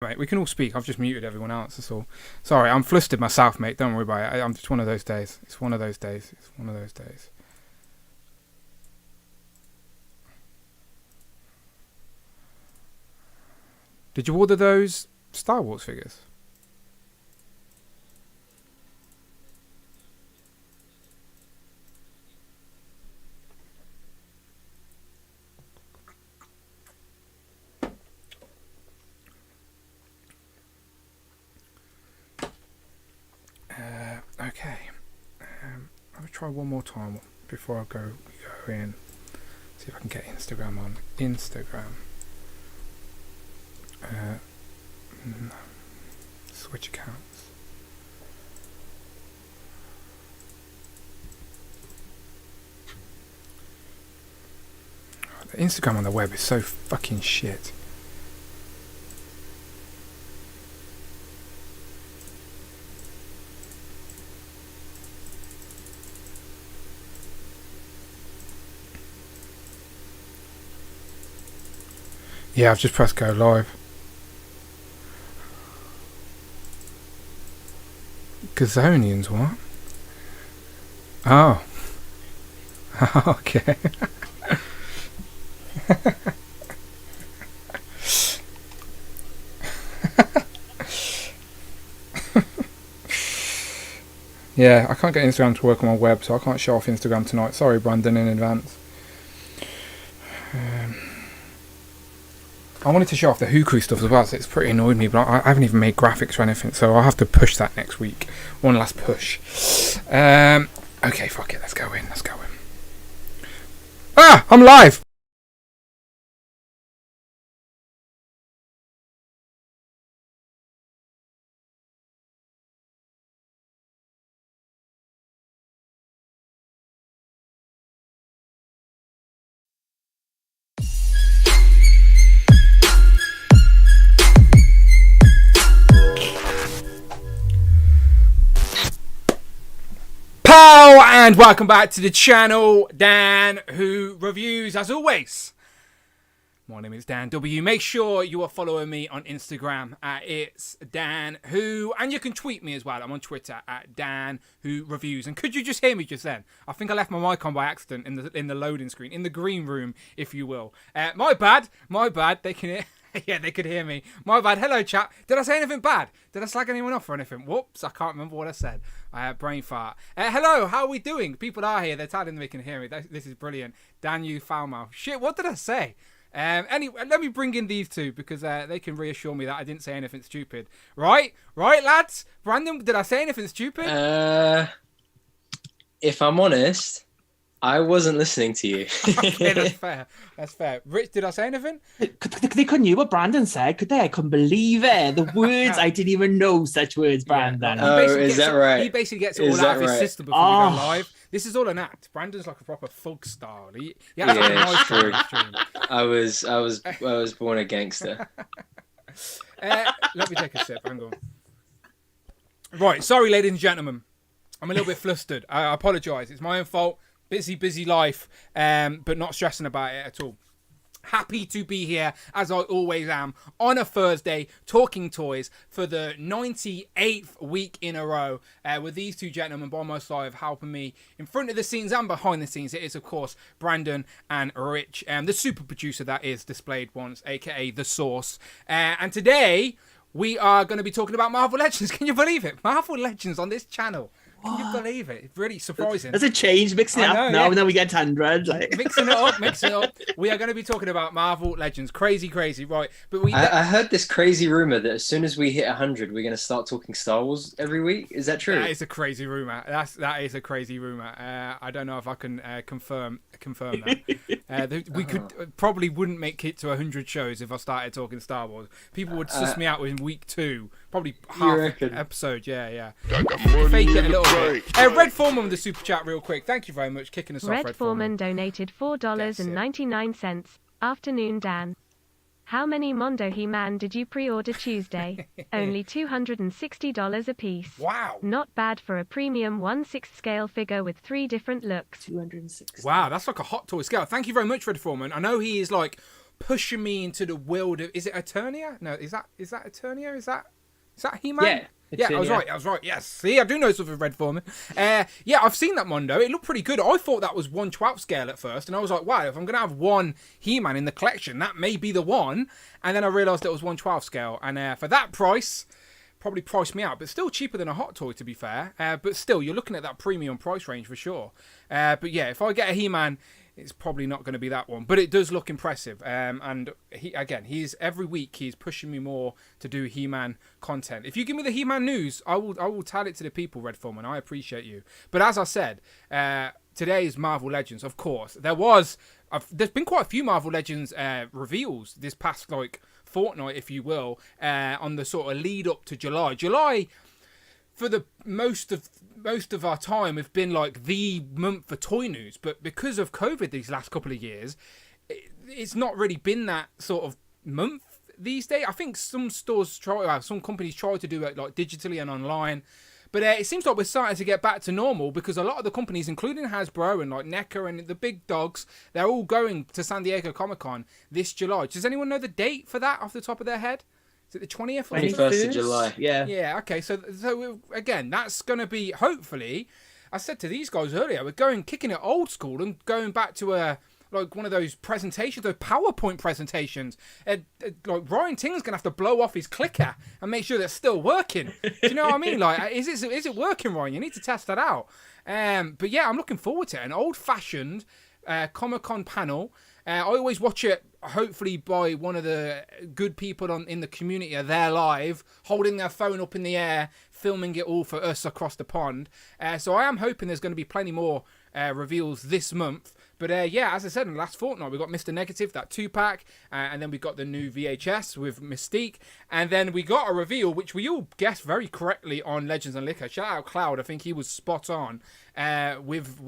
Mate, we can all speak. I've just muted everyone else. That's all. Sorry, I'm flustered myself, mate. Don't worry about it. I'm just one of those days. It's one of those days. It's one of those days. Did you order those Star Wars figures? Okay. I'll try one more time before I go in. See if I can get Instagram on. Instagram. Switch accounts. The Instagram on the web is so fucking shit. Yeah, I've just pressed go live. Gazonians, what? Oh. Okay. Yeah, I can't get Instagram to work on my web, so I can't show off Instagram tonight. Sorry, Brandon, in advance. I wanted to show off the Huku stuff as well, so it's pretty annoyed me, but I haven't even made graphics or anything, so I'll have to push that next week. One last push. Okay, fuck it, let's go in. Ah, I'm live! Pow! And welcome back to the channel, Dan Who Reviews, as always. My name is Dan W. Make sure you are following me on Instagram at It's Dan Who, and you can tweet me as well. I'm on Twitter at Dan Who Reviews. And could you just hear me just then? I think I left my mic on by accident in the loading screen, in the green room, if you will. My bad. They can hear. Yeah, they could hear me. My bad. Hello, chat. Did I say anything bad? Did I slag anyone off or anything? Whoops, I can't remember what I said. Brain fart. Hello, how are we doing? People are here. They're telling me they can hear me. This is brilliant. Dan, you foul mouth. Shit, what did I say? Anyway, let me bring in these two because they can reassure me that I didn't say anything stupid. Right, lads? Brandon, did I say anything stupid? If I'm honest, I wasn't listening to you. Okay, that's fair. Rich, did I say anything? They couldn't hear what Brandon said, could they? I couldn't believe it. The words, I didn't even know such words, Brandon. Oh, is that right? He basically gets it all out of his system before we go live. This is all an act. Brandon's like a proper folk star. Yeah, it's true. I was born a gangster. Let me take a sip. Hang on. Right, sorry, ladies and gentlemen. I'm a little bit flustered. I apologise. It's my own fault. Busy life, but not stressing about it at all. Happy to be here, as I always am, on a Thursday, talking toys for the 98th week in a row, with these two gentlemen by my side helping me in front of the scenes and behind the scenes. It is, of course, Brandon and Rich, the super producer that is Displayed Once, aka The Source. And today, we are going to be talking about Marvel Legends. Can you believe it? Marvel Legends on this channel. Can you believe it? It's really surprising. There's a change, mixing it up now, and then we get 100. Like. Mixing it up. We are going to be talking about Marvel Legends. Crazy, right? But I heard this crazy rumor that as soon as we hit 100, we're going to start talking Star Wars every week. Is that true? That is a crazy rumor. That is a crazy rumor. I don't know if I can confirm that. We could probably wouldn't make it to 100 shows if I started talking Star Wars. People would suss me out in week 2. Probably half episode. Yeah. Fake it a little bit. Red Foreman with the super chat real quick. Thank you very much. Kicking us off, Red Foreman donated $4.99. Afternoon, Dan. How many Mondo He-Man did you pre-order Tuesday? Only $260 a piece. Wow. Not bad for a premium 1/6 scale figure with 3 different looks. 260. Wow, that's like a Hot Toy scale. Thank you very much, Red Foreman. I know he is like pushing me into the world of, is it Eternia? No, is that Eternia? Is that He-Man? Yeah, I was right. Yes. See, I do know something Red Foreman. Yeah, I've seen that Mondo. It looked pretty good. I thought that was 1/12 scale at first, and I was like, wow, if I'm going to have one He-Man in the collection, that may be the one. And then I realised it was 1/12 scale. And for that price, probably priced me out, but still cheaper than a Hot Toy, to be fair. But still, you're looking at that premium price range for sure. But yeah, if I get a He-Man, it's probably not going to be that one, but it does look impressive. And he's every week he's pushing me more to do He-Man content. If you give me the He-Man news, I will tell it to the people, Red Foreman. I appreciate you. But as I said, today's Marvel Legends, of course, there's been quite a few Marvel Legends reveals this past fortnight, if you will, on the sort of lead up to July. July, for the most of our time, have been like the month for toy news, but because of COVID these last couple of years, it's not really been that sort of month these days. I think some companies try to do it like digitally and online, but it seems like we're starting to get back to normal because a lot of the companies, including Hasbro and like NECA and the big dogs, they're all going to San Diego Comic-Con this July. Does anyone know the date for that off the top of their head? Is it the 20th? 21st of July. Yeah. Okay. So again, that's going to be, hopefully, I said to these guys earlier, we're kicking it old school and going back to one of those presentations, those PowerPoint presentations. Like Ryan Ting's going to have to blow off his clicker and make sure that's still working. Do you know what I mean? Like, is it working, Ryan? You need to test that out. But yeah, I'm looking forward to it. An old-fashioned Comic-Con panel. I always watch it, hopefully by one of the good people in the community are there live, holding their phone up in the air, filming it all for us across the pond. So I am hoping there's going to be plenty more reveals this month. But yeah, as I said, in the last fortnight, we got Mr. Negative, that 2-pack, and then we got the new VHS with Mystique, and then we got a reveal, which we all guessed very correctly on Legends and Liquor. Shout out Cloud, I think he was spot on with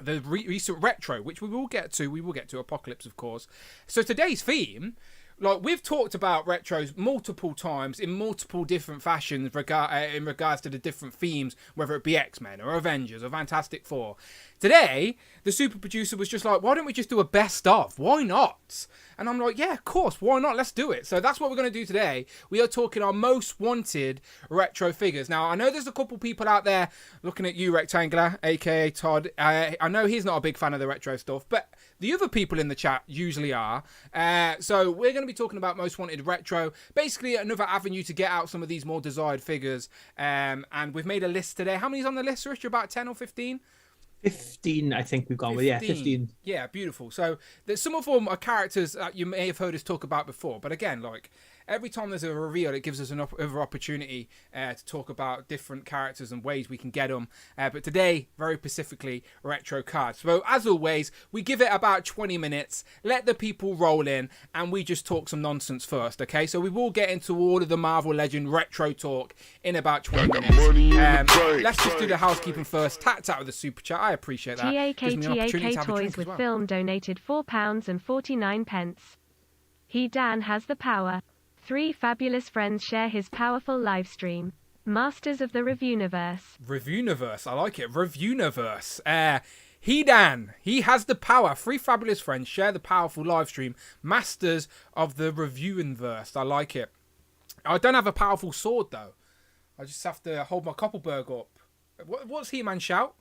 the recent retro, which we will get to Apocalypse, of course. So today's theme, like we've talked about retros multiple times in multiple different fashions in regards to the different themes, whether it be X-Men or Avengers or Fantastic Four. Today, the super producer was just like, why don't we just do a best of? Why not? And I'm like, yeah, of course, why not? Let's do it. So that's what we're going to do today. We are talking our most wanted retro figures. Now, I know there's a couple people out there looking at you, Rectangular, aka Todd. I know he's not a big fan of the retro stuff, but the other people in the chat usually are. So we're going to be talking about most wanted retro. Basically, another avenue to get out some of these more desired figures. And we've made a list today. How many's on the list, Rich? About 10 or 15? 15, I think we've gone with. Yeah, 15. Yeah, beautiful. So some of them are characters that you may have heard us talk about before. But again, like every time there's a reveal, it gives us another opportunity to talk about different characters and ways we can get them. But today, very specifically, retro cards. So as always, we give it about 20 minutes, let the people roll in, and we just talk some nonsense first, okay? So we will get into all of the Marvel Legend retro talk in about 20 minutes. Let's just do the housekeeping first. Tapped out with the super chat. I appreciate that. TAK Toys with film donated £4.49. Dan has the power. 3 fabulous friends share his powerful live stream. Masters of the Reviewniverse. Reviewniverse, I like it. Reviewniverse. Dan, he has the power. 3 fabulous friends share the powerful live stream. Masters of the Reviewniverse. I like it. I don't have a powerful sword though. I just have to hold my Koppelberg up. What's He-Man shout?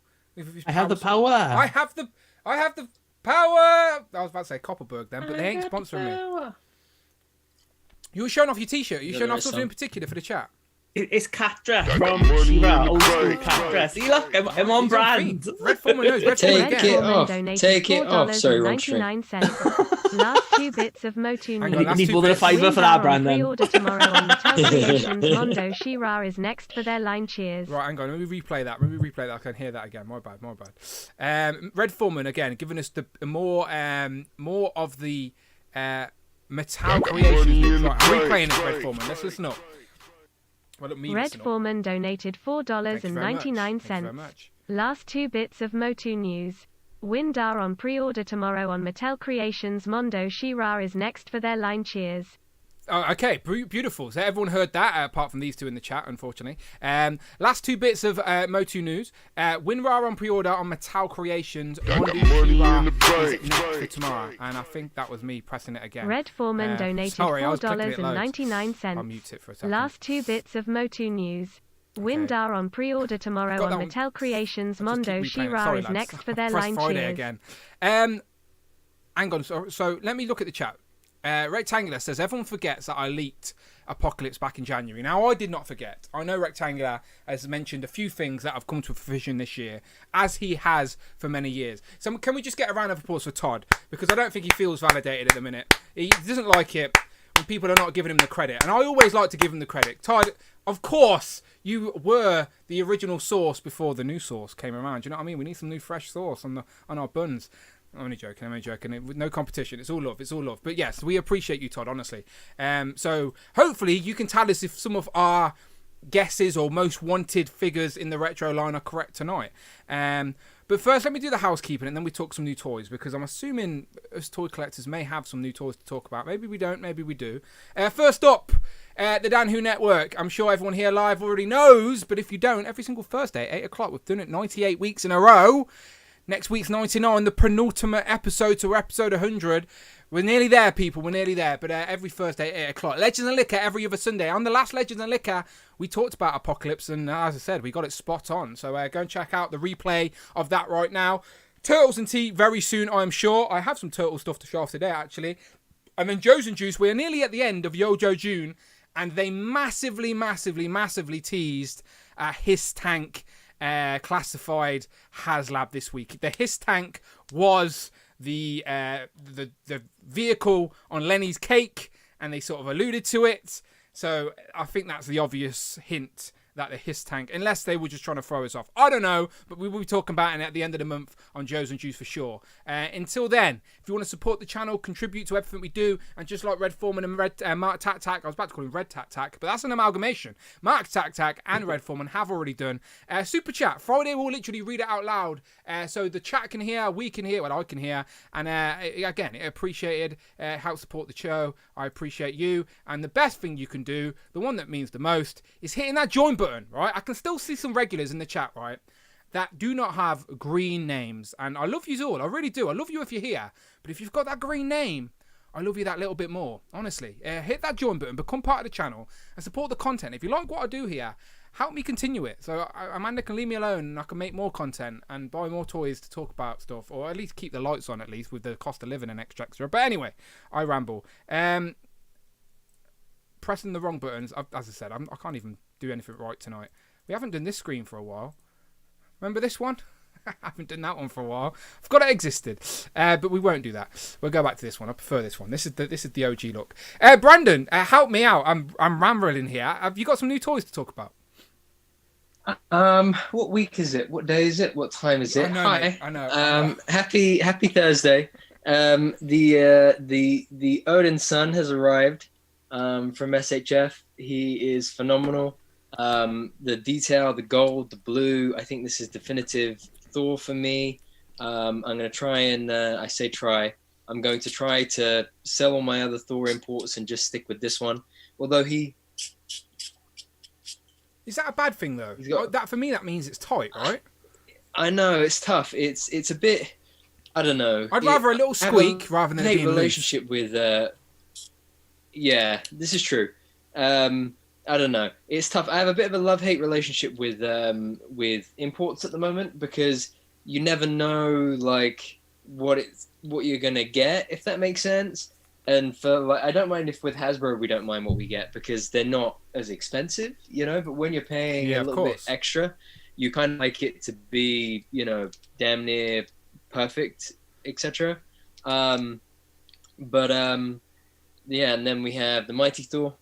I have the power. I have the power. I was about to say Koppelberg then, but they ain't sponsoring me. You were showing off your t-shirt. Are you showing off something in particular for the chat? It's Catra from She-Ra, old school Catra. See, look, I'm on brand. Red Foreman knows. Red Take it off. Take it off. Sorry, wrong Last 2 bits of Motu news. You need more than a fiver for that brand then. Pre-order tomorrow on Mattel Creations. Mondo She-Ra is next for their line cheers. Right, hang on. Let me replay that. I can hear that again. My bad. Red Foreman again, giving us the more of the Mattel Creations. Right, I'm replaying this, Red Foreman. Let's listen up. Well, Red Foreman donated $4.99. Last 2 bits of Motu news. Windar on pre-order tomorrow on Mattel Creations. Mondo She-Ra is next for their line cheers. Oh, okay, beautiful. So everyone heard that, apart from these two in the chat, unfortunately. Last two bits of Motu news. WinRAR on pre-order on Mattel Creations. Is next for tomorrow, and I think that was me pressing it again. Red Foreman donated $4.99. I'll mute it for a second. Last two bits of Motu news. WinRAR on pre-order tomorrow on Mattel Creations. Mondo She-Ra is next for their line Friday cheers. Again. Hang on, so let me look at the chat. Rectangular says, everyone forgets that I leaked Apocalypse back in January. Now, I did not forget. I know Rectangular has mentioned a few things that have come to fruition this year, as he has for many years. So can we just get a round of applause for Todd? Because I don't think he feels validated at the minute. He doesn't like it when people are not giving him the credit. And I always like to give him the credit. Todd, of course, you were the original source before the new source came around. Do you know what I mean? We need some new fresh sauce on our buns. I'm only joking. No competition. It's all love. But yes, we appreciate you, Todd, honestly. So hopefully you can tell us if some of our guesses or most wanted figures in the retro line are correct tonight. But first, let me do the housekeeping and then we talk some new toys, because I'm assuming us toy collectors may have some new toys to talk about. Maybe we don't, maybe we do. First up, the Dan Who Network. I'm sure everyone here live already knows, but if you don't, every single Thursday at 8 o'clock, we've done it 98 weeks in a row. Next week's 99, the penultimate episode to episode 100. We're nearly there, people. We're nearly there. But every Thursday at 8 o'clock. Legends and Liquor every other Sunday. On the last Legends and Liquor, we talked about Apocalypse. And as I said, we got it spot on. So go and check out the replay of that right now. Turtles and Tea very soon, I'm sure. I have some Turtle stuff to show off today, actually. And then Joe's and Juice. We're nearly at the end of Yojo June. And they massively teased His Tank classified HasLab this week. The His Tank was the vehicle on Lenny's cake, and they sort of alluded to it. So I think that's the obvious hint that the His Tank, unless they were just trying to throw us off. I don't know, but we will be talking about it at the end of the month on Joe's and Juice for sure. Until then, if you want to support the channel, contribute to everything we do, and just like Red Foreman and Mark Tac Tac, I was about to call him Red Tac Tac, but that's an amalgamation. Mark Tac Tac and Red Foreman have already done Super Chat. Friday we'll literally read it out loud, so the chat can hear, we can hear, well I can hear, and again, appreciated, help support the show. I appreciate you, and the best thing you can do, the one that means the most, is hitting that join button, right? I can still see some regulars in the chat, right, that do not have green names, and I love you all, I really do. I love you if you're here, but if you've got that green name, I love you that little bit more, honestly. Hit that join button, become part of the channel, and support the content. If you like what I do here, help me continue it, so Amanda can leave me alone and I can make more content and buy more toys to talk about stuff, or at least keep the lights on, at least with the cost of living and extra. But anyway, I ramble. Pressing the wrong buttons, as I said, I can't even do anything right tonight. We haven't done this screen for a while. Remember this one? I haven't done that one for a while. I forgot it existed, but we won't do that. We'll go back to this one. I prefer this one. This is the OG look. Brandon, help me out. I'm rambling here. Have you got some new toys to talk about? What week is it? What day is it? What time is it? I know, Hi. mate. I know. Happy Thursday. The Odin son has arrived from SHF. He is phenomenal. The detail, the gold, the blue. I think this is definitive Thor for me. I'm going to try and I'm going to try to sell all my other Thor imports and just stick with this one. Although is that a bad thing though? That for me, that means it's tight, right? I know it's tough. It's a bit. I don't know. I'd rather a little squeak rather than a being relationship loose. With. Yeah, this is true. I don't know. It's tough. I have a bit of a love-hate relationship with imports at the moment, because you never know like what you're gonna get, if that makes sense. And for like, I don't mind if with Hasbro we don't mind what we get, because they're not as expensive, you know. But when you're paying a little bit extra, you kind of like it to be, you know, damn near perfect, etc. Yeah, and then we have the Mighty Thor.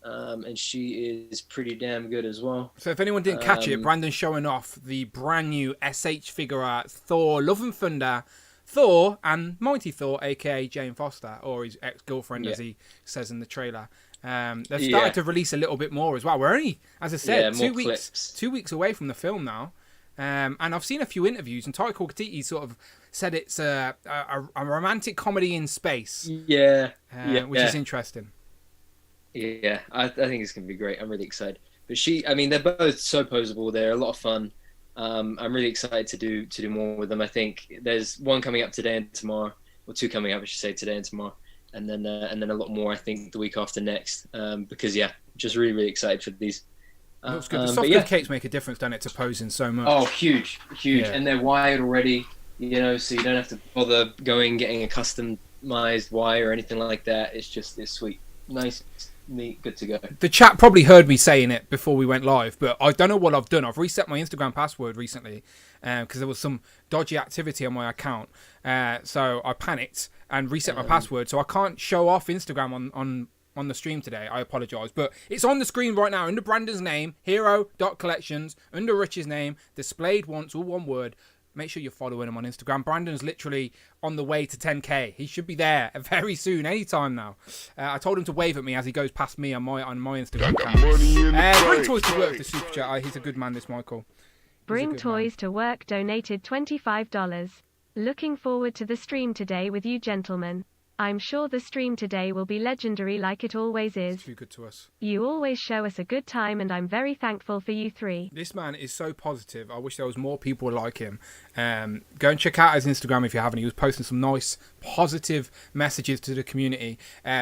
And she is pretty damn good as well. So if anyone didn't catch it, Brandon's showing off the brand new SH figure art Thor Love and Thunder, Thor and Mighty Thor, aka Jane Foster, or his ex-girlfriend, as he says in the trailer. They've started to release a little bit more as well. We're only, as I said, 2 weeks away from the film now. And I've seen a few interviews, and Taika Waititi sort of said it's a romantic comedy in space. Which is interesting. Yeah, I think it's gonna be great. I'm really excited. But I mean, they're both so poseable. They're a lot of fun. I'm really excited to do more with them. I think there's one coming up today and tomorrow, or two coming up, I should say, today and tomorrow, and then a lot more, I think, the week after next. Because yeah, just really, really excited for these. Looks good. The soft good cakes make a difference, don't it, to posing so much? Oh, huge, Yeah. and they're wired already. You know, so you don't have to bother getting a customized wire or anything like that. It's sweet, nice, neat, good to go. The chat probably heard me saying it before we went live, but I don't know what I've done. I've reset my Instagram password recently because there was some dodgy activity on my account. So I panicked and reset my password, so I can't show off Instagram on the stream today. I apologise, but it's on the screen right now under Brandon's name, hero.collections, under Rich's name, displayed once, all one word. Make sure you're following him on Instagram. Brandon's literally on the way to 10k. He should be there very soon, anytime now. I told him to wave at me as he goes past me on my Instagram account. Bring toys to work for Super Chat. He's a good man, this Michael. Bring Toys to Work donated $25. Looking forward to the stream today with you gentlemen. I'm sure the stream today will be legendary like it always is. Too good to us. You always show us a good time and I'm very thankful for you three. This man is so positive. I wish there was more people like him. Go and check out his Instagram if you haven't. He was posting some nice, positive messages to the community.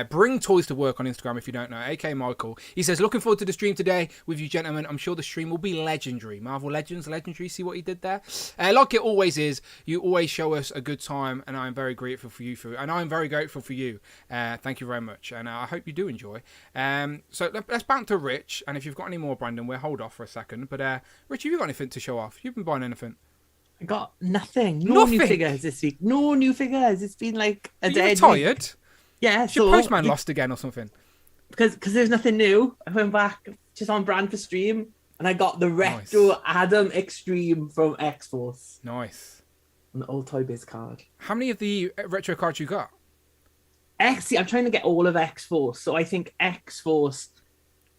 Bring Toys to Work on Instagram if you don't know. AK Michael. He says, looking forward to the stream today with you gentlemen. I'm sure the stream will be legendary. Marvel Legends, legendary. See what he did there? Like it always is. You always show us a good time and I'm very grateful for you. And I'm very grateful for you. Thank you very much. And I hope you do enjoy. So let's bounce to Rich. And if you've got any more, Brandon, we'll hold off for a second. But Rich, have you got anything to show off? You've been buying anything? I got nothing. No new figures this week. No new figures. It's been like a day. Are you tired? Yeah. Is your postman lost again or something? Because there's nothing new. I went back just on brand for stream, and I got the retro Adam Extreme from X-Force. Nice. An old Toy Biz card. How many of the retro cards you got? I'm trying to get all of X-Force. So I think X-Force,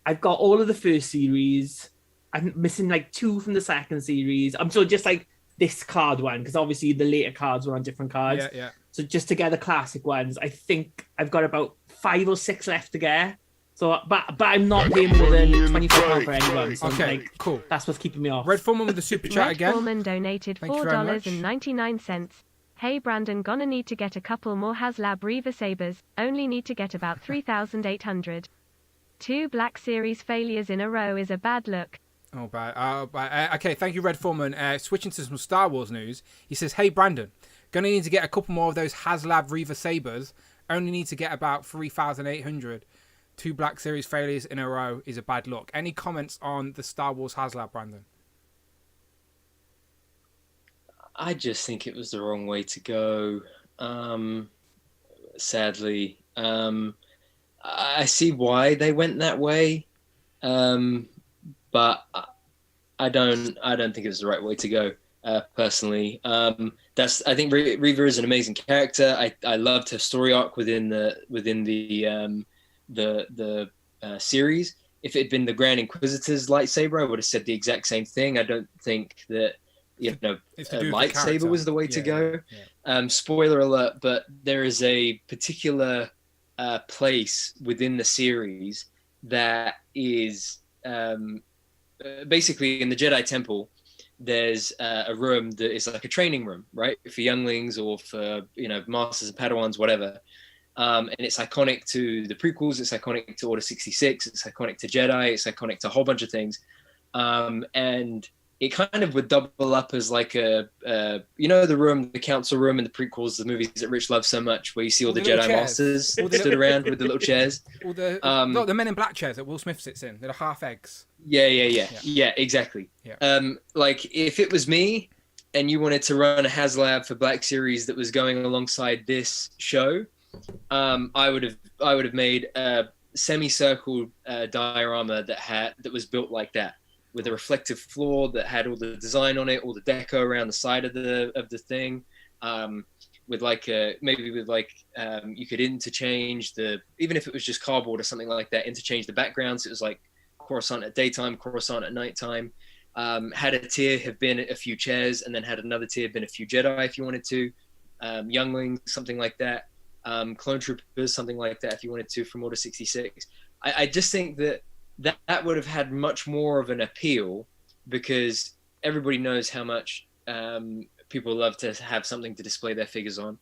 I've got all of the first series. I'm missing like 2 from the second series. I'm still just like this card one, because obviously the later cards were on different cards. Yeah. So just to get the classic ones, I think I've got about 5 or 6 left to get. So, but I'm not paying more than £25 for anyone. So okay, cool. That's what's keeping me off. Red Foreman with the super chat Red again. Foreman donated $4.99. Hey Brandon, gonna need to get a couple more HasLab Reaver Sabers. Only need to get about 3,800. 2 Black Series failures in a row is a bad look. Oh, bad. Okay, thank you, Red Foreman. Switching to some Star Wars news. He says, hey, Brandon, gonna need to get a couple more of those HasLab Reaver Sabers. Only need to get about 3,800. 2 Black Series failures in a row is a bad look. Any comments on the Star Wars HasLab, Brandon? I just think it was the wrong way to go. Sadly, I see why they went that way, but I don't think it was the right way to go. Personally, I think Reaver is an amazing character. I loved her story arc within the series. If it had been the Grand Inquisitor's lightsaber, I would have said the exact same thing. I don't think that a lightsaber was the way to go. Yeah. Spoiler alert, but there is a particular place within the series that is basically in the Jedi Temple. There's a room that is like a training room, right, for younglings or for masters and Padawans, whatever. And it's iconic to the prequels. It's iconic to Order 66. It's iconic to Jedi. It's iconic to a whole bunch of things. And it kind of would double up as like the room, the council room in the prequels, the movies that Rich loves so much, where you see all the Jedi masters stood around with the little chairs. All the Men in Black chairs that Will Smith sits in. They're half eggs. Yeah, exactly. Yeah. Like if it was me and you wanted to run a HasLab for Black Series that was going alongside this show, I would have made a semicircle diorama that was built like that, with a reflective floor that had all the design on it, all the deco around the side of the thing, with you could interchange even if it was just cardboard or something like that, interchange the backgrounds. It was like Coruscant at daytime, Coruscant at nighttime. Had a tier have been a few chairs, and then had another tier been a few Jedi if you wanted to, younglings, something like that. Clone troopers, something like that if you wanted to, from Order 66. I just think that would have had much more of an appeal, because everybody knows how much people love to have something to display their figures on.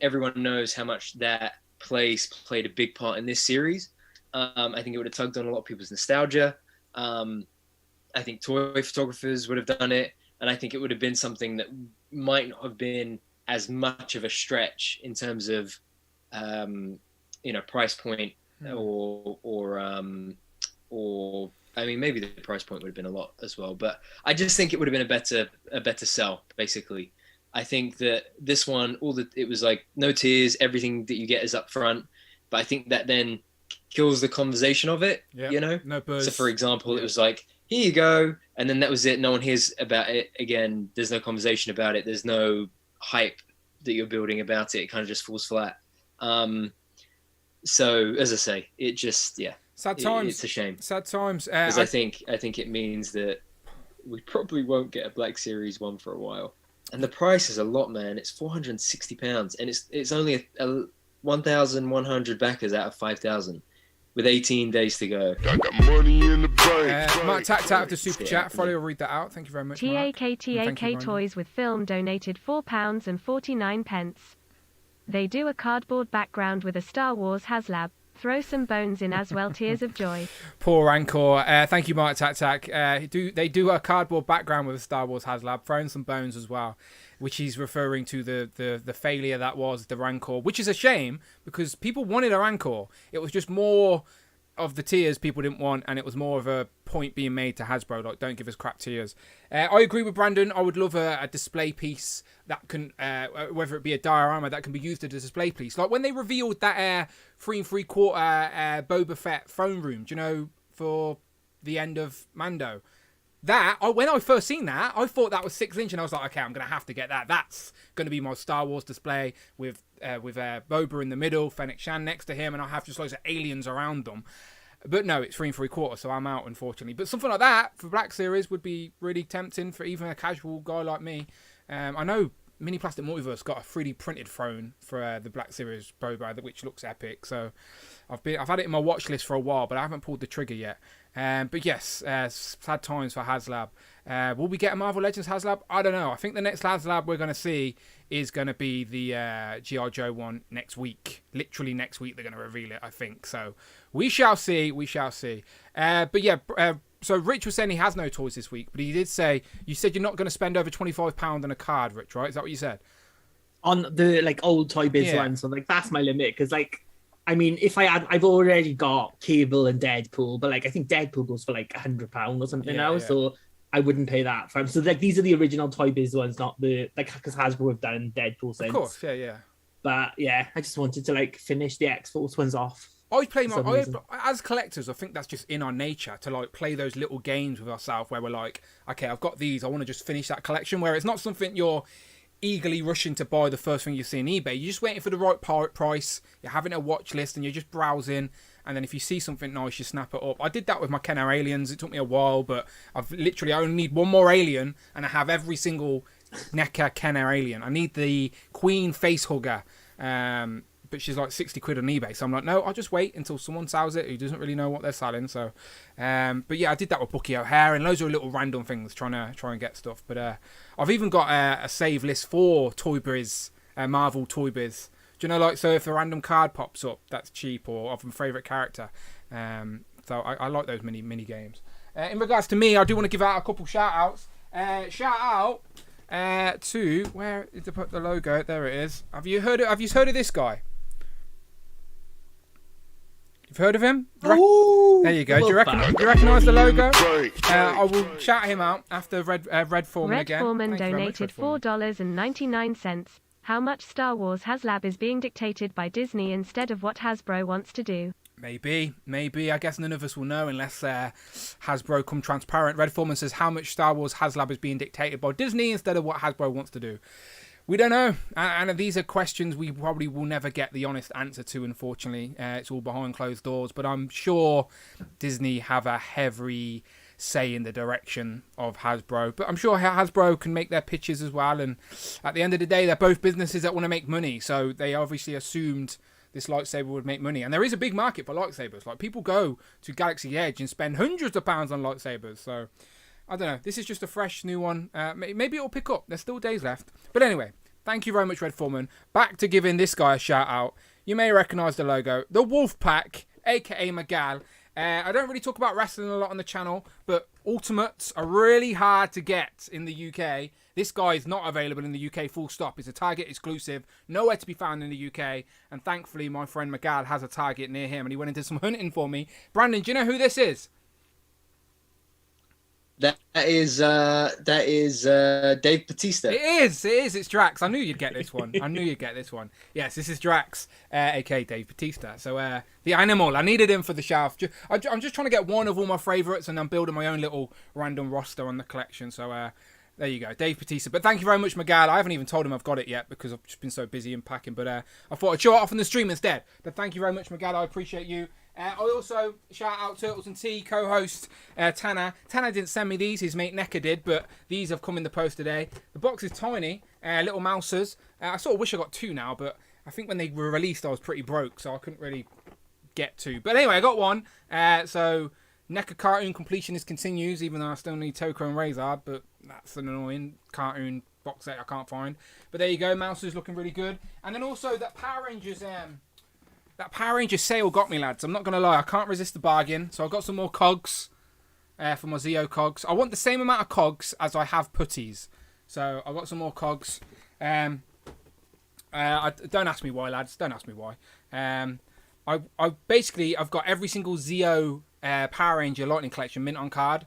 Everyone knows how much that place played a big part in this series. I think it would have tugged on a lot of people's nostalgia. I think toy photographers would have done it, and I think it would have been something that might not have been as much of a stretch in terms of price point, or I mean, maybe the price point would have been a lot as well, but I just think it would have been a better sell, basically. I think that this one, it was like no tears, everything that you get is up front, but I think that then kills the conversation of it, No buzz. So for example, it was like, here you go, and then that was it. No one hears about it again. There's no conversation about it. There's no hype that you're building about it. It kind of just falls flat. So as I say, it just, sad times. It's a shame. Sad times. Because I think it means that we probably won't get a Black Series one for a while. And the price is a lot, man. It's £460, and it's only a 1,100 backers out of 5,000, with 18 days to go. I got money in the bank. Mark tapped out of the super chat. Follow will read that out. Thank you very much, Mark. TAK Toys with Film donated £4.49. They do a cardboard background with a Star Wars HasLab. Throw some bones in as well. Tears of joy. Poor Rancor. Thank you, Mark Tac. They do a cardboard background with a Star Wars HasLab, throwing some bones as well, which he's referring to the failure that was the Rancor, which is a shame because people wanted a Rancor. It was just more of the tiers people didn't want, and it was more of a point being made to Hasbro, like, don't give us crap tiers. I agree with Brandon. I would love a display piece that can, whether it be a diorama that can be used as a display piece. Like when they revealed that 3 3/4 Boba Fett throne room, do you know, for the end of Mando. When I first seen that, I thought that was 6-inch, and I was like, okay, I'm going to have to get that. That's going to be my Star Wars display with Boba in the middle, Fennec Shan next to him, and I have just loads of aliens around them. But no, it's 3 3/4, so I'm out, unfortunately. But something like that for Black Series would be really tempting for even a casual guy like me. I know Mini Plastic Multiverse got a 3D printed throne for the Black Series Boba, which looks epic. So I've had it in my watch list for a while, but I haven't pulled the trigger yet. But yes, sad times for HasLab. Will we get a Marvel Legends HasLab? I don't know. I think the next HasLab we're going to see is going to be the G.I. Joe one next week. Literally next week they're going to reveal it, I think. So we shall see. We shall see. But yeah, so Rich was saying he has no toys this week, but he did say, you said you're not going to spend over £25 on a card, Rich, right? Is that what you said? On the old Toy Biz ones, so that's my limit, because I mean, I've already got Cable and Deadpool, but I think Deadpool goes for £100 or something now, so I wouldn't pay that for them. So these are the original Toy Biz ones, not the because Hasbro have done Deadpool since. Of course, yeah. But yeah, I just wanted to finish the X-Force ones off. As collectors, I think that's just in our nature to play those little games with ourselves where we're like, okay, I've got these, I want to just finish that collection, where it's not something you're eagerly rushing to buy the first thing you see on eBay. You're just waiting for the right price, you're having a watch list, and you're just browsing, and then if you see something nice, you snap it up. I did that with my Kenner Aliens. It took me a while, but I only need one more alien, and I have every single NECA Kenner Alien. I need the Queen face hugger, but she's like 60 quid on eBay, so I'm like, no, I'll just wait until someone sells it who doesn't really know what they're selling. So but yeah, I did that with Bucky O'Hare and loads of little random things, trying and get stuff. But I've even got a save list for Toy Biz, Marvel Toy Biz. Do you know, so if a random card pops up that's cheap or of my favourite character, so I like those mini games. In regards to me, I do want to give out a couple shout outs. Shout out to, where did they put the logo? There it is. Have you heard of this guy? You've heard of him? There you go. Do you recognise the logo? I will shout him out after Red Foreman again. Red Foreman donated $4.99. How much Star Wars HasLab is being dictated by Disney instead of what Hasbro wants to do? Maybe. I guess none of us will know unless Hasbro come transparent. Red Foreman says how much Star Wars HasLab is being dictated by Disney instead of what Hasbro wants to do. We don't know, and these are questions we probably will never get the honest answer to, unfortunately. It's all behind closed doors, but I'm sure Disney have a heavy say in the direction of Hasbro. But I'm sure Hasbro can make their pitches as well, and at the end of the day, they're both businesses that want to make money, so they obviously assumed this lightsaber would make money. And there is a big market for lightsabers. Like, people go to Galaxy Edge and spend hundreds of pounds on lightsabers. So, I don't know. This is just a fresh new one. Maybe it'll pick up. There's still days left. But anyway, thank you very much, Red Foreman. Back to giving this guy a shout out. You may recognise the logo. The Wolf Pack, a.k.a. Miguel. I don't really talk about wrestling a lot on the channel, but Ultimates are really hard to get in the UK. This guy is not available in the UK, full stop. It's a Target exclusive, nowhere to be found in the UK. And thankfully, my friend Miguel has a Target near him, and he went into some hunting for me. Brandon, do you know who this is? That is Dave Batista. It is. It's Drax. I knew you'd get this one. Yes, this is Drax, aka Dave Batista. So the animal. I needed him for the shelf. I'm just trying to get one of all my favourites, and I'm building my own little random roster on the collection. So there you go, Dave Batista. But thank you very much, Miguel. I haven't even told him I've got it yet because I've just been so busy unpacking. But I thought I'd show it off on the stream instead. But thank you very much, Miguel. I appreciate you. I also shout out Turtles and Tea co-host Tanner. Tanner didn't send me these, his mate Necker did, but these have come in the post today. The box is tiny, little mousers. I sort of wish I got two now, but I think when they were released I was pretty broke, so I couldn't really get two. But anyway, I got one. So Necker cartoon completionist continues, even though I still need Toko and Razor, but that's an annoying cartoon box set I can't find. But there you go, mousers looking really good. And then also that Power Rangers... That Power Ranger sale got me, lads. I'm not going to lie. I can't resist the bargain. So I've got some more cogs for my Zeo cogs. I want the same amount of cogs as I have putties. So I've got some more cogs. Don't ask me why, lads. Don't ask me why. I've got every single Zeo Power Ranger Lightning Collection mint on card.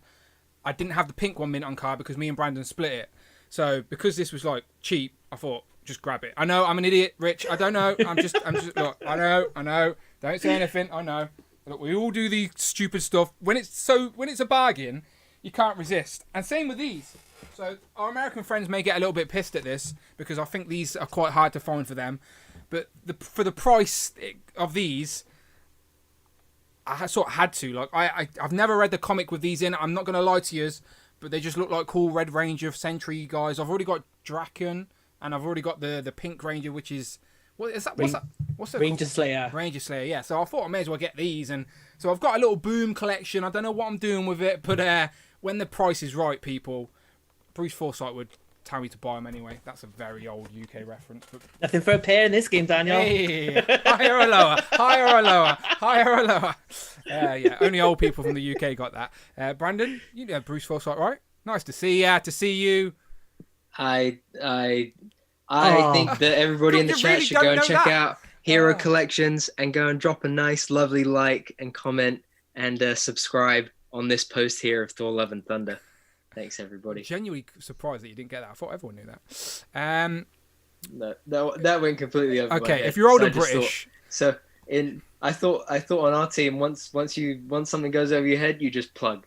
I didn't have the pink one mint on card because me and Brandon split it. So because this was like cheap, I thought, just grab it. I know I'm an idiot, Rich. I don't know. I'm just look. I know. Don't say anything. I know. Look, we all do the stupid stuff. When it's a bargain, you can't resist. And same with these. So our American friends may get a little bit pissed at this because I think these are quite hard to find for them. But for the price of these, I sort of had to. Like I've never read the comic with these in. I'm not gonna lie to you, but they just look like cool Red Ranger Sentry guys. I've already got Draken. And I've already got the pink Ranger, which is... What is that? What's that? Ranger Slayer. Ranger Slayer, yeah. So I thought I may as well get these. And so I've got a little Boom collection. I don't know what I'm doing with it. But when the price is right, people... Bruce Forsyth would tell me to buy them anyway. That's a very old UK reference. But... Nothing for a pair in this game, Daniel. Hey, higher or lower? Higher or lower? Higher or lower? Yeah, only old people from the UK got that. Brandon, you know Bruce Forsyth, right? Nice to see you. To see you. I think that everybody in the chat should go and check out Hero Collections and go and drop a nice, lovely like and comment and subscribe on this post here of Thor: Love and Thunder. Thanks, everybody. I'm genuinely surprised that you didn't get that. I thought everyone knew that. No, that went completely over my head. If you're old and British, I thought on our team once something goes over your head, you just plug.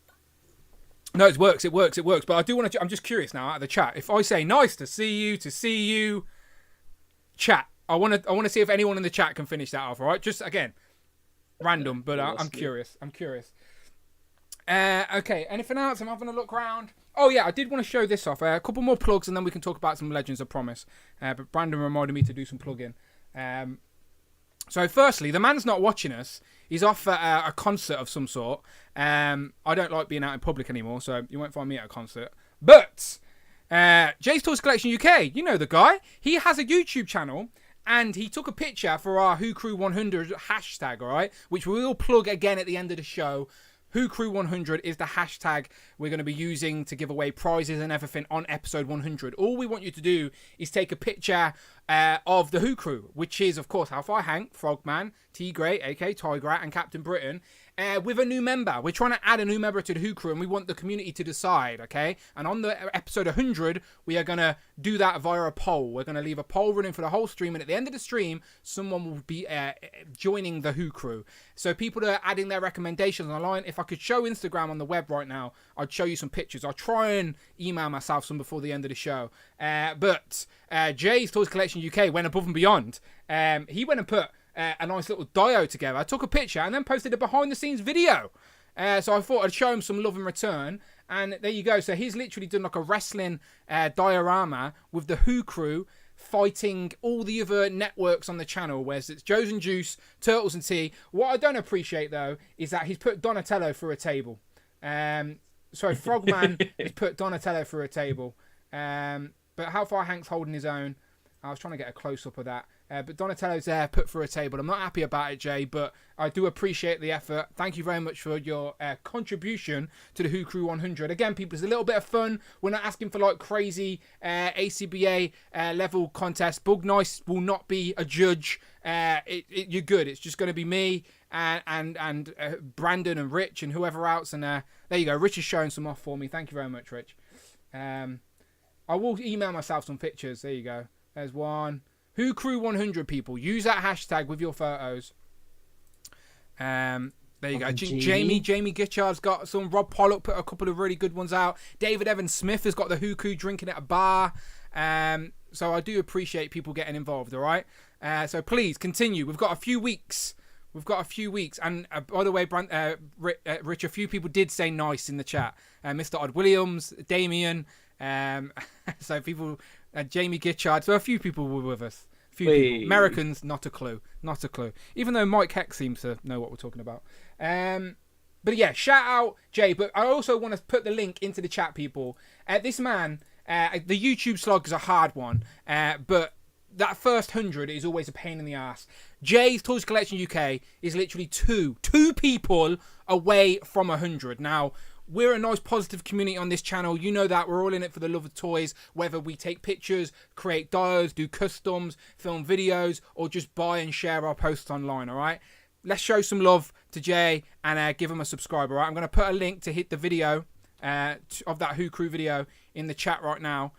No, it works. But I do want to. I'm just curious now out of the chat. If I say nice to see you, chat. I want to see if anyone in the chat can finish that off. All right, just again, random. But I'm curious. Okay. Anything else? I'm having a look around. Oh yeah, I did want to show this off. A couple more plugs, and then we can talk about some Legends. I promise. But Brandon reminded me to do some plugging. So firstly, the man's not watching us. He's off at a concert of some sort. I don't like being out in public anymore, so you won't find me at a concert. But Jay's Toys Collection UK, you know the guy. He has a YouTube channel, and he took a picture for our Who Crew 100 hashtag, all right? Which we will plug again at the end of the show. Who Crew 100 is the hashtag we're going to be using to give away prizes and everything on episode 100. All we want you to do is take a picture of the Who Crew, which is, of course, Hellfire Hank, Frogman, T Grey, aka Tigrat, and Captain Britain, with a new member. We're trying to add a new member to the Who Crew, and we want the community to decide, okay? And on the episode 100, we are going to do that via a poll. We're going to leave a poll running for the whole stream, and at the end of the stream, someone will be joining the Who Crew. So people are adding their recommendations online. If I could show Instagram on the web right now, I'd show you some pictures. I'll try and email myself some before the end of the show. But Jay's Toys Collection UK went above and beyond. He went and put a nice little dio together. I took a picture and then posted a behind the scenes video. So I thought I'd show him some love in return. And there you go. So he's literally done like a wrestling diorama with the Who Crew fighting all the other networks on the channel, whereas it's Joe's and Juice, Turtles and Tea. What I don't appreciate, though, is that he's put Donatello through a table. Sorry, Frogman has put Donatello through a table. But how far Hank's holding his own? I was trying to get a close-up of that. But Donatello's there, put through a table. I'm not happy about it, Jay, but I do appreciate the effort. Thank you very much for your contribution to the Who Crew 100. Again, people, it's a little bit of fun. We're not asking for, like, crazy ACBA level contest. Bug Nice will not be a judge. You're good. It's just going to be me and Brandon and Rich and whoever else. And there you go. Rich is showing some off for me. Thank you very much, Rich. I will email myself some pictures. There you go. There's one. Who Crew 100 people. Use that hashtag with your photos. There you go. Jamie Gitchard's got some. Rob Pollock put a couple of really good ones out. David Evans Smith has got the Who Crew drinking at a bar. So I do appreciate people getting involved, all right? So please continue. We've got a few weeks. And by the way, Rich, a few people did say nice in the chat. Mr. Odd Williams, Damien. So people, Jamie Gitchard. So a few people were with us. People. Americans, not a clue. Even though Mike Heck seems to know what we're talking about. But yeah, shout out Jay. But I also want to put the link into the chat, people. This man, the YouTube slog is a hard one. But that first 100 is always a pain in the ass. Jay's Toys Collection UK is literally two people away from 100. Now, we're a nice positive community on this channel. You know that. We're all in it for the love of toys. Whether we take pictures, create dios, do customs, film videos, or just buy and share our posts online, all right? Let's show some love to Jay and give him a subscribe, all right? I'm going to put a link to hit the video of that Who Crew video in the chat right now.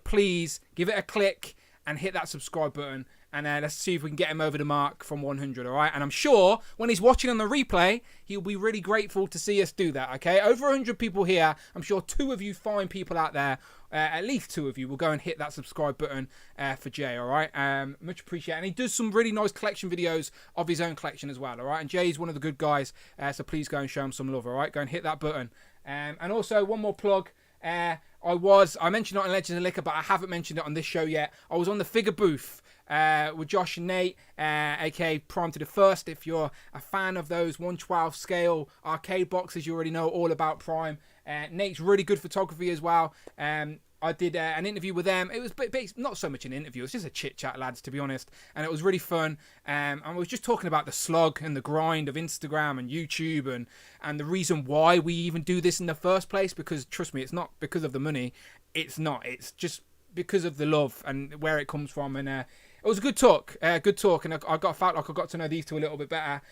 Please give it a click and hit that subscribe button. And let's see if we can get him over the mark from 100, all right? And I'm sure when he's watching on the replay, he'll be really grateful to see us do that, okay? Over 100 people here. I'm sure 2 of you fine people out there, at least 2 of you, will go and hit that subscribe button for Jay, all right? Much appreciated. And he does some really nice collection videos of his own collection as well, all right? And Jay's one of the good guys, so please go and show him some love, all right? Go and hit that button. And also, one more plug. I mentioned it on Legends of Liquor, but I haven't mentioned it on this show yet. I was on the figure booth with Josh and Nate, aka Prime to the First. If you're a fan of those 1/12 scale arcade boxes, you already know all about Prime. Nate's really good photography as well. I did an interview with them. It was not so much an interview. It was just a chit-chat, lads, to be honest. And it was really fun. And we was just talking about the slog and the grind of Instagram and YouTube and the reason why we even do this in the first place. Because, trust me, it's not because of the money. It's not. It's just because of the love and where it comes from. And it was a good talk. And felt like I got to know these two a little bit better.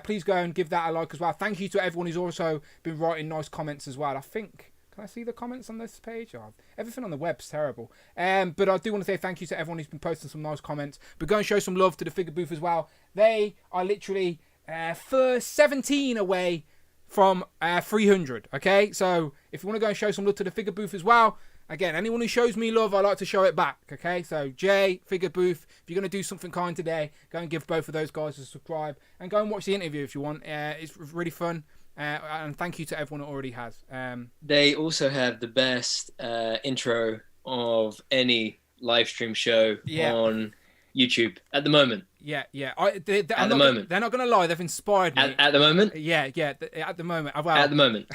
Please go and give that a like as well. Thank you to everyone who's also been writing nice comments as well. I think... Can I see the comments on this page? Oh, everything on the web's terrible. But I do want to say thank you to everyone who's been posting some nice comments. But go and show some love to the figure booth as well. They are literally 17 away from 300. Okay, so if you want to go and show some love to the figure booth as well, again, anyone who shows me love, I like to show it back. Okay, so Jay, figure booth, if you're going to do something kind today, go and give both of those guys a subscribe and go and watch the interview if you want. It's really fun. And thank you to everyone who already has. They also have the best intro of any live stream show on YouTube at the moment. Yeah. They're not going to lie. They've inspired me. At the moment? Yeah. At the moment. Well, at the moment.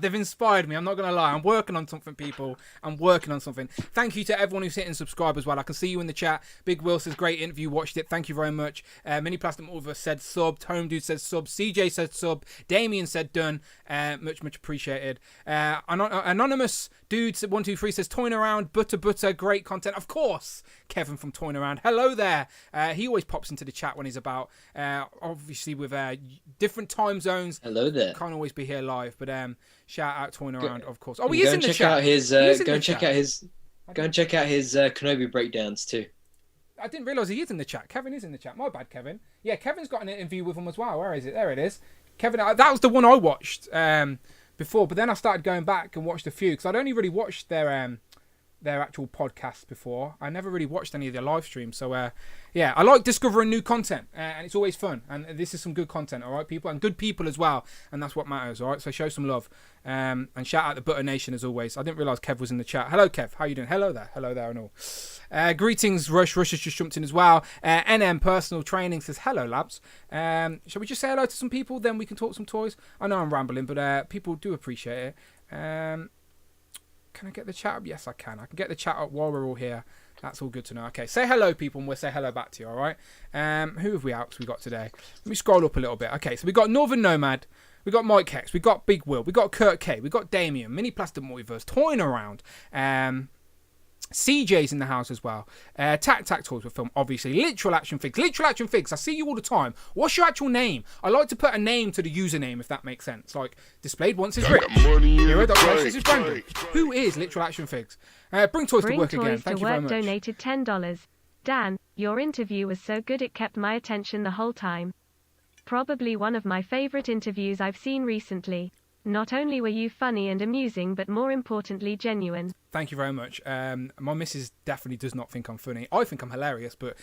They've inspired me. I'm not going to lie. I'm working on something, people. I'm working on something. Thank you to everyone who's hitting subscribe as well. I can see you in the chat. Big Will says, great interview. Watched it. Thank you very much. Mini Plastic Mover said sub. Home Dude says sub. CJ said sub. Damien said done. Much appreciated. Anonymous Dude 123 says toying around. Butter. Great content. Of course. Kevin from Toying Around. Hello there. He always pops into the chat when he's about. Obviously with different time zones. Hello there. Can't always be here live, but shout out Toying Around, of course. Oh, he is in the chat. Go and check out his Kenobi breakdowns too. I didn't realise he is in the chat. Kevin is in the chat. My bad, Kevin. Yeah, Kevin's got an interview with him as well. Where is it? There it is. Kevin, that was the one I watched before, but then I started going back and watched a few because I'd only really watched their their actual podcasts before. I never really watched any of their live streams. So, yeah, I like discovering new content, and it's always fun. And this is some good content, all right, people? And good people as well. And that's what matters, all right? So show some love. And shout out the Butter Nation as always. I didn't realise Kev was in the chat. Hello, Kev. How you doing? Hello there and all. Greetings, Rush. Rush has just jumped in as well. NM Personal Training says, hello, labs. Shall we just say hello to some people? Then we can talk some toys. I know I'm rambling, but people do appreciate it. Can I get the chat up? Yes, I can. I can get the chat up while we're all here. That's all good to know. Okay, say hello, people, and we'll say hello back to you, all right? Who have we got today? Let me scroll up a little bit. Okay, so we got Northern Nomad. We got Mike Hex. We got Big Will. We got Kurt K. We got Damien. Mini Plastic Multiverse. Toying around. CJ's in the house as well. Tac Toys with film, obviously. Literal Action Figs. I see you all the time. What's your actual name? I like to put a name to the username, if that makes sense. Like, displayed once is Rich. Hero.Places is Brandon. Who is Literal Action Figs? Bring Toys to Work again. Thank you very much. Donated $10. Dan, your interview was so good it kept my attention the whole time. Probably one of my favorite interviews I've seen recently. Not only were you funny and amusing, but more importantly, genuine. Thank you very much. My missus definitely does not think I'm funny. I think I'm hilarious, but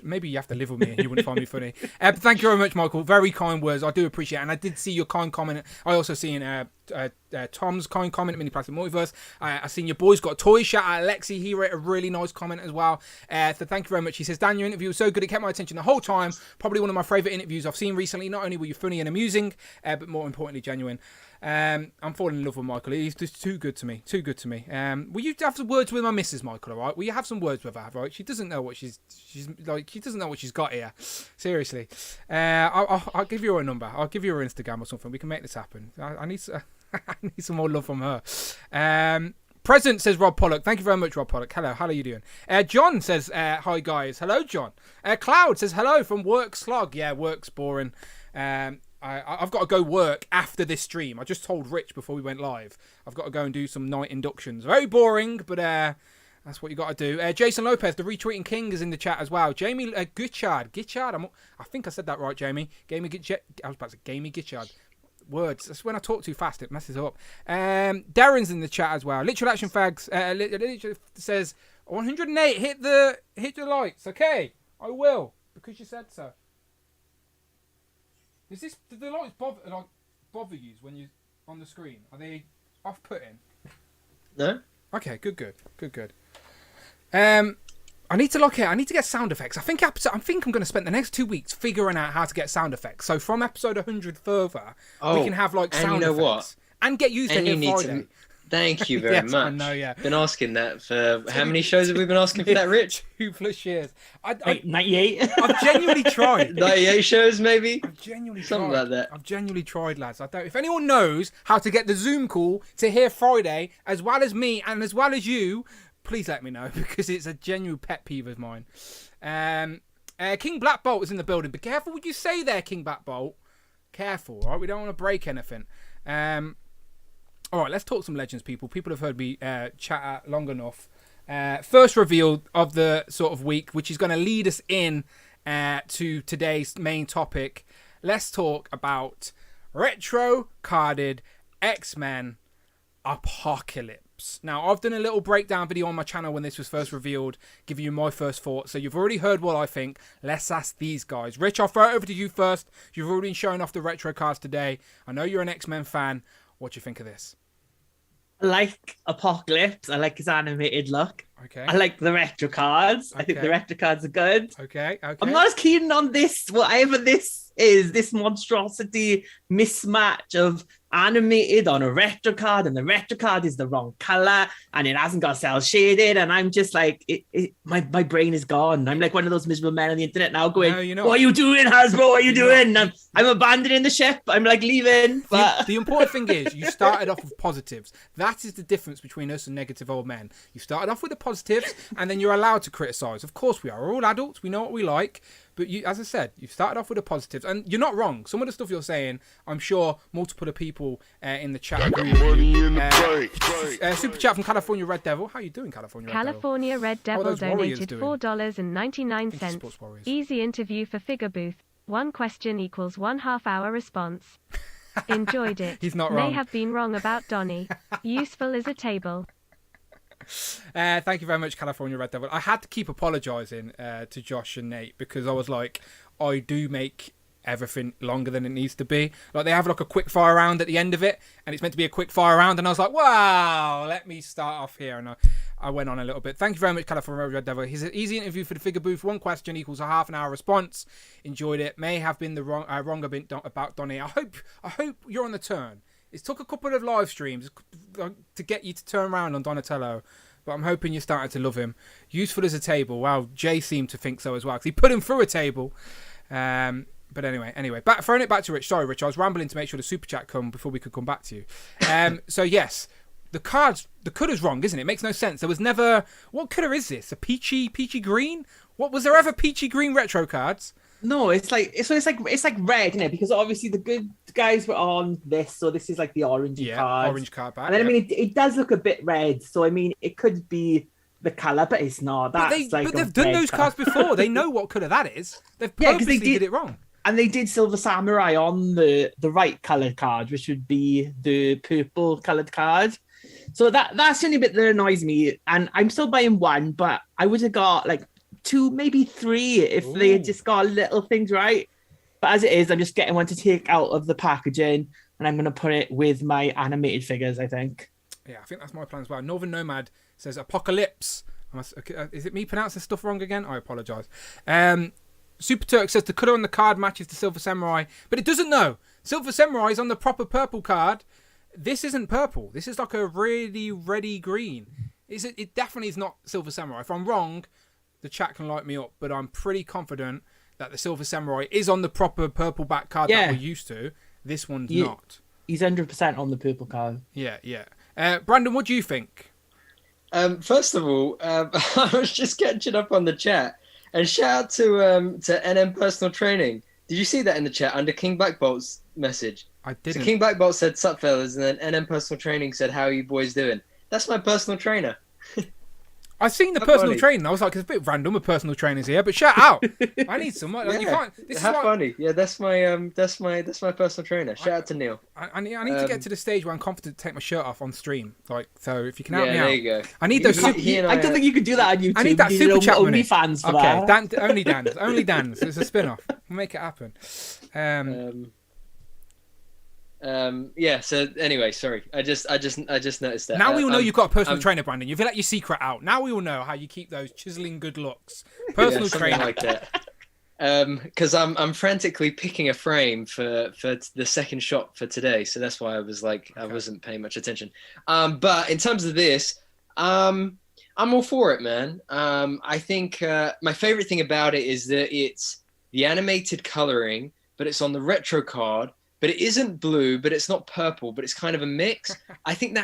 maybe you have to live with me and you wouldn't find me funny. But thank you very much, Michael. Very kind words. I do appreciate it. And I did see your kind comment. I also seen Tom's kind comment at Mini Plastic Multiverse. I seen your boys got a toy. Shout out Alexi. He wrote a really nice comment as well. So thank you very much. He says, Dan, your interview was so good. It kept my attention the whole time. Probably one of my favourite interviews I've seen recently. Not only were you funny and amusing, but more importantly, genuine. I'm falling in love with Michael. He's just too good to me. Will you have some words with my missus, Michael? All right. Will you have some words with her? Right. She doesn't know what she's like. She doesn't know what she's got here. Seriously. I'll give you her number. I'll give you her Instagram or something. We can make this happen. I need some more love from her. Present, says Rob Pollock. Thank you very much, Rob Pollock. Hello. How are you doing? John says, hi guys. Hello, John. Cloud says hello from work slog. Yeah, work's boring. I've got to go work after this stream. I just told Rich before we went live. I've got to go and do some night inductions. Very boring, but that's what you got to do. Jason Lopez, the retweeting king, is in the chat as well. Jamie Gitchard. I think I said that right, Jamie. I was about to say Gamey Gitchard. Words. That's when I talk too fast. It messes up. Darren's in the chat as well. Literal Action Fags says 108. Hit the lights. Okay, I will because you said so. Do the lights bother you when you're on the screen? Are they off-putting? No. Okay, good. I need to get sound effects. I think I'm going to spend the next 2 weeks figuring out how to get sound effects. So from episode 100 further, we can have like sound effects. What? And get used to it Friday. Thank you very much. I know, yeah. Been asking that for how many shows have we been asking for that, Rich? 2+ years. 98. I've genuinely tried. 98 shows, maybe. I've genuinely something tried. Like that. I've genuinely tried, lads. If anyone knows how to get the Zoom call to hear Friday as well as me and as well as you, please let me know because it's a genuine pet peeve of mine. King Black Bolt is in the building. Be careful what you say there, King Black Bolt. Careful, all right? We don't want to break anything. All right, let's talk some Legends, people. People have heard me chat long enough. First reveal of the sort of week, which is going to lead us in to today's main topic. Let's talk about retro carded X-Men Apocalypse. Now, I've done a little breakdown video on my channel when this was first revealed, giving you my first thoughts. So you've already heard what I think. Let's ask these guys. Rich, I'll throw it over to you first. You've already been showing off the retro cards today. I know you're an X-Men fan. What do you think of this? I like Apocalypse. I like his animated look. Okay. I like the retro cards. I think the retro cards are good. Okay. I'm not as keen on this, whatever this is, this monstrosity mismatch of animated on a retro card, and the retro card is the wrong color and it hasn't got cell shaded, and I'm just like my brain is gone. I'm like one of those miserable men on the internet now going, no, what are you doing, Hasbro? What are you doing? I'm abandoning the ship. I'm like leaving. But the important thing is you started off with positives. That is the difference between us and negative old men. You started off with the positives and then you're allowed to criticize. Of course we are. We're all adults. We know what we like. But you, as I said, you've started off with the positives, and you're not wrong. Some of the stuff you're saying, I'm sure multiple people in the chat agree with you. Super chat from California Red Devil. How you doing, California Red Devil donated $4.99. Easy interview for Figure Booth. One question equals 1/2 hour response. Enjoyed it. He's not wrong. May have been wrong about Donnie. Useful as a table. Thank you very much, California Red Devil. I had to keep apologising to Josh and Nate because I was like, I do make everything longer than it needs to be. Like, they have like a quick fire round at the end of it, and it's meant to be a quick fire round, and I was like, wow, let me start off here. And I went on a little bit. Thank you very much, California Red Devil. He's an easy interview for the figure booth. One question equals a half an hour response. Enjoyed it. May have been the wrong a bit about Donnie. I hope you're on the turn. It took a couple of live streams to get you to turn around on Donatello, but I'm hoping you're starting to love him. Useful as a table. Wow, Jay seemed to think so as well, because he put him through a table. But anyway, throwing it back to Rich. Sorry, Rich, I was rambling to make sure the super chat come before we could come back to you. So yes, the colour's wrong, isn't it? It makes no sense. There was never... What colour is this? A peachy green? What was there ever peachy green retro cards? No, it's like red, isn't it? Because obviously the good guys were on this, so this is like the orangey card. Orange card back. And then I mean, it does look a bit red, so I mean, it could be the colour, but it's not. But they've done those cards before. They know what colour that is. They've purposely did it wrong. And they did Silver Samurai on the right coloured card, which would be the purple coloured card. So that's the only bit that annoys me. And I'm still buying one, but I would have got like 2, maybe 3 if they had just got little things right. But as it is, I'm just getting one to take out of the packaging, and I'm going to put it with my animated figures, I think. Yeah, I think that's my plan as well. Northern Nomad says Apocalypse. Is it me pronouncing stuff wrong again? I apologise. Super Turk says the colour on the card matches the Silver Samurai, but it doesn't know. Silver Samurai is on the proper purple card. This isn't purple. This is like a really reddy green. It definitely is not Silver Samurai. If I'm wrong, the chat can light me up, but I'm pretty confident that the Silver Samurai is on the proper purple back card that we're used to. This one's not. He's 100% on the purple card. Yeah. Brandon, what do you think? First of all, I was just catching up on the chat, and shout out to NM Personal Training. Did you see that in the chat under King Black Bolt's message? I didn't. So King Black Bolt said, "Sup fellas," and then NM Personal Training said, "How are you boys doing?" That's my personal trainer. I've seen the personal training. I was like, it's a bit random with personal trainers here, but shout out. I need someone. You can't. Funny. Yeah, that's my personal trainer. Shout out to Neil. I need to get to the stage where I'm confident to take my shirt off on stream. Like, so if you can help me out. Yeah, there you go. I need those. I don't think you could do that on YouTube. I need that super chat money. OnlyFans for that. Only Dan's. It's a spin-off. We'll make it happen. Yeah. So anyway, sorry. I just noticed that. Now we all know you've got a personal trainer, Brandon. You've let your secret out. Now we all know how you keep those chiseling good looks. Personal trainer, like that. Because I'm frantically picking a frame for the second shot for today, so that's why I was like, I wasn't paying much attention. But in terms of this, I'm all for it, man. I think my favorite thing about it is that it's the animated coloring, but it's on the retro card. But it isn't blue, but it's not purple, but it's kind of a mix. I think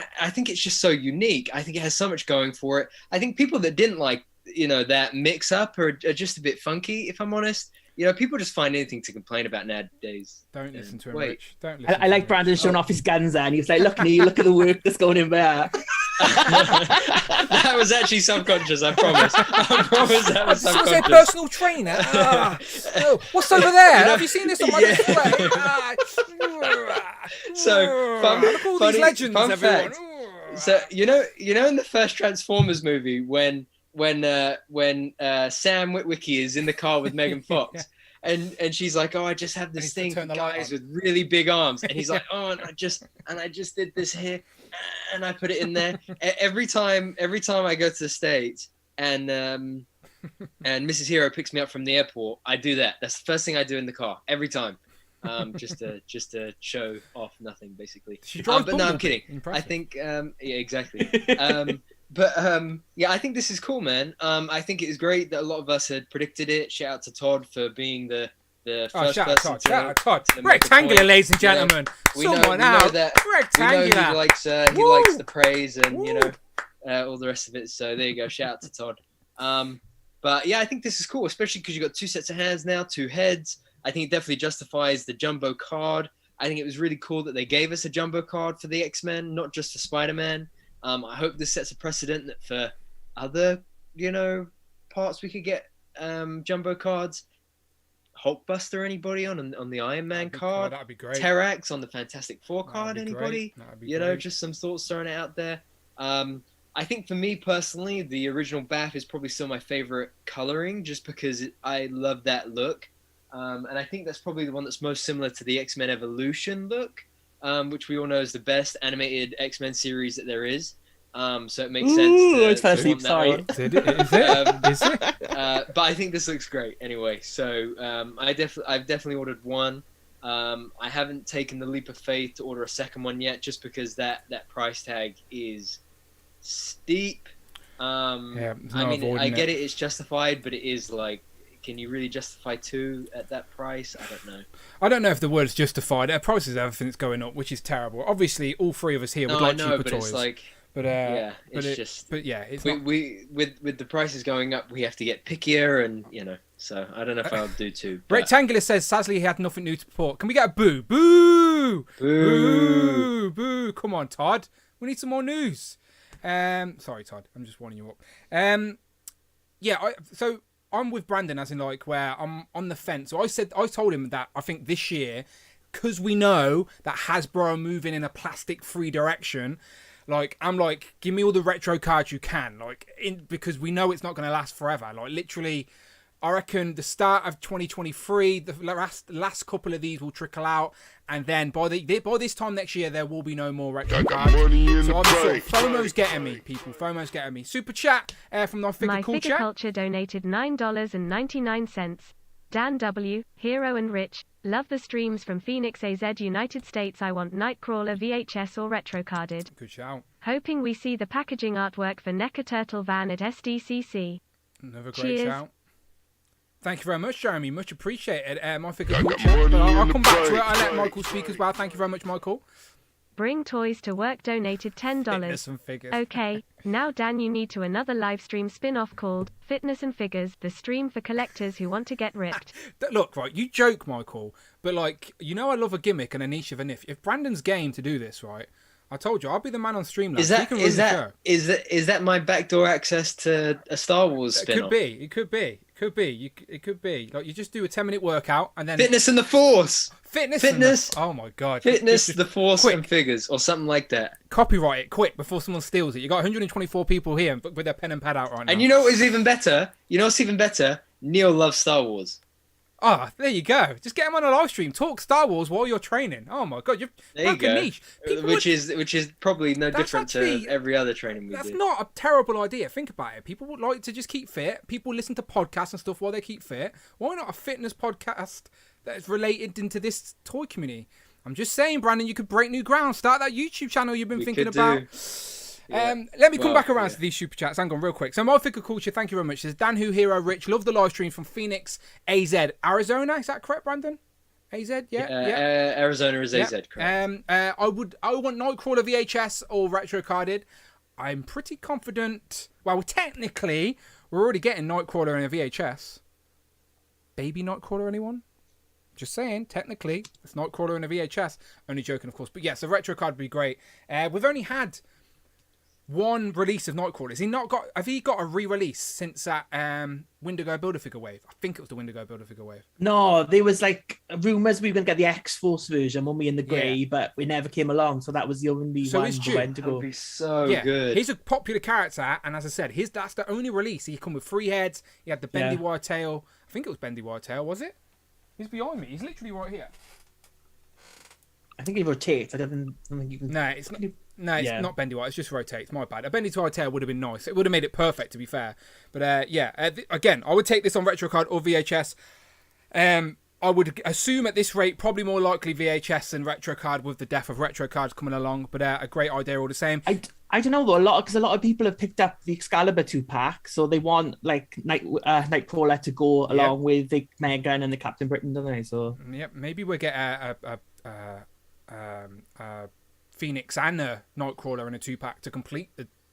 it's just so unique. I think it has so much going for it. I think people that didn't like, that mix up are just a bit funky, if I'm honest. People just find anything to complain about nowadays. Don't listen to him, Rich. Don't listen. I like Brandon showing off his guns there, and he's like, look at the work that's going in there. That was actually subconscious, I promise. I promise that was subconscious. Say personal trainer. Oh, what's over there? Have you seen this on my display? So, look at all these legends, fun everyone. Fact. So, in the first Transformers movie when Sam Witwicky is in the car with Megan Fox, and she's like, "Oh, I just have this thing for guys with really big arms," and he's like, "Oh, and I just did this here, and I put it in there." Every time I go to the States and Mrs. Hero picks me up from the airport, I do that. That's the first thing I do in the car every time. Just to show off nothing, basically. But no, I'm kidding. Impressive. I think exactly. I think this is cool, man. I think it is great that a lot of us had predicted it. Shout out to Todd for being the first person. Shout out Todd. Rectangular, ladies and gentlemen. Someone out. Rectangular. We know he likes the praise and all the rest of it. So there you go. Shout out to Todd. But yeah, I think this is cool, especially because you got 2 sets of hands now, 2 heads. I think it definitely justifies the jumbo card. I think it was really cool that they gave us a jumbo card for the X-Men, not just for Spider-Man. I hope this sets a precedent that for other, parts we could get jumbo cards. Hulkbuster, anybody on the Iron Man card? That'd be great. Terrax on the Fantastic Four card, anybody? Great. Just some thoughts, throwing it out there. I I think for me personally, the original Bath is probably still my favorite coloring, just because I love that look. And I think that's probably the one that's most similar to the X-Men Evolution look, which we all know is the best animated X-Men series that there is. So it makes sense to want that one. Is it? But I think this looks great anyway. So I've definitely ordered one. I haven't taken the leap of faith to order a second one yet, just because that price tag is steep. I mean, I get it; it's justified, but it is like, can you really justify two at that price? I don't know. I don't know if the word's justified. Our prices, everything's going up, which is terrible. Obviously, all three of us here would like cheaper toys. It's like, it's not... we with the prices going up, we have to get pickier, and so I don't know if I'll do two. Rectangular says sadly he had nothing new to report. Can we get a boo? Boo! Boo! Boo! Come on, Todd. We need some more news. Sorry, Todd. I'm just winding you up. So I'm with Brandon, as in like where I'm on the fence. So I told him that I think this year, because we know that Hasbro are moving in a plastic-free direction. Like, I'm like, give me all the retro cards you can, because we know it's not going to last forever. Like, literally, I reckon the start of 2023, the last couple of these will trickle out, and then by this time next year, there will be no more retro cards. So I'm sure FOMO's getting me, people. FOMO's getting me. Super chat from My Figure Culture. My Figure Culture donated $9.99. Dan W, Hero and Rich, love the streams from Phoenix AZ United States. I want Nightcrawler VHS or retrocarded. Good shout. Hoping we see the packaging artwork for NECA Turtle Van at SDCC. Another great Cheers. shout. Thank you very much, Jeremy. Much appreciated. My Figure Culture. But I'll come back to it. I'll let Michael speak as well. Thank you very much, Michael. Bring Toys to Work donated $10. Fitness and figures. Okay, now Dan, you need to another live stream spin-off called Fitness and Figures, the stream for collectors who want to get ripped. Look, right, you joke, Michael, but like, I love a gimmick and a niche of a niche. If Brandon's game to do this, right, I told you, I'll be the man on Streamlabs. Is that my backdoor access to a Star Wars spin-off? It could be. Like, you just do a 10-minute workout and then Fitness and the Force. Fitness. Oh my god. Fitness, the Force, and Figures, or something like that. Copyright it quick before someone steals it. You got 124 people here with their pen and pad out right now. And you know what is even better? Neil loves Star Wars. Ah, there you go. Just get him on a live stream. Talk Star Wars while you're training. Oh my god, you're fucking niche. Which is probably no different to every other training we do. That's not a terrible idea. Think about it. People would like to just keep fit. People listen to podcasts and stuff while they keep fit. Why not a fitness podcast that's related into this toy community? I'm just saying, Brandon, you could break new ground. Start that YouTube channel you've been thinking about. Let me come back around to these super chats. Hang on real quick. So My Figure Culture, thank you very much. There's Dan Who, Hero, Rich. Love the live stream from Phoenix, AZ, Arizona. Is that correct, Brandon? AZ, yeah. Arizona is AZ, correct. I want Nightcrawler VHS or retro carded. I'm pretty confident. Well, technically, we're already getting Nightcrawler in a VHS. Baby Nightcrawler, anyone? Just saying, technically, it's Nightcrawler in a VHS. Only joking, of course. But yes, a retro card would be great. We've only had one release of Nightcrawler. Have he got a re-release since that Wendigo Build-A-Figure wave? I think it was the Wendigo Build-A-Figure wave. No, there was like rumours we were going to get the X-Force version when we in the grey, but we never came along, so that was the only one for Wendigo. That would be so good. He's a popular character, and as I said, that's the only release. He come with 3 heads. He had the bendy wire tail. I think it was bendy wire tail, was it? He's behind me. He's literally right here. I think he rotates. I don't think you can... No, it's not... No, it's not bendy wire. It's just rotates. My bad. A bendy wire tail would have been nice. It would have made it perfect, to be fair. But again, I would take this on RetroCard or VHS. I would assume at this rate, probably more likely VHS than RetroCard with the death of RetroCards coming along. But a great idea all the same. I don't know though, because a lot of people have picked up the Excalibur 2-pack, so they want like Nightcrawler to go along with the Megan and the Captain Britain, don't they? So maybe we'll get a Phoenix and a Nightcrawler in a 2-pack to complete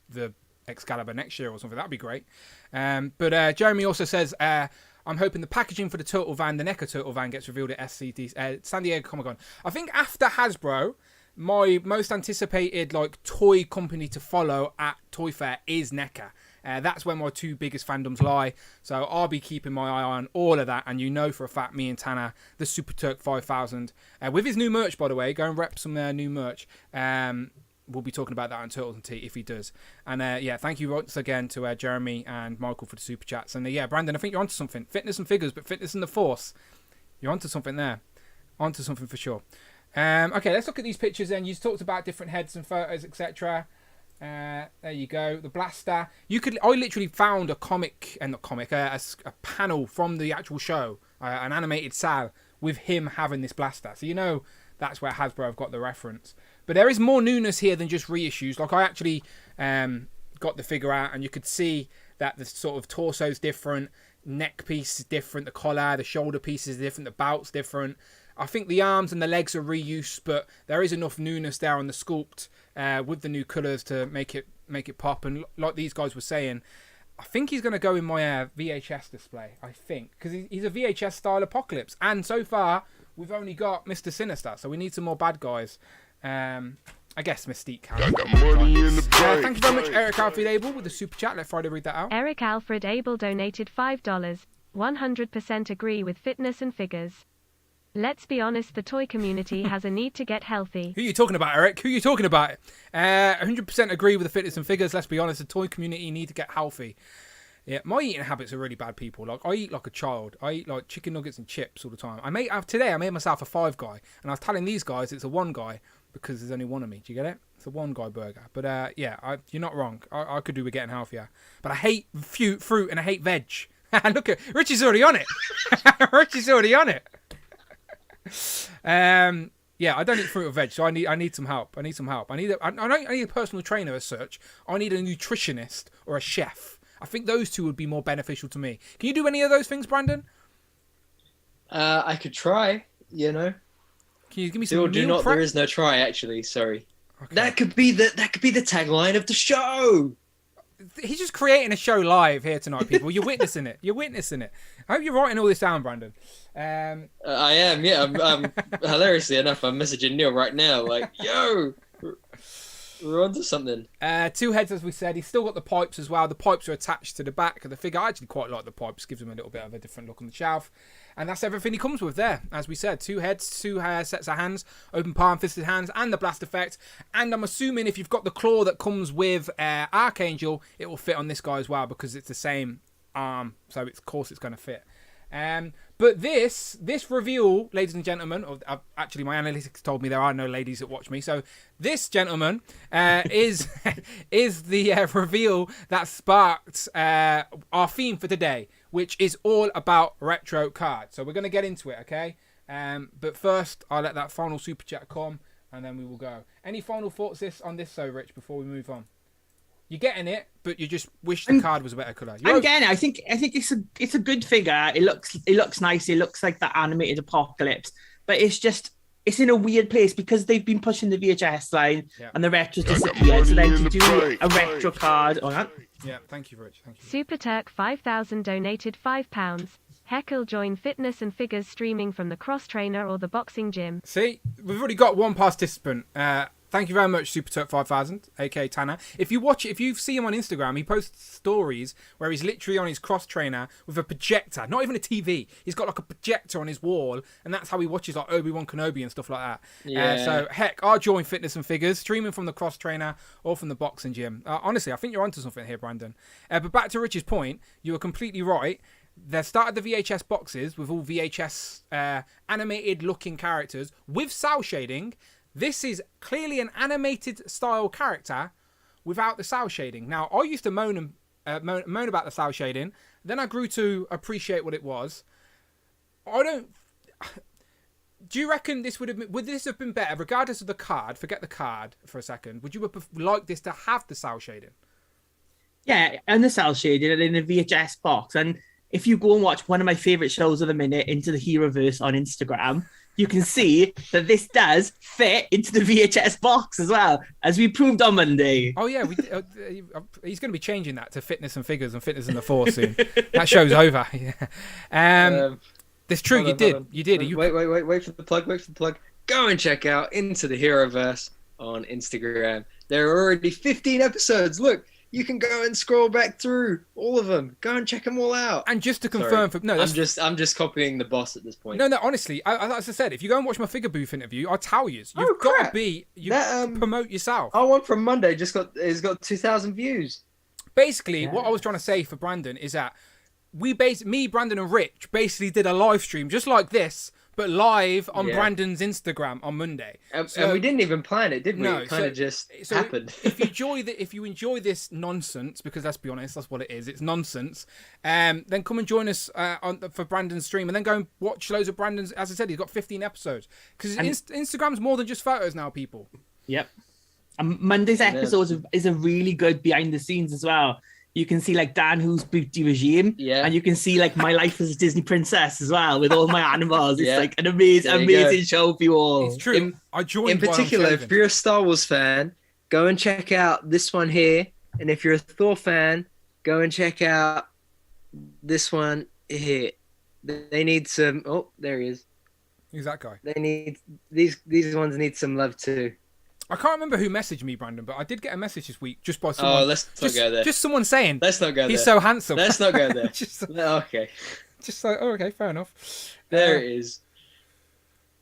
the Excalibur next year or something. That'd be great. But Jeremy also says, I'm hoping the packaging for the Turtle Van, the NECA Turtle Van, gets revealed at San Diego Comic-Con. I think after Hasbro, my most anticipated toy company to follow at Toy Fair is NECA. That's where my 2 biggest fandoms lie. So I'll be keeping my eye on all of that. And you know for a fact, me and Tanner, the Super Turk 5000, with his new merch, by the way, go and rep some new merch. we'll be talking about that on Turtles and Tea if he does. And yeah, thank you once again to Jeremy and Michael for the super chats. And yeah, Brandon, I think you're onto something. Fitness and figures, but fitness and the Force. You're onto something there. Onto something for sure. Okay, let's look at these pictures then. You talked about different heads and photos, etc. There you go. The blaster. I literally found a a panel from the actual show, an animated Sal with him having this blaster. So you know that's where Hasbro have got the reference. But there is more newness here than just reissues. Like I actually got the figure out, and you could see that the sort of torso's different, neck piece is different, the collar, the shoulder piece is different, the belt's different. I think the arms and the legs are reused, but there is enough newness there on the sculpt with the new colours to make it pop. And like these guys were saying, I think he's going to go in my VHS display. I think because he's a VHS style Apocalypse, and so far we've only got Mr. Sinister, so we need some more bad guys. I guess Mystique can. Thank you very much, Eric Alfred Abel, with the super chat. Let Friday read that out. Eric Alfred Abel donated $5. 100% agree with fitness and figures. Let's be honest, the toy community has a need to get healthy. Who are you talking about, Eric? Who are you talking about? 100% agree with the fitness and figures. Let's be honest, the toy community need to get healthy. Yeah, my eating habits are really bad, people. Like, I eat like a child. I eat like chicken nuggets and chips all the time. Today I made myself a 5 guy, and I was telling these guys it's a 1 guy because there's only one of me. Do you get it? It's a 1 guy burger. But yeah, you're not wrong. I could do with getting healthier. But I hate fruit and I hate veg. Look at Richie's already on it. Richie's already on it. Yeah, I don't eat fruit or veg, so I need some help. I need a personal trainer as such. I need a nutritionist or a chef. I think those two would be more beneficial to me. Can you do any of those things, Brandon? I could try, you know. Can you give me some do not prep? There is no try, actually. Sorry. Okay. That could be the tagline of the show. He's just creating a show live here tonight, people. You're witnessing it. You're witnessing it. I hope you're writing all this down, Brandon. I am, yeah. I'm hilariously enough, I'm messaging Neil right now, like, yo, we're onto something. 2 heads, as we said. He's still got the pipes as well. The pipes are attached to the back of the figure. I actually quite like the pipes. Gives him a little bit of a different look on the shelf. And that's everything he comes with there. As we said, 2 heads, 2 sets of hands, open palm, fisted hands, and the blast effect. And I'm assuming if you've got the claw that comes with Archangel, it will fit on this guy as well because it's the same arm. So of course it's going to fit. But this reveal, ladies and gentlemen, actually my analytics told me there are no ladies that watch me. So this, gentleman, is the reveal that sparked our theme for today, which is all about retro cards. So we're going to get into it, okay? But first, I'll let that final super chat come, and then we will go. Any final thoughts on this, Rich, before we move on? You're getting it, but you just wish the card was a better colour. I'm getting it. I think it's a good figure. It looks nice. It looks like the animated Apocalypse, but it's in a weird place because they've been pushing the VHS line and the retros disappeared. So then to do a retro card, yeah, thank you, Rich. Thank you. Super Turk 5000 donated £5. Heckle join fitness and figures streaming from the cross trainer or the boxing gym. See, we've already got one participant. Thank you very much, Super Turk 5000, aka Tanner. If you see him on Instagram, he posts stories where he's literally on his cross trainer with a projector, not even a TV. He's got like a projector on his wall, and that's how he watches like Obi-Wan Kenobi and stuff like that. Yeah. So heck, I'll join fitness and figures, streaming from the cross trainer or from the boxing gym. Honestly, I think you're onto something here, Brandon. But back to Rich's point, you were completely right. They started the VHS boxes with all VHS animated looking characters with cel shading. This is clearly an animated style character without the cel shading. Now, I used to moan about the cel shading. Then I grew to appreciate what it was. Do you reckon would this have been better, regardless of the card? Forget the card for a second. Would you have liked this to have the cel shading? Yeah, and the cel shading and in a VHS box. And if you go and watch one of my favourite shows of the minute, Into the Heroverse on Instagram, you can see that this does fit into the VHS box as well, as we proved on Monday. Oh, yeah. He's going to be changing that to fitness and figures and fitness in the Force soon. That show's over. Yeah. It's true. You did. Wait for the plug. Go and check out Into the Heroverse on Instagram. There are already 15 episodes. Look, You can go and scroll back through all of them. Go and check them all out. And just to confirm, I'm just copying the boss at this point. No, honestly, as I said, if you go and watch my figure booth interview, I'll tell you, you've got to promote yourself. Our one from Monday has got 2,000 views. Basically, what I was trying to say for Brandon is that me, Brandon, and Rich basically did a live stream just like this, but live on Brandon's Instagram on Monday. And we didn't even plan it, did we? No, it kind of just happened. if you enjoy this nonsense, because let's be honest, that's what it is. It's nonsense. Then come and join us for Brandon's stream, and then go and watch loads of Brandon's. As I said, he's got 15 episodes because Instagram's more than just photos now, people. Yep. And Monday's episode is a really good behind the scenes as well. You can see like Dan Who's Beauty Regime, and you can see like my life as a Disney princess as well with all my animals. It's like an amazing show for you all. It's true. I joined. In particular, if you're a Star Wars fan, go and check out this one here, and if you're a Thor fan, go and check out this one here. They need some. Oh, there he is. Who's that guy? They need these ones need some love too. I can't remember who messaged me, Brandon, but I did get a message this week just by someone. Oh, let's not go there. Just someone saying. Let's not go there. He's so handsome. Let's not go there. Okay. Just like, okay, fair enough. There it is.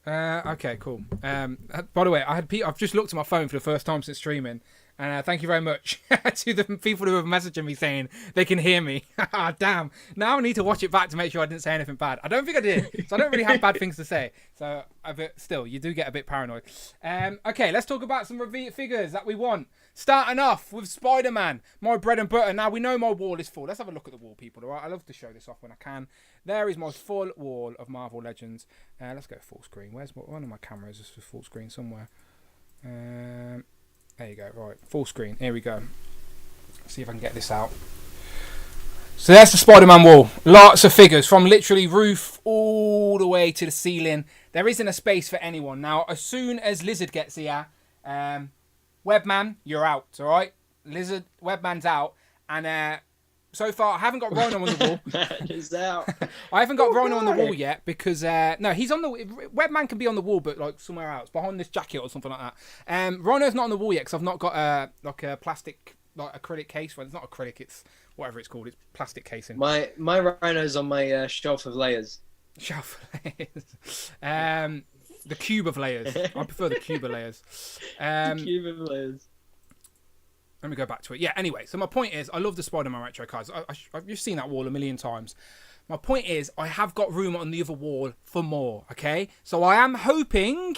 Okay, cool. By the way, I've just looked at my phone for the first time since streaming, and thank you very much to the people who have messaged me saying they can hear me. Damn. Now I need to watch it back to make sure I didn't say anything bad. I don't think I did, so I don't really have bad things to say. So, still, you do get a bit paranoid. Okay, let's talk about some figures that we want. Starting off with Spider-Man, my bread and butter. Now, we know my wall is full. Let's have a look at the wall, people. All right? I love to show this off when I can. There is my full wall of Marvel Legends. Let's go full screen. Where's one of my cameras? Is full screen somewhere. There you go. Right, full screen. Here we go. Let's see if I can get this out. So there's the Spider-Man wall. Lots of figures from literally roof all the way to the ceiling. There isn't a space for anyone. Now, as soon as Lizard gets here, Webman, you're out, all right? Webman's out. And so far, I haven't got Rhino on the wall. Man is out. I haven't got Rhino on the wall yet because no, he's on the Webman can be on the wall, but like somewhere else, behind this jacket or something like that. Rhino's not on the wall yet because I've not got a plastic acrylic case. Well, it's not acrylic; it's whatever it's called. It's plastic casing. My Rhino's on my shelf of layers. Shelf of layers. The cube of layers. I prefer the cube of layers. The cube of layers. Let me go back to it. Yeah, anyway, so my point is, I love the Spider-Man retro cards. I've just seen that wall a million times. My point is, I have got room on the other wall for more, okay? So I am hoping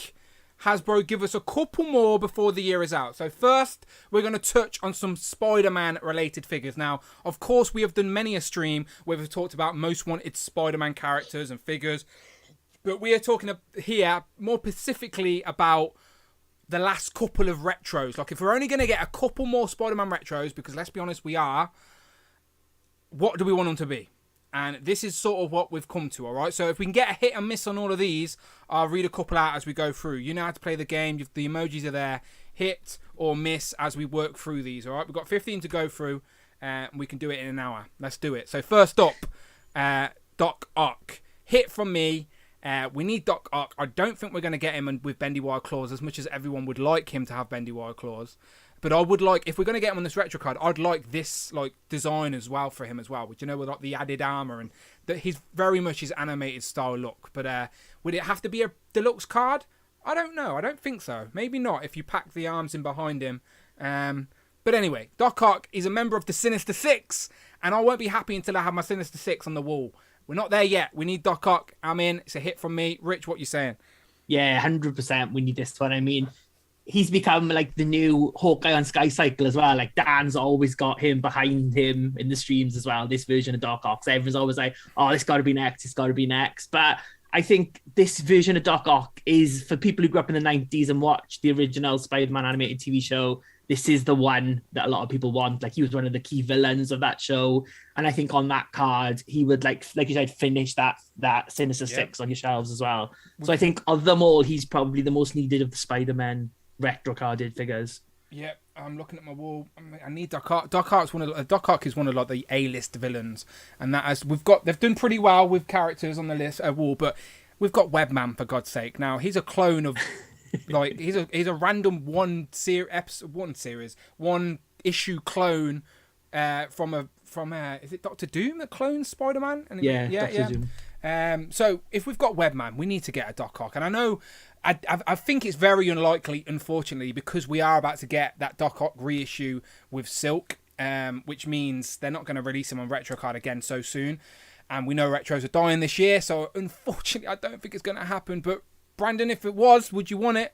Hasbro give us a couple more before the year is out. So first, we're going to touch on some Spider-Man related figures. Now, of course, we have done many a stream where we've talked about most wanted Spider-Man characters and figures. But we are talking here more specifically about the last couple of retros. Like, if we're only going to get a couple more Spider-Man retros, because let's be honest, we are, what do we want them to be? And this is sort of what we've come to, all right? So if we can get a hit and miss on all of these, I'll read a couple out as we go through. You know how to play the game. The emojis are there. Hit or miss as we work through these, all right? We've got 15 to go through, and we can do it in an hour. Let's do it. So first up, Doc Ock. Hit from me. We need Doc Ock. I don't think we're going to get him with bendy wire claws as much as everyone would like him to have bendy wire claws. But I would like, if we're going to get him on this retro card, I'd like this like design as well for him as well. Which, you know, with like the added armor and that he's very much his animated style look. But would it have to be a deluxe card? I don't know. I don't think so. Maybe not if you pack the arms in behind him. But anyway, Doc Ock is a member of the Sinister Six, and I won't be happy until I have my Sinister Six on the wall. We're not there yet. We need Doc Ock. I'm in. It's a hit from me. Rich, what you saying? Yeah, 100% we need this one. I mean, he's become like the new Hawkeye on Sky Cycle as well. Like, Dan's always got him behind him in the streams as well, this version of Doc Ock. So everyone's always like, oh, it's got to be next. It's got to be next. But I think this version of Doc Ock is for people who grew up in the 90s and watched the original Spider-Man animated TV show. This is the one that a lot of people want. Like, he was one of the key villains of that show. And I think on that card, he would, like you said, finish that Sinister Six on your shelves as well. So I think of them all, he's probably the most needed of the Spider-Man retro carded figures. Yeah, I'm looking at my wall. I need Doc Ock. Doc Ock is one of like the A-list villains, and that as they've done pretty well with characters on the list wall, but we've got Webman for God's sake. Now he's a clone of. Like, he's a random one issue clone from is it Doctor Doom that clones Spider-Man? Doctor Doom. So if we've got Webman, we need to get a Doc Ock, and I know I think it's very unlikely, unfortunately, because we are about to get that Doc Ock reissue with Silk, which means they're not going to release him on Retro Card again so soon, and we know retros are dying this year, so unfortunately I don't think it's going to happen. But Brandon, if it was, would you want it?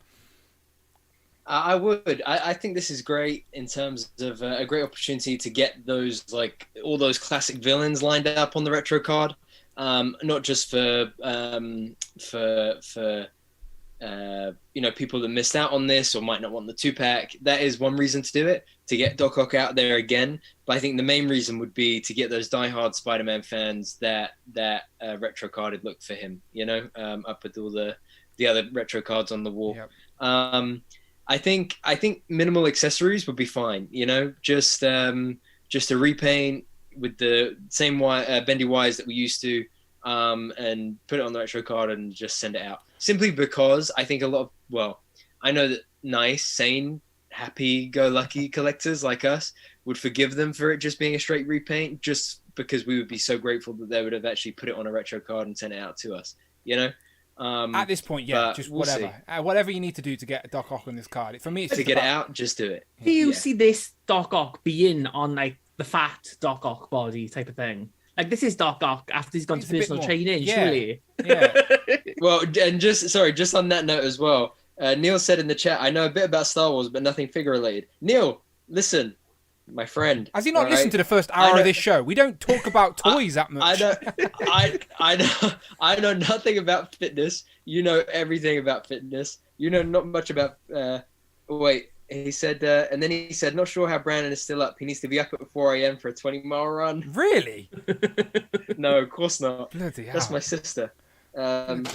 I would. I think this is great in terms of a great opportunity to get those, like, all those classic villains lined up on the retro card. Not just for people that missed out on this or might not want the 2-pack. That is one reason to do it, to get Doc Ock out there again. But I think the main reason would be to get those diehard Spider-Man fans that retro carded look for him. Up with all the other retro cards on the wall. Yep. I think minimal accessories would be fine. Just a repaint with the same bendy wires that we used to, and put it on the retro card and just send it out. Simply because I think I know that nice, sane, happy-go-lucky collectors like us would forgive them for it just being a straight repaint, just because we would be so grateful that they would have actually put it on a retro card and sent it out to us. At this point, just whatever. Whatever you need to do to get a Doc Ock on this card. For me, it's to get it out, just do it. Do you see this Doc Ock being on, like, the fat Doc Ock body type of thing? Like, this is Doc Ock after he's gone to personal training, surely. Yeah. Well, and just on that note as well, Neil said in the chat, I know a bit about Star Wars, but nothing figure related. Neil, listen, my friend. Has he not listened to the first hour of this show? We don't talk about toys that much. I know nothing about fitness. You know everything about fitness. You know not much about. He said, and then he said, not sure how Brandon is still up. He needs to be up at 4 a.m. for a 20-mile run. Really? No, of course not. Bloody hell. That's my sister. Thank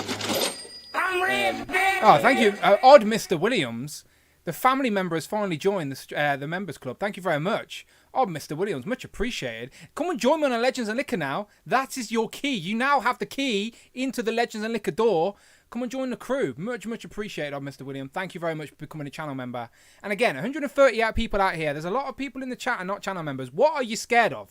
you. Odd Mr. Williams. The family member has finally joined the members club. Thank you very much. Odd Mr. Williams, much appreciated. Come and join me on a Legends and Liquor now. That is your key. You now have the key into the Legends and Liquor door. Come and join the crew. Much, much appreciated, Odd Mr. Williams. Thank you very much for becoming a channel member. And again, 130 people out here. There's a lot of people in the chat and not channel members. What are you scared of?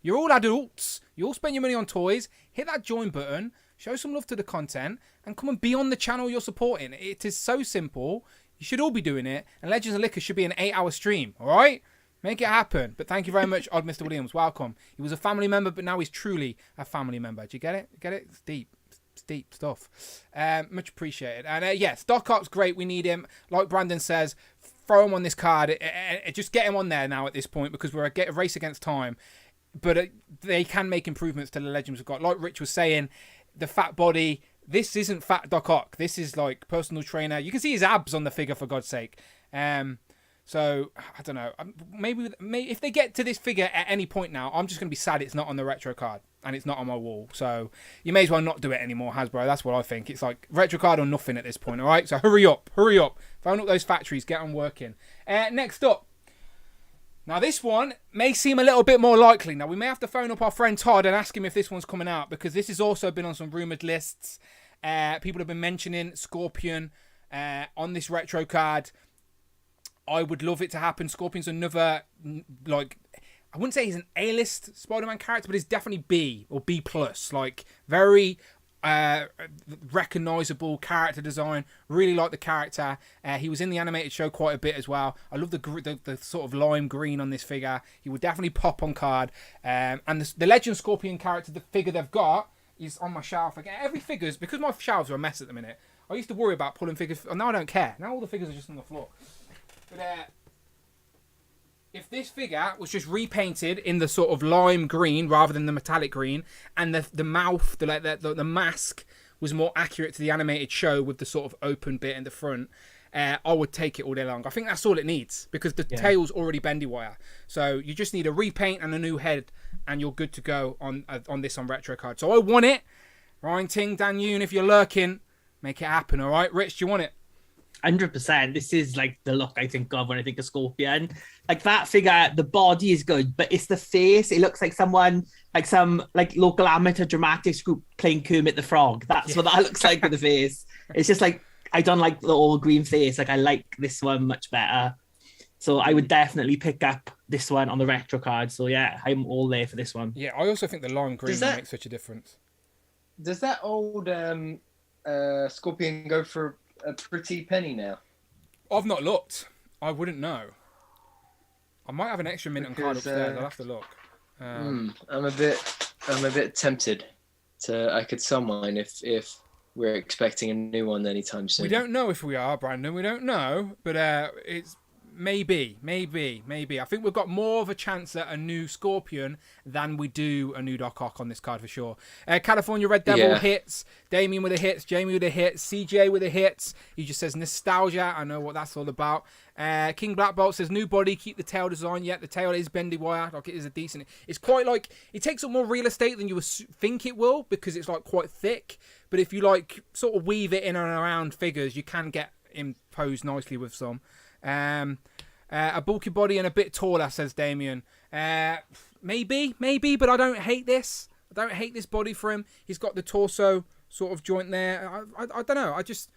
You're all adults. You all spend your money on toys. Hit that join button. Show some love to the content. And come and be on the channel you're supporting. It is so simple. You should all be doing it. And Legends and Liquor should be an 8-hour stream. All right? Make it happen. But thank you very much, Odd Mr. Williams. Welcome. He was a family member, but now he's truly a family member. Do you get it? Get it? It's deep. It's deep stuff. Much appreciated. And yes, Doc Ock's great. We need him. Like Brandon says, throw him on this card. Just get him on there now at this point, because we're a race against time. But they can make improvements to the Legends we've got. Like Rich was saying, the fat body. This isn't fat Doc Ock. This is like personal trainer. You can see his abs on the figure, for God's sake. So, I don't know. Maybe if they get to this figure at any point now, I'm just going to be sad it's not on the retro card and it's not on my wall. So, you may as well not do it anymore, Hasbro. That's what I think. It's like retro card or nothing at this point, all right? So, hurry up. Phone up those factories. Get on working. Next up. Now, this one may seem a little bit more likely. Now, we may have to phone up our friend Todd and ask him if this one's coming out, because this has also been on some rumoured lists. People have been mentioning Scorpion on this retro card. I would love it to happen. Scorpion's another, like, I wouldn't say he's an A-list Spider-Man character, but he's definitely B or B+. Like, very recognisable character design. Really like the character. He was in the animated show quite a bit as well. I love the sort of lime green on this figure. He would definitely pop on card. And the Legend Scorpion character, the figure they've got, is on my shelf. Again, every figure's, because my shelves are a mess at the minute, I used to worry about pulling figures. Now I don't care. Now all the figures are just on the floor. But if this figure was just repainted in the sort of lime green rather than the metallic green, and the mouth, the mask was more accurate to the animated show with the sort of open bit in the front, I would take it all day long. I think that's all it needs, because the tail's already bendy wire. So you just need a repaint and a new head, and you're good to go on this on retro card. So I want it. Ryan Ting, Dan Yoon, if you're lurking, make it happen, all right? Rich, do you want it? 100%. This is like the look I think of when I think of Scorpion. Like that figure, the body is good, but it's the face. It looks like someone, like some like local amateur dramatics group playing Kermit the Frog. That's what that looks like with the face. It's just like, I don't like the all green face. Like I like this one much better. So I would definitely pick up this one on the retro card. So yeah, I'm all there for this one. Yeah, I also think the lime green makes such a difference. Does that old Scorpion go for a pretty penny now? I've not looked. I wouldn't know. I might have an extra mint on card upstairs. I'll have to look. I'm a bit tempted to. I could sell mine if we're expecting a new one anytime soon. We don't know if we are, Brandon. We don't know, but it's maybe. I think we've got more of a chance at a new Scorpion than we do a new Doc Ock on this card for sure. California Red Devil hits. Damien with the hits. Jamie with the hits. CJ with the hits. He just says nostalgia. I know what that's all about. King Black Bolt says new body, keep the tail design. Yeah, the tail is bendy wire. Like it is a decent. It's quite like it takes up more real estate than you think it will because it's like quite thick. But if you like sort of weave it in and around figures, you can get imposed nicely with some. A bulky body and a bit taller, says Damien. Maybe, but I don't hate this. I don't hate this body for him. He's got the torso sort of joint there. I don't know. I just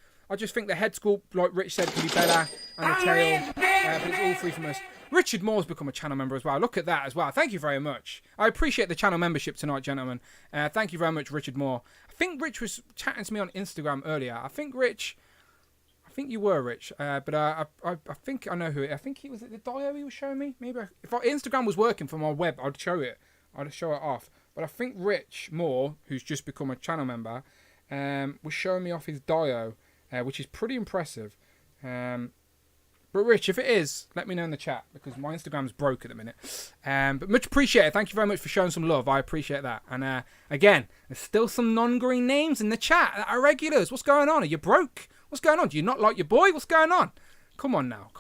think the head sculpt, like Rich said, could be better, and the tail. But it's all free from us. Richard Moore's become a channel member as well. Look at that as well. Thank you very much. I appreciate the channel membership tonight, gentlemen. Thank you very much, Richard Moore. I think Rich was chatting to me on Instagram earlier. I think you were Rich, but I think I know who it. I think was it the Dio he was showing me. Maybe if our Instagram was working from our web, I'd show it. I'd show it off. But I think Rich Moore, who's just become a channel member, was showing me off his Dio, which is pretty impressive. But Rich, if it is, let me know in the chat because my Instagram's broke at the minute. But much appreciated. Thank you very much for showing some love. I appreciate that. And again, there's still some non-green names in the chat that are regulars. What's going on? Are you broke? What's going on? Do you not like your boy? What's going on? Come on now.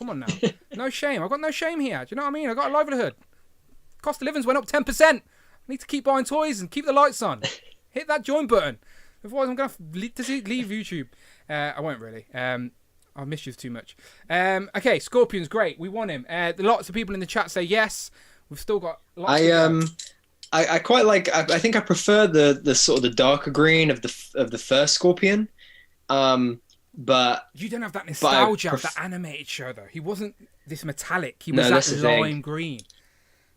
No shame. I've got no shame here. Do you know what I mean? I've got a livelihood. Cost of living's went up 10%. I need to keep buying toys and keep the lights on. Hit that join button. Otherwise, I'm going to leave YouTube. I won't really. I miss you too much. Okay, Scorpion's great. We want him. Lots of people in the chat say yes. We've still got lots I quite like. I think I prefer the sort of the darker green of the first Scorpion. But you don't have that nostalgia of the animated show though. He wasn't this metallic. He was that lime green.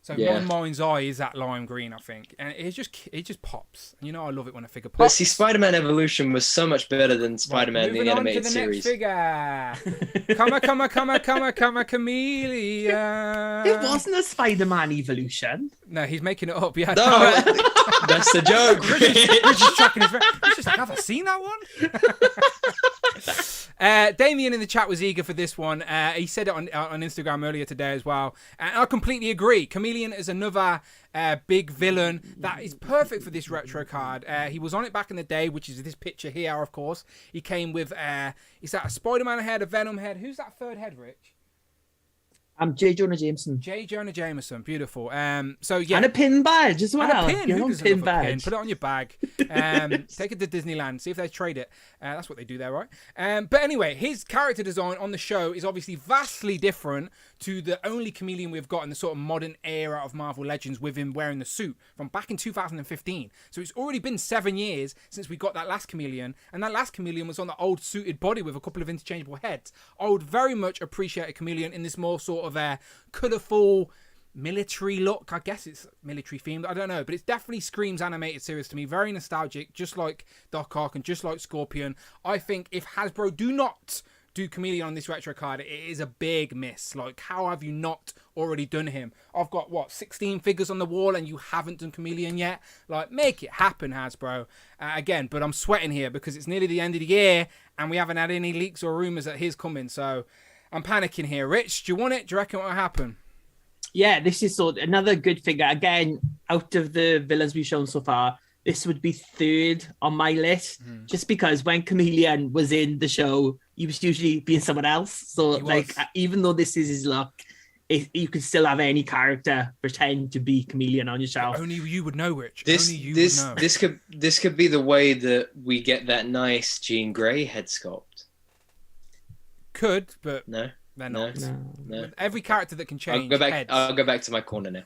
So my mind's eye is that lime green, I think, and it just pops. And you know I love it when a figure pops. But see, Spider-Man Evolution was so much better than Spider-Man the animated series. Next figure. Come, Chameleon. It wasn't a Spider-Man Evolution. No, he's making it up. Yeah, no, that's the joke. Richard's tracking his. He's just like, have I seen that one? Damien in the chat was eager for this one. He said it on Instagram earlier today as well, and I completely agree. Chameleon is another big villain that is perfect for this retro card. He was on it back in the day, which is this picture here, of course. He came with is that a Spider-Man head, a Venom head? Who's that third head, Rich? J. Jonah Jameson. J. Jonah Jameson, beautiful. So yeah, and a pin badge as well. And a pin. Your own pin badge. Pin. Put it on your bag. Take it to Disneyland. See if they trade it. That's what they do there, right? But anyway, his character design on the show is obviously vastly different to the only Chameleon we've got in the sort of modern era of Marvel Legends with him wearing the suit from back in 2015. So it's already been 7 years since we got that last Chameleon, and that last Chameleon was on the old suited body with a couple of interchangeable heads. I would very much appreciate a Chameleon in this more sort of colourful military look. I guess it's military themed, I don't know, but it definitely screams animated series to me. Very nostalgic, just like Doc Ock and just like Scorpion. I think if Hasbro do not do Chameleon on this retro card, it is a big miss. Like, how have you not already done him? I've got 16 figures on the wall and you haven't done Chameleon yet. Like, make it happen, Hasbro. Again, but I'm sweating here because it's nearly the end of the year and we haven't had any leaks or rumors that he's coming, so I'm panicking here. Rich, do you want it? Do you reckon it will happen? Yeah, this is another good figure. Again, out of the villains we've shown so far, this would be third on my list, just because when Chameleon was in the show, he was usually being someone else. So, even though this is his look, you could still have any character pretend to be Chameleon on your shelf. Only you would know, Rich. This could be the way that we get that nice Jean Grey head sculpt. Could, but no, they're not. No. Every character that can change. I'll go back to my corner now.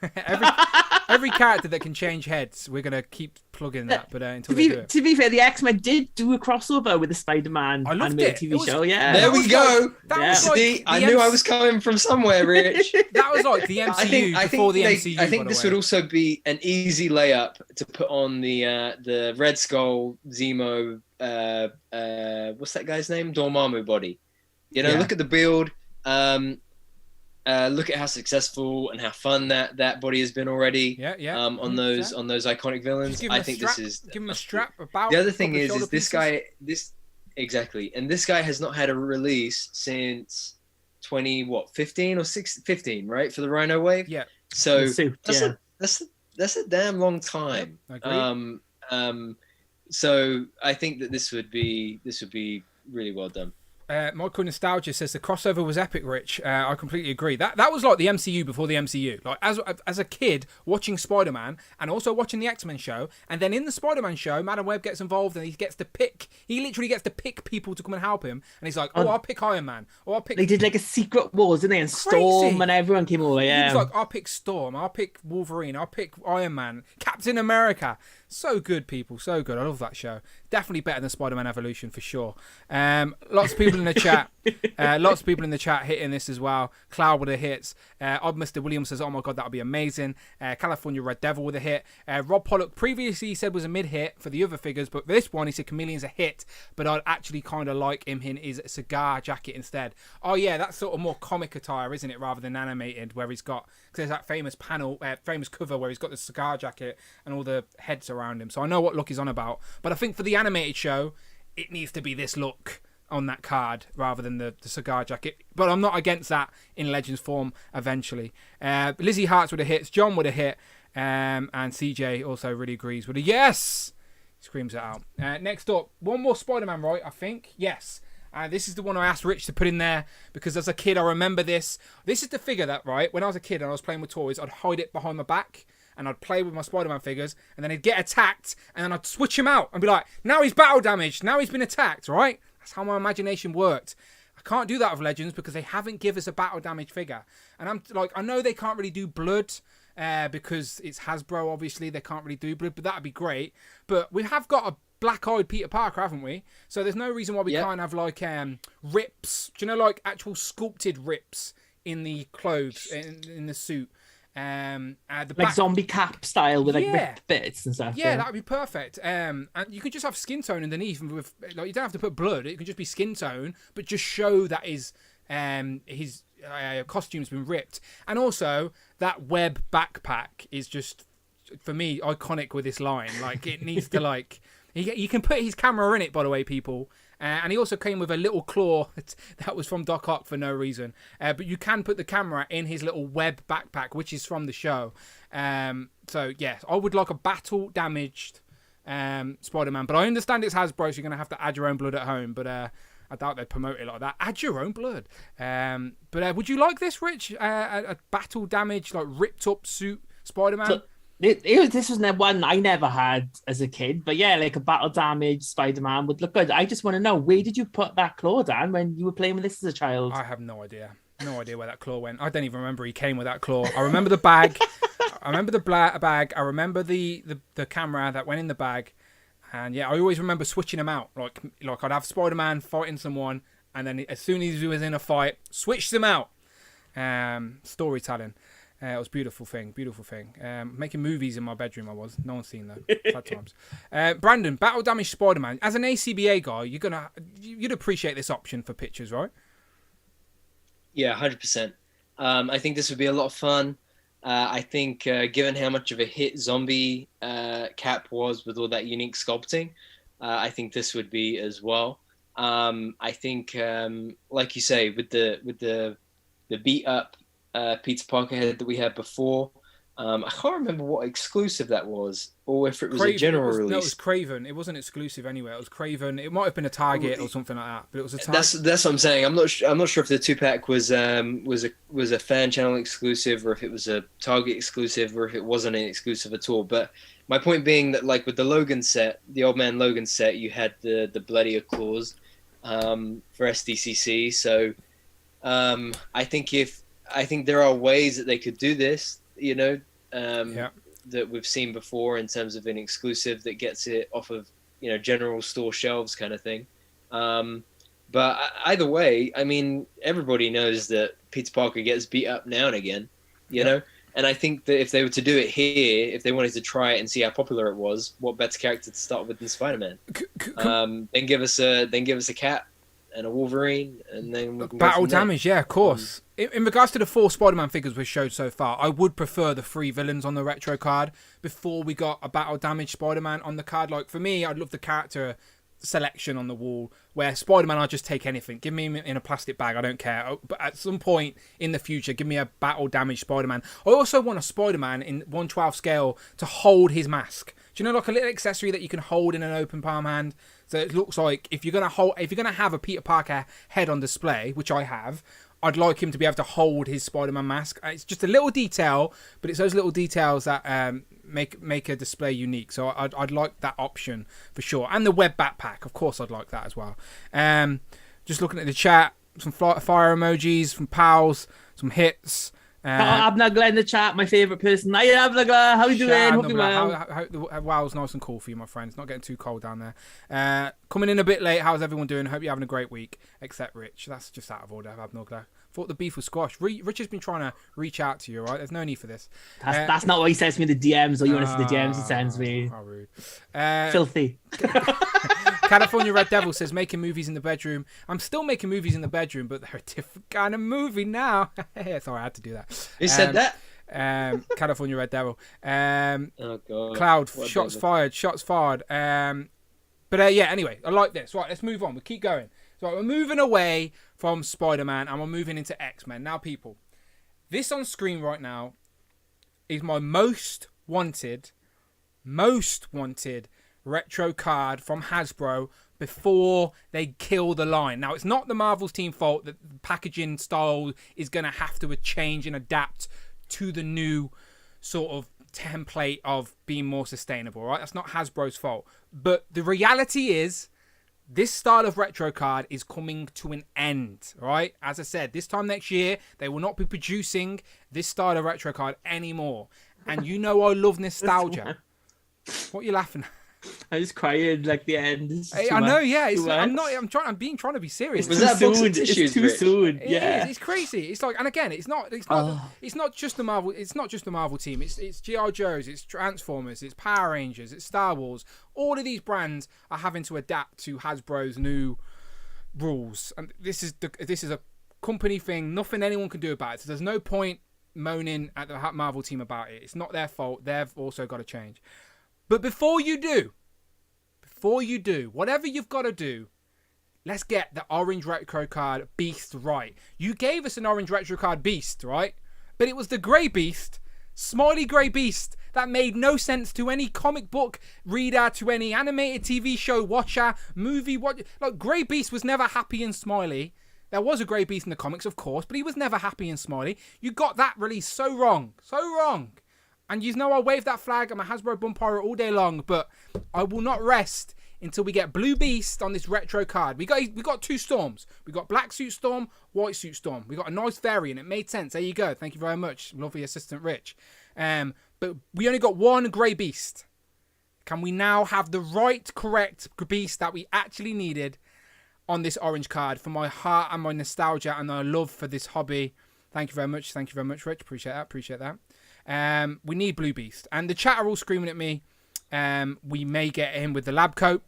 every character that can change heads, we're gonna keep plugging that. But until they do it. To be fair, the X-Men did do a crossover with the Spider-Man I loved animated it. TV show. Yeah, There we go. That Yeah. was like See, I knew I was coming from somewhere, Rich. That was like the MCU before the MCU. I think this would also be an easy layup to put on the Red Skull Zemo. What's that guy's name? Dormammu body. You know, Yeah. look at the build. Look at how successful and how fun that body has been already. Yeah. On those iconic villains. Give him I a think strap, this is give him a strap about. the other thing couple of shoulder is this pieces. guy exactly, and this guy has not had a release since 15 or 15, right, for the Rhino Wave. Yeah. So The suit, that's a damn long time. Yep, I agree. So I think that this would be really well done. Michael Nostalgia says the crossover was epic, Rich. I completely agree. That was like the MCU before the MCU. Like as a kid watching Spider-Man and also watching the X-Men show, and then in the Spider-Man show, Madam Web gets involved and he literally gets to pick people to come and help him. And he's like, oh, I'll pick Iron Man. Or I'll pick... They did like a secret wars, didn't they? And Crazy. Storm and everyone came over. Yeah, He was like, I'll pick Storm, I'll pick Wolverine, I'll pick Iron Man, Captain America. So good, people, so good. I love that show. Definitely better than Spider-Man Evolution for sure. Lots of people in the chat. Lots of people in the chat hitting this as well. Cloud with the hits. Odd Mr. Williams says, oh my god, that would be amazing. California Red Devil with a hit. Rob Pollock previously said was a mid-hit for the other figures, but this one he said Chameleon's a hit, but I'd actually kind of like him in his cigar jacket instead. Oh yeah, that's sort of more comic attire, isn't it, rather than animated, where he's got, because there's that famous famous cover where he's got the cigar jacket and all the heads around him. So I know what look he's on about, but I think for the animated show, it needs to be this look on that card rather than the cigar jacket. But I'm not against that in Legends form eventually. Lizzie Hart's with a hit, John with a hit, and CJ also really agrees with a yes. Screams it out. Next up, one more Spider-Man, right? I think yes. This is the one I asked Rich to put in there because as a kid I remember this. This is the figure that, right, when I was a kid and I was playing with toys, I'd hide it behind my back and I'd play with my Spider-Man figures and then he'd get attacked and then I'd switch him out and be like, now he's battle damaged, now he's been attacked, right? That's how my imagination worked. I can't do that with Legends because they haven't given us a battle damage figure. And I'm like, I know they can't really do blood because it's Hasbro, obviously they can't really do blood, but that'd be great. But we have got a black-eyed Peter Parker, haven't we? So there's no reason why we can't have like rips. Do you know, like actual sculpted rips in the clothes, in the suit? like zombie cap style with like ripped bits and stuff. Yeah, that would be perfect. And you could just have skin tone underneath. With like, you don't have to put blood. It could just be skin tone, but just show that his costume's been ripped. And also that web backpack is just, for me, iconic with this line. Like it needs to like. You can put his camera in it, by the way, people. And he also came with a little claw that was from Doc Ock for no reason. But you can put the camera in his little web backpack, which is from the show. So, yes, I would like a battle-damaged Spider-Man. But I understand it's Hasbro, so you're going to have to add your own blood at home. But I doubt they'd promote it like that. Add your own blood. But would you like this, Rich? A battle-damaged, like, ripped-up suit Spider-Man? So, this was one I never had as a kid, but yeah, like a battle damaged Spider-Man would look good. I just want to know, where did you put that claw, Dan, when you were playing with this as a child? I have no idea. No idea where that claw went. I don't even remember he came with that claw. I remember the bag. I remember the bag. I remember the camera that went in the bag. And yeah, I always remember switching them out. Like I'd have Spider-Man fighting someone, and then as soon as he was in a fight, switched them out. Storytelling. It was beautiful thing. Making movies in my bedroom. I was. No one's seen that. Sad times. Brandon, battle damaged Spider-Man. As an ACBA guy, you'd appreciate this option for pictures, right? Yeah, 100%. I think this would be a lot of fun. I think given how much of a hit Zombie Cap was with all that unique sculpting, I think this would be as well. I think, like you say, with the beat up Peter Parker head that we had before. I can't remember what exclusive that was, or if it was a general release. No, it was Craven. It wasn't exclusive anywhere. It was Craven. It might have been a Target or something like that, but it was a Target. That's what I'm saying. I'm not sure if the 2-pack was a fan channel exclusive, or if it was a Target exclusive, or if it wasn't an exclusive at all. But my point being that, like with the Logan set, the Old Man Logan set, you had the bloodier claws for SDCC. So I think there are ways that they could do this, you know, that we've seen before in terms of an exclusive that gets it off of general store shelves kind of thing. But either way, I mean, everybody knows that Peter Parker gets beat up now and again, you know. And I think that if they were to do it here, if they wanted to try it and see how popular it was, what better character to start with than Spider-Man? Then give us a Cap and a Wolverine, and then we can battle damage. Yeah, of course. In regards to the 4 Spider-Man figures we've showed so far, I would prefer the 3 villains on the retro card before we got a battle damage Spider-Man on the card. Like for me, I'd love the character selection on the wall where Spider-Man, I'll just take anything. Give me him in a plastic bag, I don't care. But at some point in the future, give me a battle damage Spider-Man. I also want a Spider-Man in 1/12 scale to hold his mask. Do you know, like a little accessory that you can hold in an open palm hand? So it looks like if you're gonna have a Peter Parker head on display, which I have, I'd like him to be able to hold his Spider-Man mask. It's just a little detail, but it's those little details that make a display unique. So I'd like that option for sure. And the web backpack, of course, I'd like that as well. Just looking at the chat, some fire emojis from pals, some hits. Abnagla in the chat, my favourite person. Hi, Abnagla. How you doing? Hope you're well. Wow's nice and cool for you, my friend. It's not getting too cold down there. Coming in a bit late. How's everyone doing? Hope you're having a great week. Except Rich. That's just out of order, Abnagla. Thought the beef was squashed. Rich has been trying to reach out to you, right? There's no need for this. That's not what he sends me the DMs, or you want to see the DMs he sends me. How rude. Filthy. California Red Devil says, making movies in the bedroom. I'm still making movies in the bedroom, but they're a different kind of movie now. Sorry, I had to do that. Who said that? California Red Devil. Oh, God. Cloud, shots fired. But yeah, anyway, I like this. Right, let's move on. We'll keep going. So we're moving away from Spider-Man and we're moving into X-Men. Now, people, this on screen right now is my most wanted retro card from Hasbro before they kill the line. Now, it's not the Marvel's team fault that the packaging style is going to have to change and adapt to the new sort of template of being more sustainable, right? That's not Hasbro's fault. But the reality is, this style of retro card is coming to an end, right? As I said, this time next year, they will not be producing this style of retro card anymore. And you know I love nostalgia. What are you laughing at? I just cried like the end. I know, yeah. I'm trying to be serious. Was that box of tissues, it's too soon. Yeah, it's crazy. It's like, and again, it's not just the Marvel. It's not just the Marvel team. It's G.I. Joe's. It's Transformers. It's Power Rangers. It's Star Wars. All of these brands are having to adapt to Hasbro's new rules, and this is a company thing. Nothing anyone can do about it. So there's no point moaning at the Marvel team about it. It's not their fault. They've also got to change. But before you do, whatever you've got to do, let's get the orange retro card Beast right. You gave us an orange retro card Beast, right? But it was the grey Beast, smiley grey Beast, that made no sense to any comic book reader, to any animated TV show watcher, movie watcher. Like, grey Beast was never happy and smiley. There was a grey Beast in the comics, of course, but he was never happy and smiley. You got that release so wrong. And you know I wave that flag. I'm a Hasbro bum pirate all day long, but I will not rest until we get Blue Beast on this retro card. We got 2 Storms. We got Black Suit Storm, White Suit Storm. We got a nice variant. It made sense. There you go. Thank you very much, lovely assistant Rich. But we only got 1 Grey Beast. Can we now have the right, correct Beast that we actually needed on this orange card for my heart and my nostalgia and my love for this hobby? Thank you very much. Thank you very much, Rich. Appreciate that. We need Blue Beast. And the chat are all screaming at me. We may get him with the lab coat.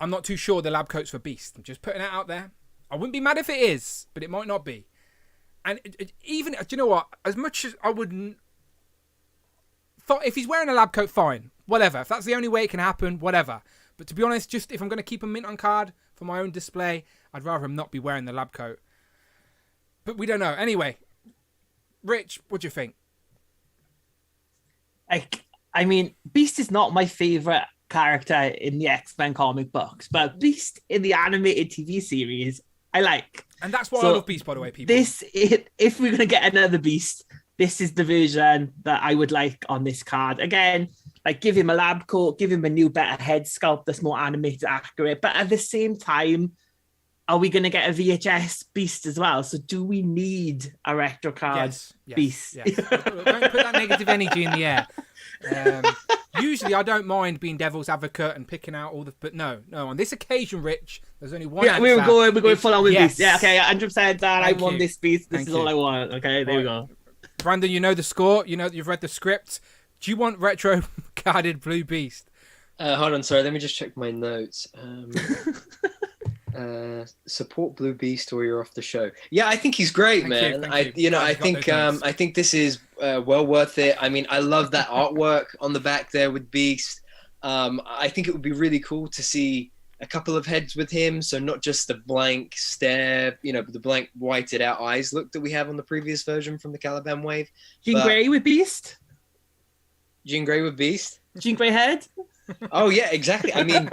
I'm not too sure the lab coat's for Beast. I'm just putting it out there. I wouldn't be mad if it is, but it might not be. And even, do you know what? As much as I wouldn't... If he's wearing a lab coat, fine. Whatever. If that's the only way it can happen, whatever. But to be honest, just if I'm going to keep a mint on card for my own display, I'd rather him not be wearing the lab coat. But we don't know. Anyway, Rich, what do you think? I mean, Beast is not my favourite character in the X-Men comic books, but Beast in the animated TV series, I like. And that's why I love Beast, by the way, people. If we're going to get another Beast, this is the version that I would like on this card. Again, like, give him a lab coat, give him a new, better head sculpt that's more animated accurate. But at the same time, are we going to get a VHS Beast as well? So do we need a retro card Beast? Yes. Don't put that negative energy in the air. Usually I don't mind being devil's advocate and picking out all the... But no. On this occasion, Rich, there's only one answer. We're going full on with Beast. Yeah, okay, 100%, Dan. I want this Beast. This is all I want. Okay, there we go. Brandon, you know the score. You know that you've read the script. Do you want retro carded Blue Beast? Hold on, sorry. Let me just check my notes. Support Blue Beast or you're off the show. Yeah, I think he's great, man. I think this is well worth it. I mean, I love that artwork on the back there with Beast. I think it would be really cool to see a couple of heads with him, so not just the blank stare, the blank whited out eyes look that we have on the previous version from the Caliban wave. Jean Grey with Beast. Jean Grey with Beast. Jean Grey head. Oh yeah, exactly. I mean,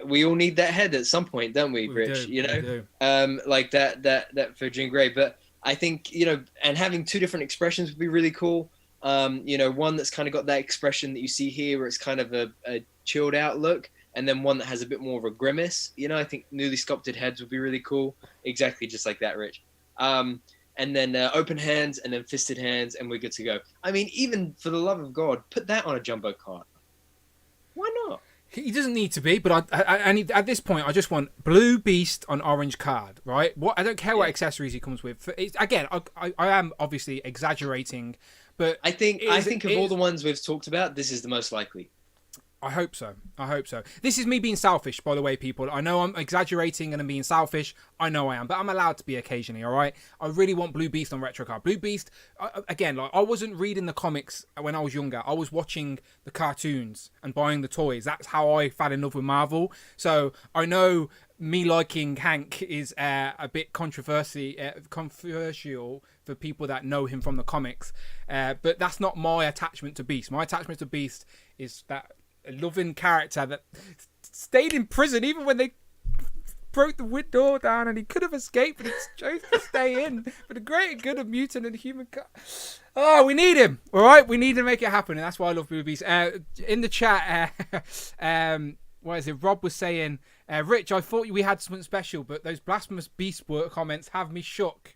we all need that head at some point, don't we, Rich? We do. Like that for Jean Grey. But I think and having two different expressions would be really cool. One that's kind of got that expression that you see here, where it's kind of a chilled out look, and then one that has a bit more of a grimace. I think newly sculpted heads would be really cool. Exactly, just like that, Rich. And then open hands, and then fisted hands, and we're good to go. I mean, even for the love of God, put that on a jumbo card. Why not? He doesn't need to be, but I need, at this point, I just want Blue Beast on orange card, right? I don't care what accessories he comes with. Again, I am obviously exaggerating, but I think of all the ones we've talked about, this is the most likely. I hope so. This is me being selfish, by the way, people. I know I'm exaggerating and I'm being selfish. I know I am, but I'm allowed to be occasionally, all right? I really want Blue Beast on retro card. Blue Beast, again, I wasn't reading the comics when I was younger. I was watching the cartoons and buying the toys. That's how I fell in love with Marvel. So I know me liking Hank is a bit controversial for people that know him from the comics. But that's not my attachment to Beast. My attachment to Beast is that a loving character that stayed in prison even when they broke the window down and he could have escaped, but he chose to stay in for the greater good of mutant and human. We need him, all right? We need to make it happen, and that's why I love Blue Beast. In the chat, what is it? Rob was saying, Rich, I thought we had something special, but those blasphemous Beast comments have me shook.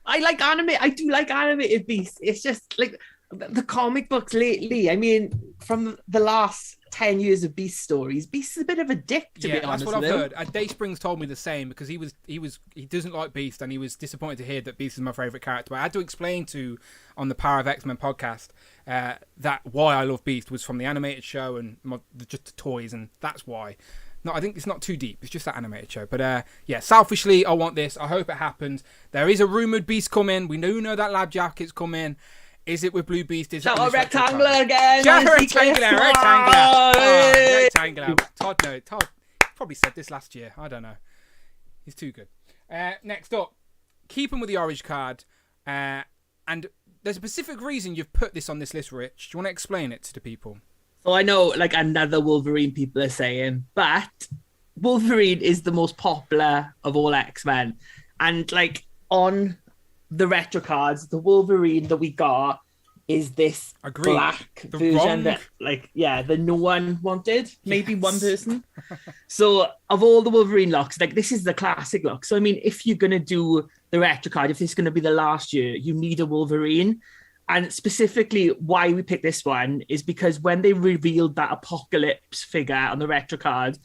I do like animated Beast. It's just like the comic books lately. I mean, from the last 10 years of Beast stories, Beast is a bit of a dick, to be honest. That's what I've heard. Dave Springs told me the same, because he doesn't like Beast, and he was disappointed to hear that Beast is my favourite character. But I had to explain on the Power of X-Men podcast that why I love Beast was from the animated show and just the toys, and that's why. No, I think it's not too deep. It's just that animated show. But selfishly, I want this. I hope it happens. There is a rumoured Beast coming. We do know that Lab Jacket's coming. Is it with Blue Beast? Shout out Rectangular again. Rectangular. Todd probably said this last year. I don't know. He's too good. Next up, keeping with the orange card. And there's a specific reason you've put this on this list, Rich. Do you want to explain it to the people? So I know another Wolverine people are saying, but Wolverine is the most popular of all X-Men. And on the retro cards, the Wolverine that we got is this black version that that no one wanted. Maybe one person. So of all the Wolverine looks, this is the classic look. So I mean, if you're gonna do the retro card, if this is gonna be the last year, you need a Wolverine. And specifically why we picked this one is because when they revealed that Apocalypse figure on the retro card,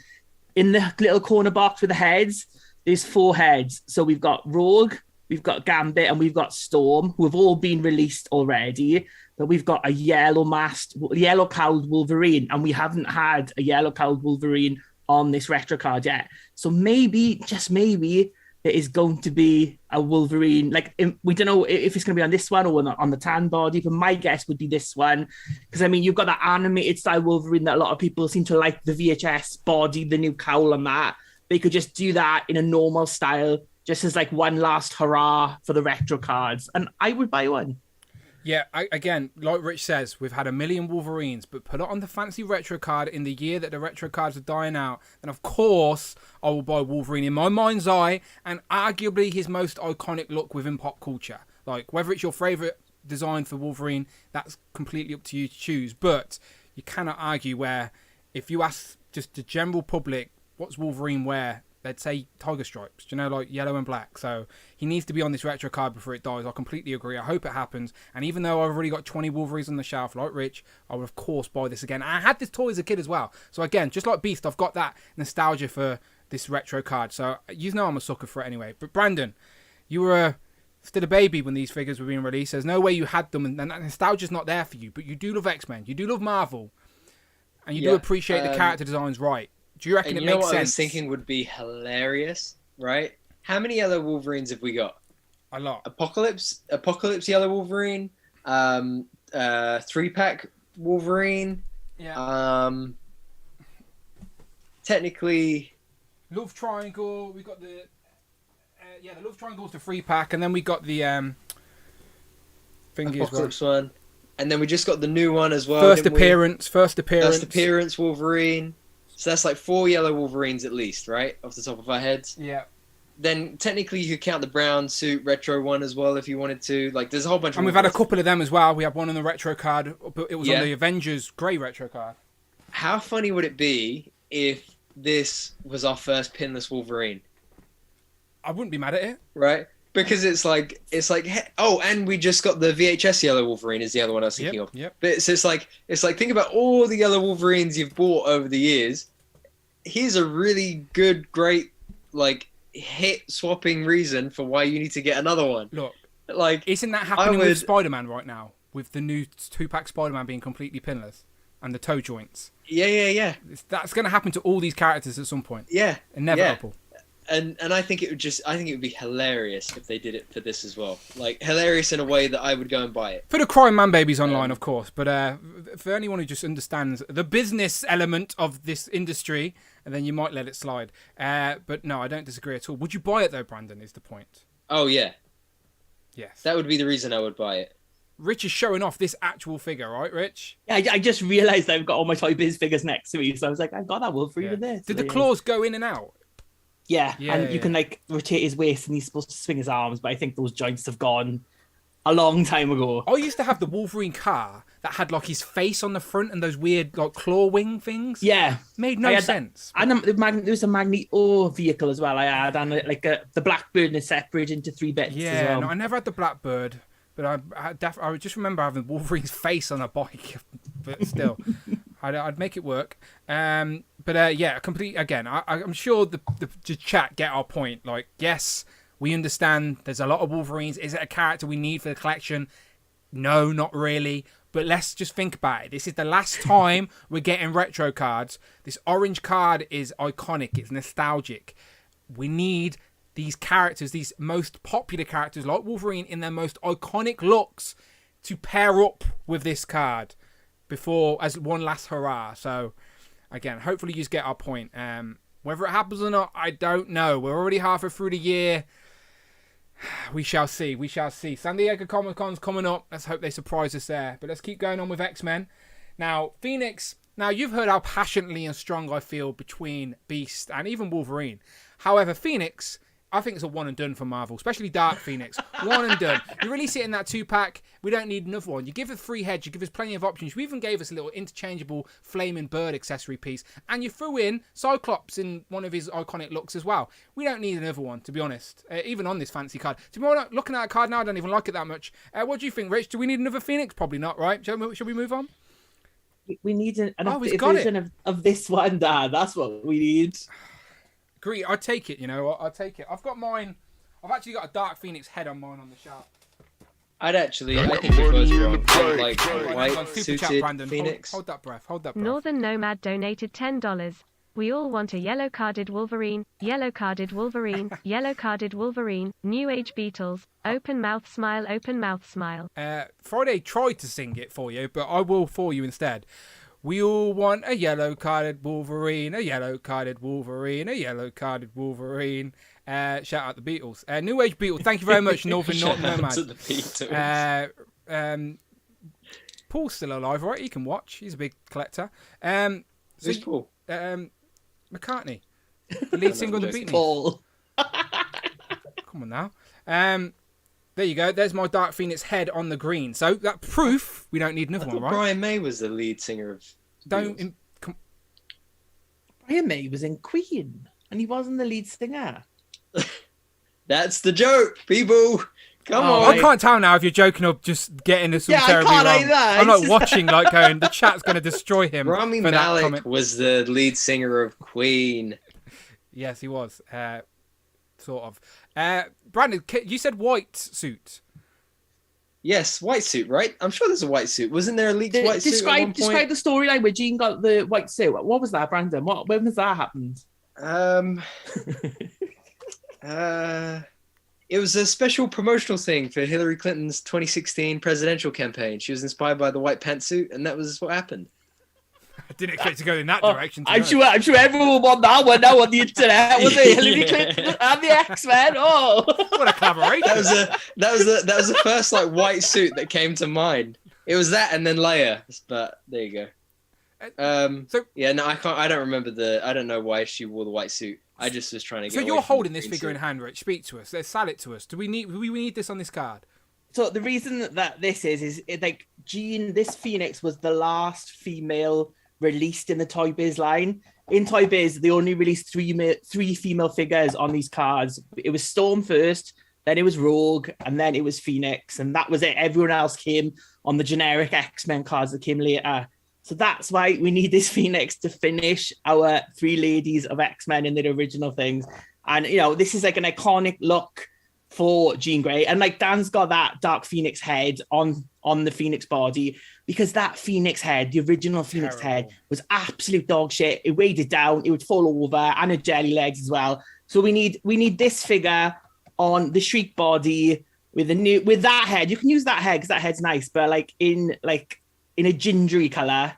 in the little corner box with the heads, there's 4 heads. So we've got Rogue, we've got Gambit, and we've got Storm, who have all been released already. But we've got a yellow-cowled Wolverine, and we haven't had a yellow-cowled Wolverine on this retro card yet. So maybe, just maybe, there is going to be a Wolverine. We don't know if it's going to be on this one or on the tan body, but my guess would be this one. Because, I mean, you've got that animated style Wolverine that a lot of people seem to like, the VHS body, the new cowl and that. They could just do that in a normal style, just as one last hurrah for the retro cards. And I would buy one. Yeah, again, like Rich says, we've had a million Wolverines, but put it on the fancy retro card in the year that the retro cards are dying out, then of course I will buy Wolverine in my mind's eye, and arguably his most iconic look within pop culture. Whether it's your favourite design for Wolverine, that's completely up to you to choose, but you cannot argue where, if you ask just the general public, what's Wolverine wear? they'd say tiger stripes, you know, like yellow and black. So he needs to be on this retro card before it dies. I completely agree. I hope it happens. And even though I've already got 20 Wolverines on the shelf, like Rich, I would of course buy this again. And I had this toy as a kid as well. So again, just like Beast, I've got that nostalgia for this retro card. So you know I'm a sucker for it anyway. But Brandon, you were still a baby when these figures were being released. There's no way you had them, and that nostalgia's not there for you. But you do love X-Men. You do love Marvel. And you do appreciate the character designs, right? Do you reckon it makes sense? I was thinking would be hilarious, right? How many yellow Wolverines have we got? A lot. Apocalypse yellow Wolverine, 3-pack Wolverine. Yeah. Technically, Love Triangle. We got the the Love Triangle's the 3-pack, and then we got the thingy Apocalypse one, and then we just got the new one as well. First appearance Wolverine. So that's like 4 yellow Wolverines at least, right? Off the top of our heads. Yeah. Then technically you could count the brown suit retro one as well if you wanted to. Like there's a whole bunch of And we've had a couple of them as well. We had one on the retro card, but it was on the Avengers grey retro card. How funny would it be if this was our first pinless Wolverine? I wouldn't be mad at it. Right? Because it's like oh, and we just got the VHS yellow Wolverine is the other one I was thinking of. Yep. But it's like think about all the yellow Wolverines you've bought over the years. Here's a really good, great, like hit swapping reason for why you need to get another one. Look, like isn't that happening with Spider-Man right now? With the new 2-pack Spider-Man being completely pinless and the toe joints. Yeah. That's going to happen to all these characters at some point. Yeah. Inevitable. And I think it would be hilarious if they did it for this as well. Like hilarious in a way that I would go and buy it. For the crying man babies online, of course, but for anyone who just understands the business element of this industry, and then you might let it slide. But no, I don't disagree at all. Would you buy it though, Brandon? Is the point? Oh yeah. Yes. That would be the reason I would buy it. Rich is showing off this actual figure, right, Rich? Yeah, I just realised I've got all my Toy Biz figures next to me, so I was like, I've got that Wolverine in there. Did the claws go in and out? Yeah, and you can like rotate his waist and he's supposed to swing his arms, but I think those joints have gone a long time ago. I used to have the Wolverine car that had like his face on the front and those weird like claw wing things. Yeah. Made no sense. And there was a Magneto vehicle as well I had, and the Blackbird is separated into 3 bits as well. No, I never had the Blackbird, but I just remember having Wolverine's face on a bike, but still. I'd make it work. I'm sure the chat get our point. Like, yes, we understand there's a lot of Wolverines. Is it a character we need for the collection? No, not really. But let's just think about it. This is the last time we're getting retro cards. This orange card is iconic. It's nostalgic. We need these characters, these most popular characters like Wolverine in their most iconic looks to pair up with this card before as one last hurrah. So again, hopefully you just get our point. Whether it happens or not, I don't know. We're already halfway through the year. We shall see. San Diego Comic-Con's coming up. Let's hope they surprise us there. But let's keep going on with X-Men. Now, Phoenix. Now, you've heard how passionately and strong I feel between Beast and even Wolverine. However, Phoenix, I think it's a one and done for Marvel, especially Dark Phoenix. One and done. You release it in that 2-pack. We don't need another one. You give us 3 heads. You give us plenty of options. You even gave us a little interchangeable flaming bird accessory piece. And you threw in Cyclops in one of his iconic looks as well. We don't need another one, to be honest. Even on this fancy card. To be honest, looking at a card now, I don't even like it that much. What do you think, Rich? Do we need another Phoenix? Probably not, right? Shall we move on? We need an version of this one, Dad. That's what we need. Agree. I'll take it, I'll take it. I've got mine. I've actually got a Dark Phoenix head on mine on the shelf. I think it was wrong. Like white suited Phoenix. Hold that breath. Northern Nomad donated $10. We all want a yellow-carded Wolverine, yellow-carded Wolverine, yellow-carded Wolverine, New Age Beatles, open mouth smile, open mouth smile. Friday tried to sing it for you, but I will for you instead. We all want a yellow-carded Wolverine, a yellow-carded Wolverine, a yellow-carded Wolverine. Shout out the Beatles. New Age Beatles, thank you very much, Northern Nomad. To the Beatles. Paul's still alive, right? He can watch. He's a big collector. Who's Paul? McCartney. The lead singer of the Beatles. Paul. Come on now. There you go. There's my Dark Phoenix head on the green. So that proof we don't need another one, right? Brian May was the lead singer of. Brian May was in Queen. and he wasn't the lead singer. That's the joke, people. Come Oh, on. I can't tell now if you're joking or just getting this all Yeah, I terribly can't wrong. either. I'm like watching, like going, the chat's going to destroy him. Rami for that Malek comment. was the lead singer of Queen. Yes, he was. Sort of. Brandon, you said white suit. Yes, white suit, right? I'm sure there's a white suit. Wasn't there a leaked white suit at one point? Describe the storyline where Jean got the white suit. What was that, Brandon? When was that happened? It was a special promotional thing for Hillary Clinton's 2016 presidential campaign. She was inspired by the white pantsuit, and that was what happened. I didn't expect to go in that direction. I'm sure everyone won that one now on the internet. Was it Hillary Clinton and the X-Men? Oh, What a collaboration! That was the first like white suit that came to mind. It was that, and then Leia. But there you go. So Yeah, no, I don't remember I don't know why she wore the white suit. I just was trying to get. So away you're from holding the this green figure suit. in hand, Rich. Speak to us. Let's sell it to us. Do we need this on this card? so the reason that this is like Jean, this Phoenix was the last female released in the Toy Biz line. In Toy Biz, they only released three female figures on these cards. It was Storm first, then it was Rogue, and then it was Phoenix, and that was it. Everyone else came on the generic X-Men cards that came later. So that's why we need this Phoenix to finish our three ladies of X-Men in their original things. And, you know, this is like an iconic look for Jean Grey. And like Dan's got that Dark Phoenix head on the Phoenix body, because that Phoenix head, the original Phoenix head, was absolute dog shit. It weighed it down. It would fall over, and her jelly legs as well. So we need this figure on the Shriek body with that head. You can use that head because that head's nice, but like in a gingery color,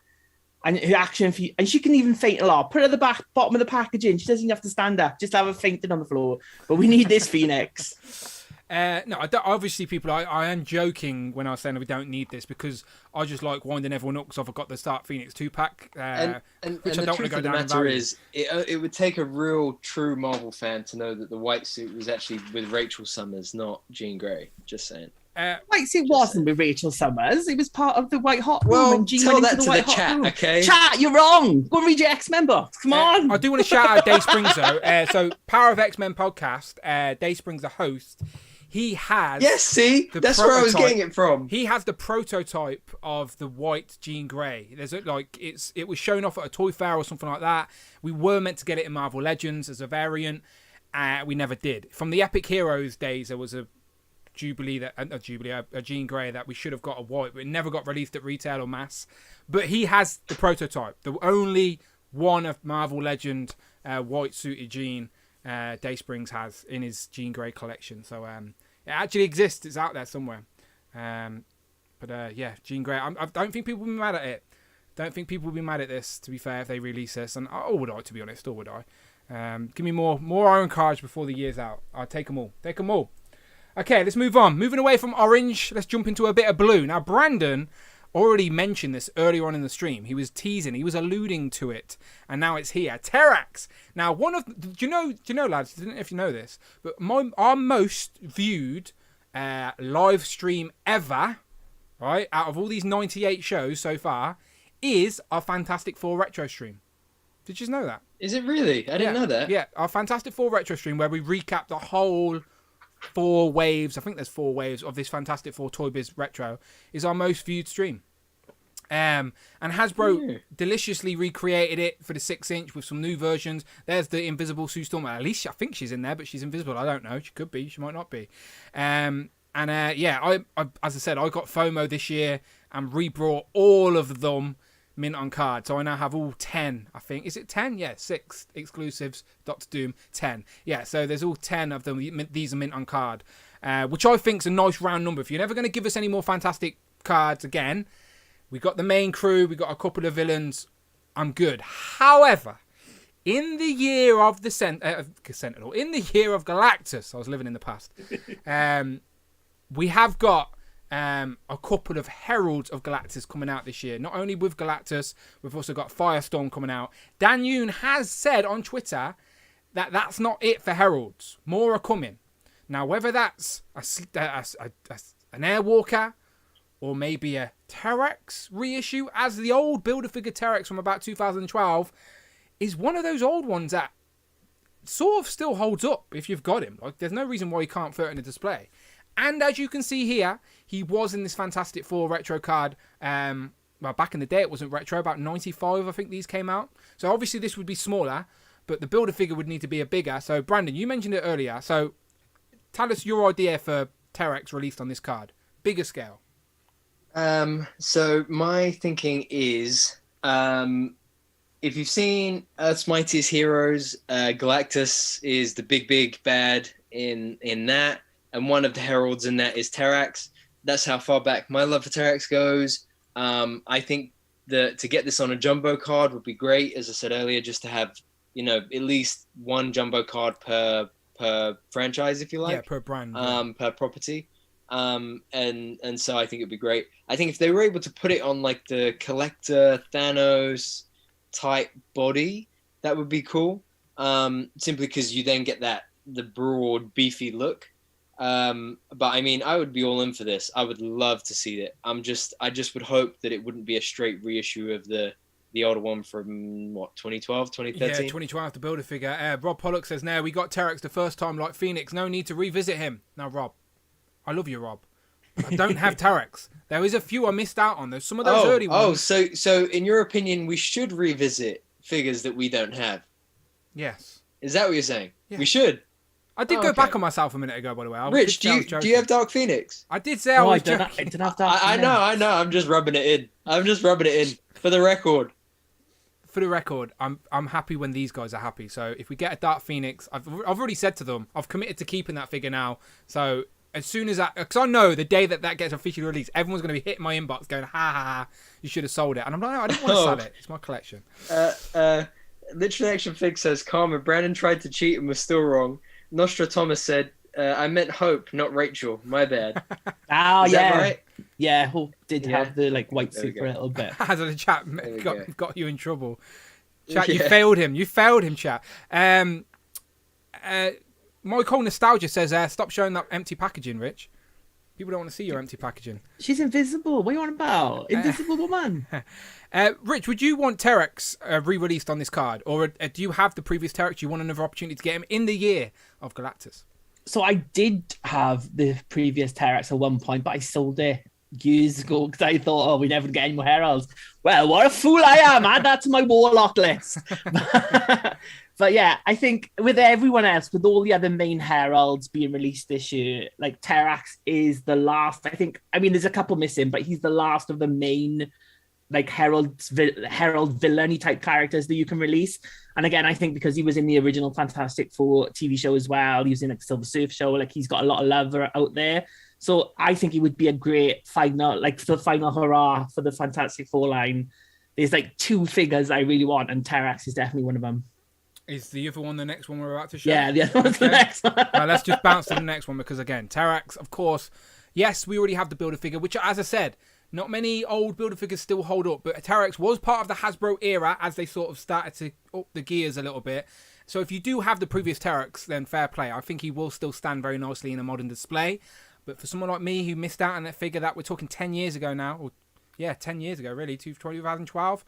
and her action, and she can even faint a lot. Put her at the bottom of the packaging. She doesn't even have to stand up. Just have her fainting on the floor. But we need this Phoenix. No, I don't, obviously, people. I am joking when I was saying that we don't need this, because I just like winding everyone up because I've got the Stark Phoenix 2-pack, which I don't want to go down. The matter is, it would take a real, true Marvel fan to know that the white suit was actually with Rachel Summers, not Jean Grey. Just saying. White suit wasn't with Rachel Summers. It was part of the White Hot Room. Well, And Jean tell went that into to the the White Hot chat, Room. okay? Chat, you're wrong. Go and read your X-Men books. Come on. I do want to shout out Dave Springs though. So Power of X-Men podcast. Dave Springs, the host. He has. Yes, see, that's where I was getting it from. He has the prototype of the white Jean Grey. It was shown off at a toy fair or something like that. We were meant to get it in Marvel Legends as a variant. We never did. From the Epic Heroes days, there was a Jean Grey that we should have got a white, but it never got released at retail or mass. But he has the prototype, the only one of Marvel Legend white suited Jean Day Springs has in his Jean Grey collection. So it actually exists. It's out there somewhere. Yeah, Jean Grey. I don't think people will be mad at it. Don't think people will be mad at this, to be fair, if they release this. And would I, to be honest, or would I? Give me more Iron cards before the year's out. I'll take them all. Take them all. Okay, let's move on. Moving away from orange, let's jump into a bit of blue. Now, Brandon already mentioned this earlier on in the stream. He was teasing, he was alluding to it, and now it's here. Terrax. Now, do you know, lads? I don't know if you know this, but our most viewed live stream ever, right, out of all these 98 shows so far, is our Fantastic Four retro stream. Did you know that? Is it really? I didn't know that. Yeah, our Fantastic Four retro stream where we recap the whole 4 waves, I think there's 4 waves of this Fantastic Four Toy Biz retro, is our most viewed stream. And Hasbro deliciously recreated it for the 6-inch with some new versions. There's the Invisible Sue Storm. At least I think she's in there, but she's invisible. I don't know. She could be. She might not be. I as I said, I got FOMO this year and re-brought all of them mint on card. So I now have all 10, I think. Is it 10? Yeah, 6 exclusives. Dr. Doom, 10. Yeah, so there's all 10 of them. These are mint on card, which I think is a nice round number. If you're never going to give us any more fantastic cards again, we got the main crew, we got a couple of villains, I'm good. However, in the year of the Sentinel, in the year of Galactus, I was living in the past, we have got a couple of Heralds of Galactus coming out this year. Not only with Galactus, we've also got Firestorm coming out. Dan Yoon has said on Twitter that that's not it for Heralds. More are coming. Now, whether that's an Airwalker or maybe a Terrax reissue, as the old Build-A-Figure Terrax from about 2012 is one of those old ones that sort of still holds up if you've got him. Like, there's no reason why he can't fit in a display. And as you can see here, he was in this Fantastic Four retro card. Well, back in the day, it wasn't retro. About 95, I think these came out. So obviously this would be smaller, but the Build-A-Figure would need to be a bigger. So Brandon, you mentioned it earlier. So tell us your idea for Terex released on this card. Bigger scale. So my thinking is, if you've seen Earth's Mightiest Heroes, Galactus is the big bad in that, and one of the heralds in that is Terex. That's how far back my love for Terex goes. I think that to get this on a jumbo card would be great, as I said earlier, just to have, at least one jumbo card per franchise, if you like. Yeah, per brand. Per property. And so I think it'd be great. I think if they were able to put it on like the collector Thanos type body, that would be cool. Simply because you then get the broad, beefy look. But I mean, I would be all in for this. I would love to see it. I just would hope that it wouldn't be a straight reissue of the older one from 2012, 2013. Yeah, 2012 to Build-A-Figure. Rob Pollock says, "Now we got Terex the first time like Phoenix. No need to revisit him." Now, Rob, I love you, Rob. I don't have Terex. There is a few I missed out on. There's some of those early ones. So in your opinion, we should revisit figures that we don't have? Yes. Is that what you're saying? Yeah. We should. I did go back on myself a minute ago, by the way. Rich, do you have Dark Phoenix? I did say I was I didn't have Dark Phoenix. I know. I'm just rubbing it in. For the record. For the record, I'm happy when these guys are happy. So if we get a Dark Phoenix, I've already said to them, I've committed to keeping that figure now. So as soon as because I know the day that gets officially released, everyone's going to be hitting my inbox going, ha, you should have sold it. And I'm like, no, I didn't want to sell it. It's my collection. Literally Action Fig says, Karma, Brandon tried to cheat and was still wrong. Nostra Thomas said, I meant Hope, not Rachel. My bad. Oh, Is yeah. that right? Yeah, Hope did have the white suit for a little bit. As a chat got you in trouble. Chat, you failed him. You failed him, chat. Michael Nostalgia says, stop showing that empty packaging, Rich. People don't want to see your empty packaging. She's invisible. What are you on about? Invisible woman. Rich, would you want Terex re-released on this card? Or do you have the previous Terex? Do you want another opportunity to get him in the year of Galactus? So I did have the previous Terex at one point, but I sold it years ago because I thought, we never get any more heralds. Well, what a fool I am. Add that to my Warlock list. But yeah, I think with everyone else, with all the other main heralds being released this year, like Terex is the last. I mean, there's a couple missing, but he's the last of the main herald villainy type characters that you can release. And again, I think because he was in the original Fantastic Four TV show as well, he was in Silver Surfer show, he's got a lot of love out there. So I think he would be a great final, the final hurrah for the Fantastic Four line. There's two figures I really want, and Terex is definitely one of them. Is the other one the next one we're about to show? Yeah, the other one's the next one. Right, let's just bounce to the next one because, again, Terex, of course, yes, we already have the Build-A-Figure, which, as I said, not many old Build-A-Figures still hold up, but Terex was part of the Hasbro era as they sort of started to up the gears a little bit. So if you do have the previous Terex, then fair play. I think he will still stand very nicely in a modern display. But for someone like me who missed out on that figure that we're talking 10 years ago now, 10 years ago, really, 2012,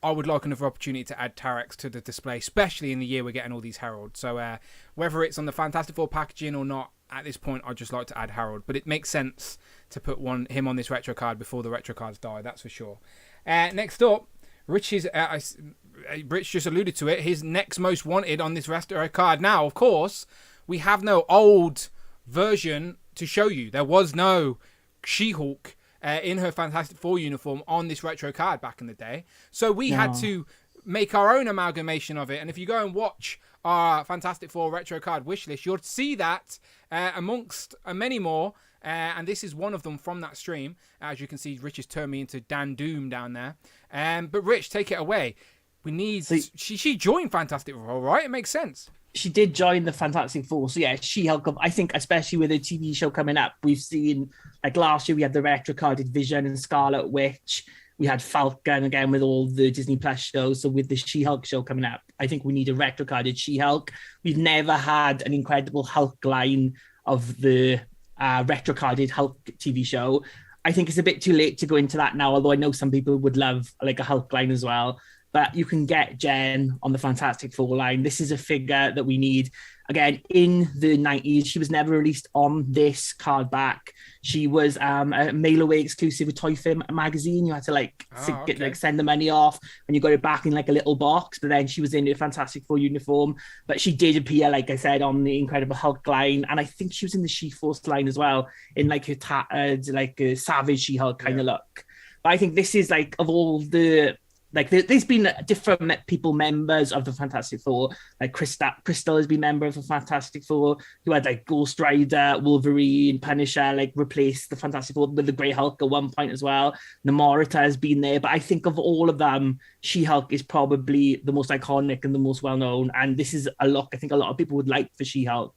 I would like another opportunity to add Terex to the display, especially in the year we're getting all these heralds. So whether it's on the Fantastic Four packaging or not, at this point, I'd just like to add Harold. But it makes sense to put him on this retro card before the retro cards die, that's for sure. Next up, Rich just alluded to it, his next most wanted on this retro card. Now, of course, we have no old version to show you. There was no She-Hulk in her Fantastic Four uniform on this retro card back in the day. So we had to make our own amalgamation of it. And if you go and watch our Fantastic Four retro card wishlist, you'll see that amongst many more. And this is one of them from that stream. As you can see, Rich has turned me into Dan Doom down there. But Rich, take it away. We need... She joined Fantastic Four, right? It makes sense. She did join the Fantastic Four. So yeah, She-Hulk, I think, especially with a TV show coming up, we've seen, last year we had the retro-carded Vision and Scarlet Witch. We had Falcon again with all the Disney Plus shows. So with the She-Hulk show coming up, I think we need a retro-carded She-Hulk. We've never had an Incredible Hulk line of the retro-carded Hulk TV show. I think it's a bit too late to go into that now, although I know some people would love a Hulk line as well. but you can get Jen on the Fantastic Four line. This is a figure that we need. Again, in the 90s, she was never released on this card back. She was a mail-away exclusive with Toy Fair magazine. You had to send the money off, and you got it back in like a little box. But then she was in a Fantastic Four uniform. But she did appear, like I said, on the Incredible Hulk line, and I think she was in the She-Force line as well, in like her tattered, like a savage She-Hulk kind of look. But I think this is like, of all the... Like there's been different members of the Fantastic Four. Like Crystal has been member of the Fantastic Four. You had like Ghost Rider, Wolverine, Punisher, like replaced the Fantastic Four with the Grey Hulk at one point as well. Namorita has been there, but I think of all of them, She-Hulk is probably the most iconic and the most well-known. And this is a look I think a lot of people would like for She-Hulk.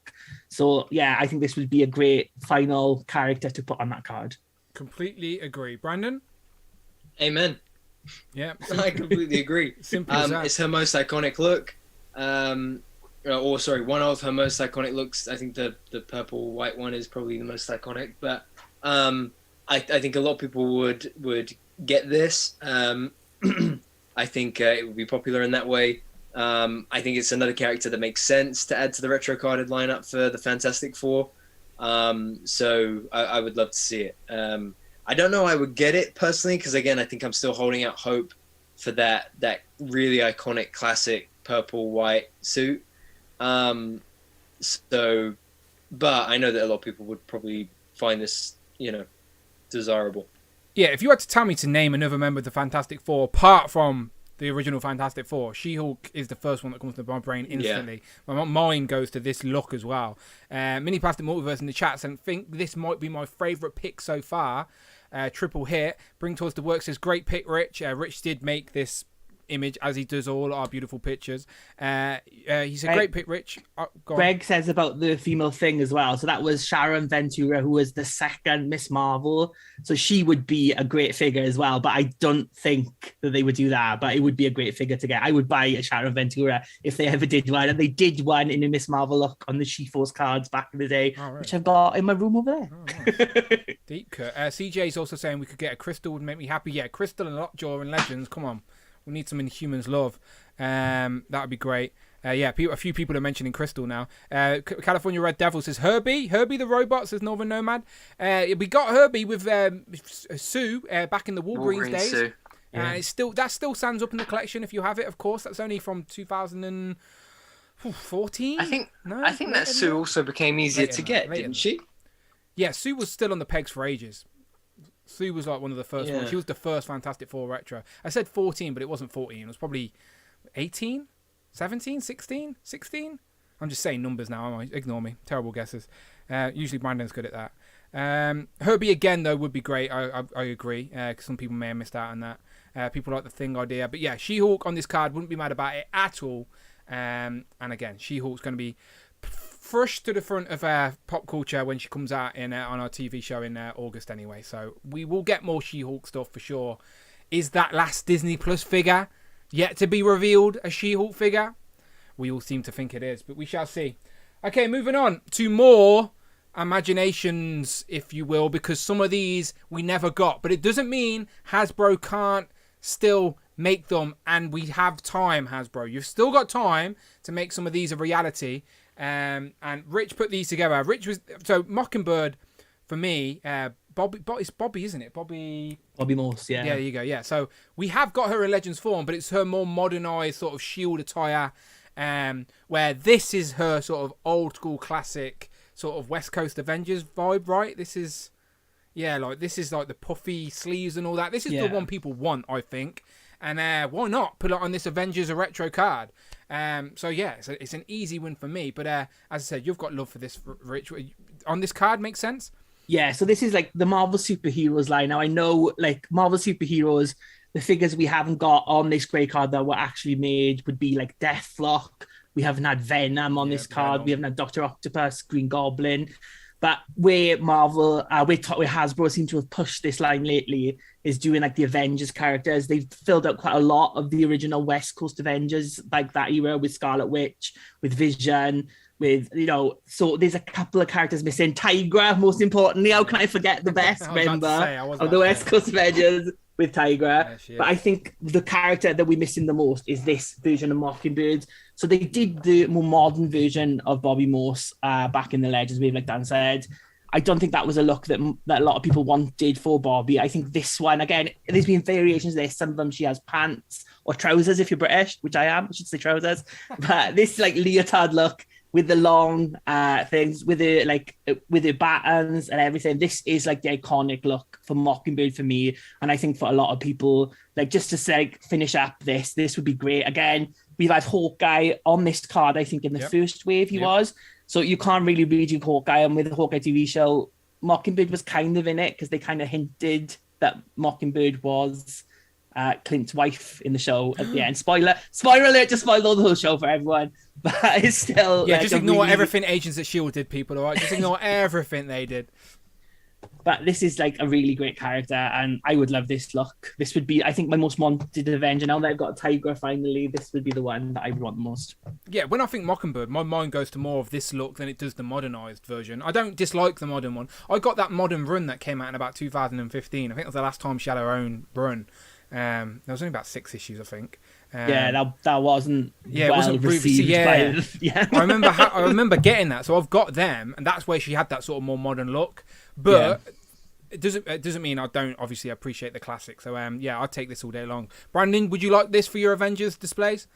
So yeah, I think this would be a great final character to put on that card. Completely agree, Brandon. Amen. Yeah, I completely agree. Simple as that. It's her most iconic look. One of her most iconic looks. I think the purple white one is probably the most iconic. But I think a lot of people would get this. I think it would be popular in that way. I think it's another character that makes sense to add to the retro carded lineup for the Fantastic Four. So I would love to see it. I don't know I would get it personally because, again, I think I'm still holding out hope for that really iconic classic purple-white suit. But I know that a lot of people would probably find this, desirable. Yeah, if you had to tell me to name another member of the Fantastic Four apart from the original Fantastic Four, She-Hulk is the first one that comes to my brain instantly. Yeah. My mind goes to this look as well. Mini Plastic Multiverse in the chat and think this might be my favourite pick so far. Triple hit. Bring Towards the Work says, great pick, Rich. Rich did make this image, as he does all our beautiful pictures. He's a great pick, Rich. Greg says about the female thing as well. So that was Sharon Ventura, who was the second Miss Marvel. So she would be a great figure as well. But I don't think that they would do that. But it would be a great figure to get. I would buy a Sharon Ventura if they ever did one. And they did one in a Miss Marvel look on the She-Force cards back in the day, which I've got in my room over there. Right. Deep cut. CJ's also saying we could get a Crystal, would make me happy. Yeah, Crystal and Lockjaw and Legends. Come on. We need some Inhumans love. That would be great. A few people are mentioning Crystal now. California Red Devil says Herbie the robot, says Northern Nomad. We got Herbie with Sue back in the Wolverine days. Sue. That still stands up in the collection if you have it. Of course, that's only from 2014. I think that Sue also became easier to get, didn't she? Yeah, Sue was still on the pegs for ages. Sue was like one of the first ones. She was the first Fantastic Four retro. I said 14, but it wasn't 14. It was probably 18, 17, 16, 16. I'm just saying numbers now. Ignore me. Terrible guesses. Usually Brandon's good at that. Herbie again, though, would be great. I agree. Because some people may have missed out on that. People like the Thing idea. But yeah, She-Hulk on this card, wouldn't be mad about it at all. And again, She-Hulk's going to be fresh to the front of pop culture when she comes out on our TV show in August anyway. So we will get more She-Hulk stuff for sure. Is that last Disney Plus figure yet to be revealed a She-Hulk figure? We all seem to think it is, but we shall see. Okay, moving on to more imaginations, if you will, because some of these we never got. But it doesn't mean Hasbro can't still make them, and we have time, Hasbro. You've still got time to make some of these a reality. And Rich put these together. So Mockingbird, for me, it's Bobby, isn't it? Bobby Morse, yeah. Yeah, there you go, yeah. So we have got her in Legends form, but it's her more modernized sort of shield attire, where this is her sort of old school classic sort of West Coast Avengers vibe, right? This is like the puffy sleeves and all that. This is the one people want, I think. And why not put it on this Avengers a retro card? So yeah, it's an easy win for me. But as I said, you've got love for this, Rich. On this card, makes sense? Yeah, so this is like the Marvel Superheroes line. Now I know like Marvel Superheroes, the figures we haven't got on this grey card that were actually made would be like Deathlock. We haven't had Venom on this card. Venom. We haven't had Dr. Octopus, Green Goblin. But where Marvel, where Hasbro seem to have pushed this line lately is doing like the Avengers characters. They've filled out quite a lot of the original West Coast Avengers, like that era with Scarlet Witch, with Vision, with, so there's a couple of characters missing. Tigra, most importantly. How can I forget the best member of the West Coast Avengers? with Tigra. Yeah, But I think the character that we're missing the most is this version of Mockingbird. So they did the more modern version of Bobby Morse back in the Legends wave, like Dan said. I don't think that was a look that a lot of people wanted for Bobby. I think this one, again, there's been variations there. Some of them she has pants or trousers if you're British, which I am. I should say trousers. But this like leotard look with the long things, with the buttons and everything. This is like the iconic look for Mockingbird for me. And I think for a lot of people, like just to say, finish up this would be great. Again, we've had Hawkeye on this card, I think in the first wave he was. So you can't really redo Hawkeye, and with the Hawkeye TV show, Mockingbird was kind of in it because they kind of hinted that Mockingbird was Clint's wife in the show at the end. Spoiler alert, just spoiled the whole show for everyone. But it's still... just ignore everything Agents of S.H.I.E.L.D. did, people, all right? Just ignore everything they did. But this is like a really great character, and I would love this look. This would be, I think, my most wanted Avenger. Now that I've got a Tigra finally, this would be the one that I would want the most. Yeah, when I think Mockingbird, my mind goes to more of this look than it does the modernised version. I don't dislike the modern one. I got that modern run that came out in about 2015. I think it was the last time she had her own run. There was only about 6 issues, I think. That wasn't it wasn't received. I remember getting that, so I've got them, and that's where she had that sort of more modern look. But it doesn't mean I don't obviously appreciate the classic. So I'll take this all day long. Brandon, would you like this for your Avengers displays?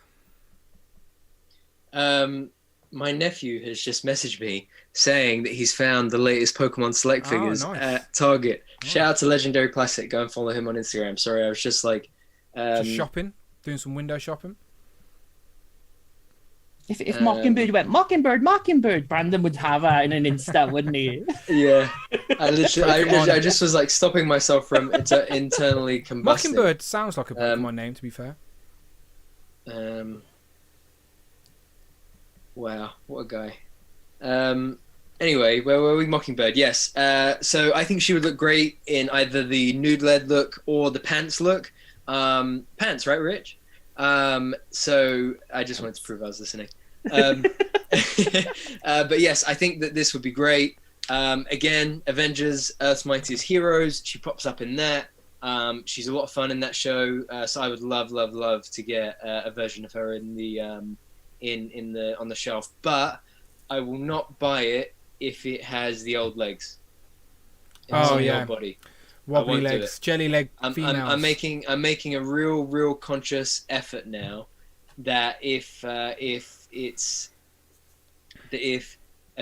My nephew has just messaged me saying that he's found the latest Pokemon Select figures at Target. Nice. Shout out to Legendary Classic. Go and follow him on Instagram. Sorry, I was just like... just shopping? Doing some window shopping? If Mockingbird went, Mockingbird, Brandon would have her in an instant, wouldn't he? Yeah. I just was like stopping myself from internally combusting. Mockingbird sounds like a Pokemon name, to be fair. Wow, what a guy. Anyway, where were we? Mockingbird, yes. So I think she would look great in either the nude-led look or the pants look. Pants, right, Rich? So I just wanted to prove I was listening. But yes, I think that this would be great. Again, Avengers, Earth's Mightiest Heroes. She pops up in that. She's a lot of fun in that show. So I would love to get a version of her in the on the shelf. But I will not buy it if it has the old legs. Old body. Wobbly legs, jelly leg females. I'm making a real conscious effort now that if a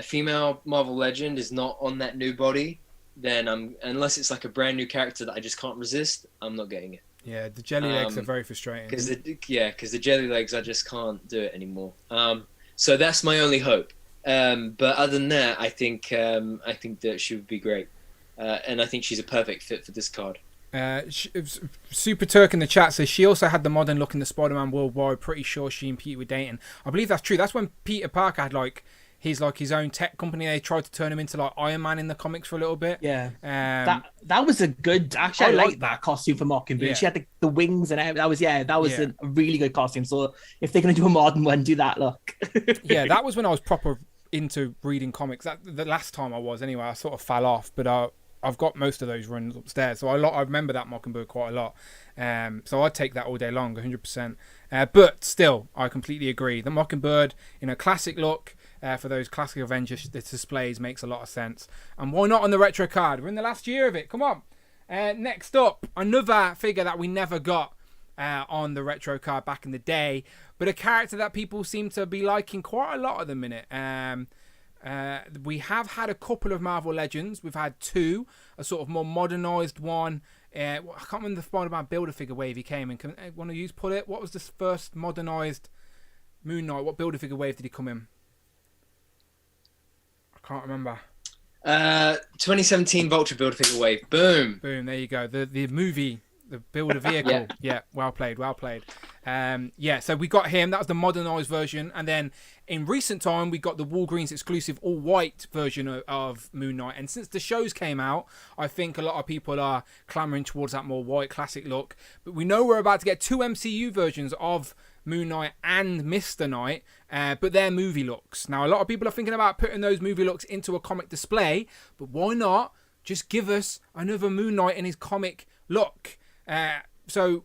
female Marvel Legend is not on that new body, then unless it's like a brand new character that I just can't resist, I'm not getting it. Yeah, the jelly legs are very frustrating. Because the jelly legs, I just can't do it anymore. So that's my only hope. But other than that, I think that she would be great. And I think she's a perfect fit for this card. Super Turk in the chat says she also had the modern look in the Spider-Man Worldwide. Pretty sure she and Peter were dating. I believe that's true. That's when Peter Parker had his own tech company. They tried to turn him into like Iron Man in the comics for a little bit. Yeah. That was a good. Actually, I like that costume for Mockingbird. Yeah. She had the wings and everything. That was a really good costume. So if they're gonna do a modern one, do that look. Yeah, that was when I was proper into reading comics. The last time I was anyway. I sort of fell off, but I've got most of those runs upstairs, so I remember that Mockingbird quite a lot. So I'd take that all day long, 100%. But still, I completely agree. The Mockingbird in a classic look for those classic Avengers displays makes a lot of sense. And why not on the retro card? We're in the last year of it. Come on. Next up, another figure that we never got on the retro card back in the day, but a character that people seem to be liking quite a lot at the minute. We have had a couple of Marvel Legends. We've had 2, a sort of more modernised one. I can't remember the Spider-Man Build-A-Figure wave he came in. Can one of you pull it? What was the first modernised Moon Knight? What Build-A-Figure wave did he come in? I can't remember. 2017 Vulture Build-A-Figure wave. Boom. Boom, there you go. The movie... The Build-A-Vehicle. Yeah, well played. So we got him. That was the modernised version. And then in recent time, we got the Walgreens exclusive all-white version of Moon Knight. And since the shows came out, I think a lot of people are clamouring towards that more white classic look. But we know we're about to get 2 MCU versions of Moon Knight and Mr. Knight, but they're movie looks. Now, a lot of people are thinking about putting those movie looks into a comic display, but why not just give us another Moon Knight in his comic look? So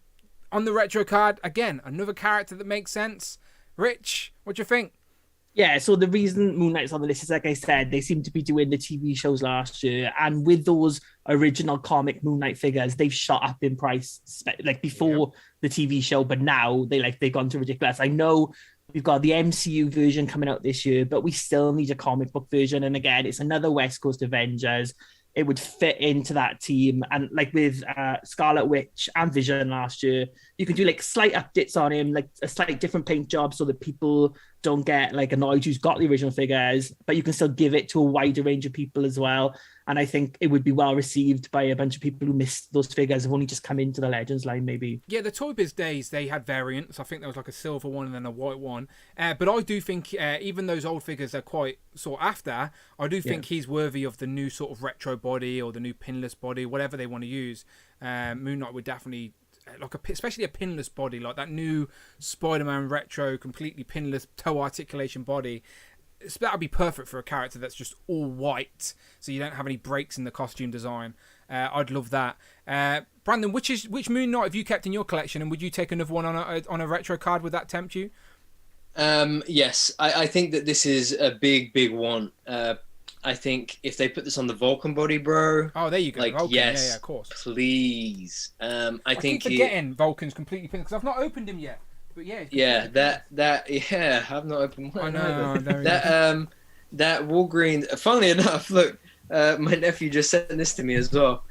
on the retro card, again, another character that makes sense. Rich, what do you think? Yeah, so the reason Moon Knight's on the list is, like I said, they seem to be doing the TV shows last year, and with those original comic Moon Knight figures, they've shot up in price, like before the TV show, but now they've gone to ridiculous. I know we've got the MCU version coming out this year, but we still need a comic book version, and again, it's another West Coast Avengers. It would fit into that team, and like with Scarlet Witch and Vision last year, you can do like slight updates on him, like a slight different paint job, so that people don't get like annoyed who's got the original figures, but you can still give it to a wider range of people as well. And I think it would be well received by a bunch of people who missed those figures, have only just come into the Legends line, maybe. Yeah, the Toy Biz days, they had variants. I think there was like a silver one and then a white one. But I do think, even those old figures are quite sought after, I do think he's worthy of the new sort of retro body or the new pinless body, whatever they want to use. Moon Knight would definitely, especially a pinless body, like that new Spider-Man retro, completely pinless toe articulation body. That would be perfect for a character that's just all white, so you don't have any breaks in the costume design. I'd love that. Brandon, which Moon Knight have you kept in your collection, and would you take another one on a retro card? Would that tempt you? Yes, I think that this is a big one. I think if they put this on the Vulcan body, bro. Oh, there you go. Like, Vulcan. yes, yeah, of course. Please. I think keep forgetting Vulcan's completely pink because I've not opened him yet. But yeah, I've not opened one. I know. That Wolverine. Funnily enough, look, my nephew just sent this to me as well.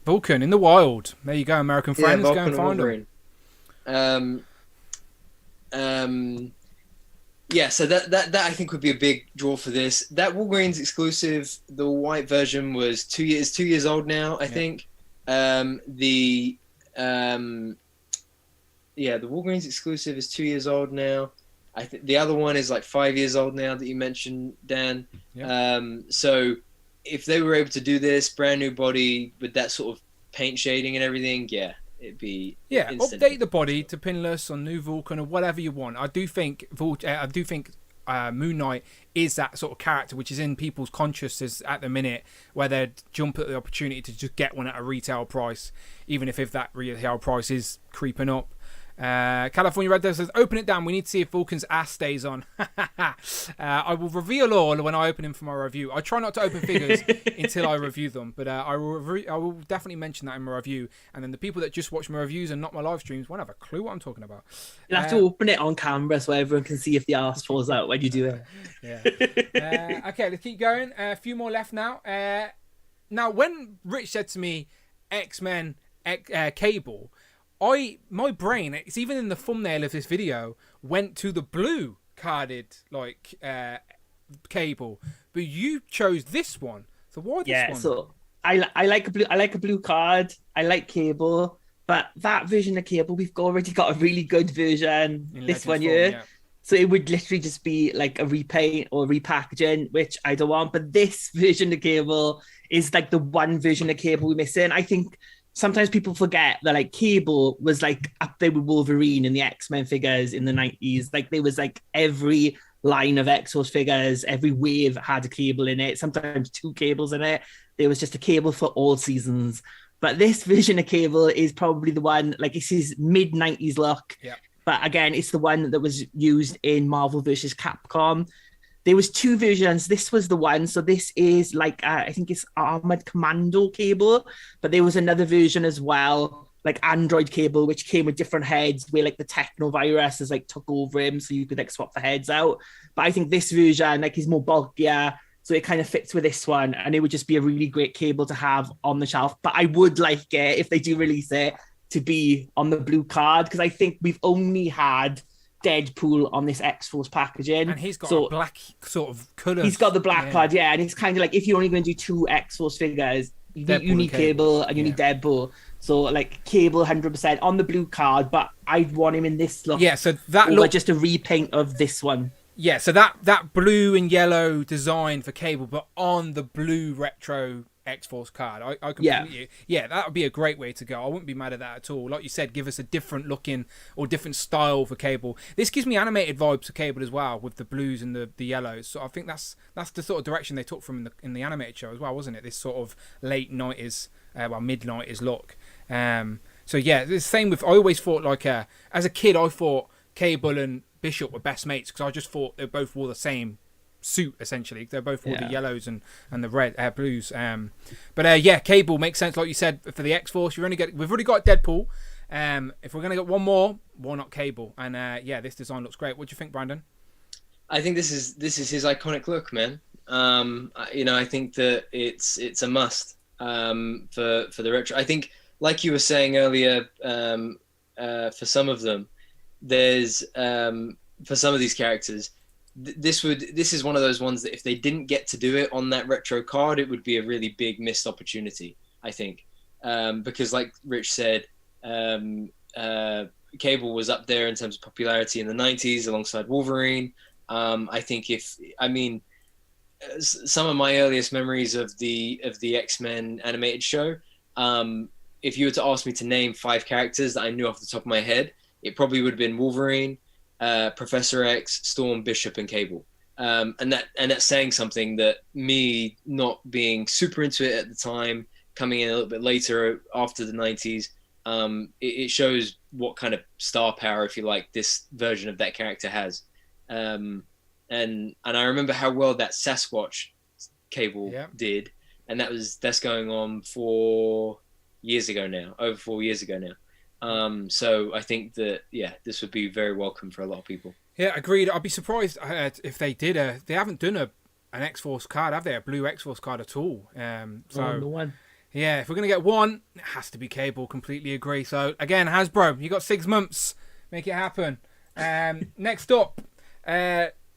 Vulcan in the wild. There you go, American friends. Go and find him. Yeah, so that I think would be a big draw for this. That Wolverine's exclusive, the white version was 2 years old now, I think. The Wolverine's exclusive is 2 years old now. I think the other one is like 5 years old now that you mentioned, Dan. Yeah. So if they were able to do this brand new body with that sort of paint shading and everything, it'd be instant. Update the body to pinless or new Vulcan or whatever you want. I do think Moon Knight is that sort of character which is in people's consciousness at the minute, where they'd jump at the opportunity to just get one at a retail price, even if that retail price is creeping up. California Red Dead says, open it down. We need to see if Vulcan's ass stays on. I will reveal all when I open him for my review. I try not to open figures until I review them, but I will definitely mention that in my review. And then the people that just watch my reviews and not my live streams won't have a clue what I'm talking about. You'll have to open it on camera so everyone can see if the ass falls out when you do it. Okay, let's keep going. A few more left now. Now, when Rich said to me, X-Men Cable, my brain, it's even in the thumbnail of this video, went to the blue carded Cable, but you chose this one. So why this one? Yeah, so I like a blue card. I like Cable, but that version of Cable, we've already got a really good version In this Legends one form, year. yeah. So it would literally just be like a repaint or repackaging, which I don't want. But this version of Cable is like the one version of Cable we're missing. I think sometimes people forget that like Cable was like up there with Wolverine and the X-Men figures in the 90s. Like there was like every line of X-Force figures, every wave had a Cable in it, sometimes two Cables in it. There was just a Cable for all seasons. But this version of Cable is probably the one, like it's his mid-90s look. Yeah. But again, it's the one that was used in Marvel vs. Capcom. There was two versions. This was the one. So this is like, I think it's Armored Commando Cable. But there was another version as well, like Android Cable, which came with different heads where like the technoviruses like took over him. So you could like swap the heads out. But I think this version like is more bulkier. So it kind of fits with this one. And it would just be a really great Cable to have on the shelf. But I would like it, if they do release it, to be on the blue card, because I think we've only had Deadpool on this X-Force packaging. And he's got a black sort of colour. He's got the black card, yeah. And it's kind of like, if you're only going to do two X-Force figures, you need Cable and you need Deadpool. So like Cable 100% on the blue card, but I'd want him in this look. Yeah, so that look just a repaint of this one. Yeah, so that blue and yellow design for Cable, but on the blue retro X-Force card. I completely, that would be a great way to go. I wouldn't be mad at that at all. Like you said, give us a different looking or different style for Cable. This gives me animated vibes for Cable as well, with the blues and the yellows. So I think that's the sort of direction they took from in the animated show as well, wasn't it? This sort of late 90s, mid 90s look. So yeah, it's the same with. I always thought like as a kid, I thought Cable and Bishop were best mates because I just thought they both wore the same suit essentially. They both wore the yellows and the red blues. But yeah, Cable makes sense like you said for the X-Force. We've already got Deadpool. If we're gonna get one more, why not Cable? And yeah, this design looks great. What do you think, Brandon? I think this is his iconic look, man. I think that it's a must for the retro. I think, like you were saying earlier, for some of them, there's for some of these characters, this is one of those ones that if they didn't get to do it on that retro card, it would be a really big missed opportunity. I think because, like Rich said, Cable was up there in terms of popularity in the 90s alongside Wolverine. I think some of my earliest memories of the X-Men animated show, if you were to ask me to name 5 characters that I knew off the top of my head, it probably would have been Wolverine, Professor X, Storm, Bishop, and Cable. And that's saying something, that me not being super into it at the time, coming in a little bit later after the 90s, it shows what kind of star power, if you like, this version of that character has. And I remember how well that Sasquatch Cable did, and that's going on 4 years ago now, over 4 years ago now. So I think that this would be very welcome for a lot of people. Yeah, agreed. I'd be surprised if they did. They haven't done an X-Force card, have they? A blue X-Force card at all? No one. Yeah, if we're gonna get one, it has to be Cable. Completely agree. So again, Hasbro, you got 6 months, make it happen. Next up.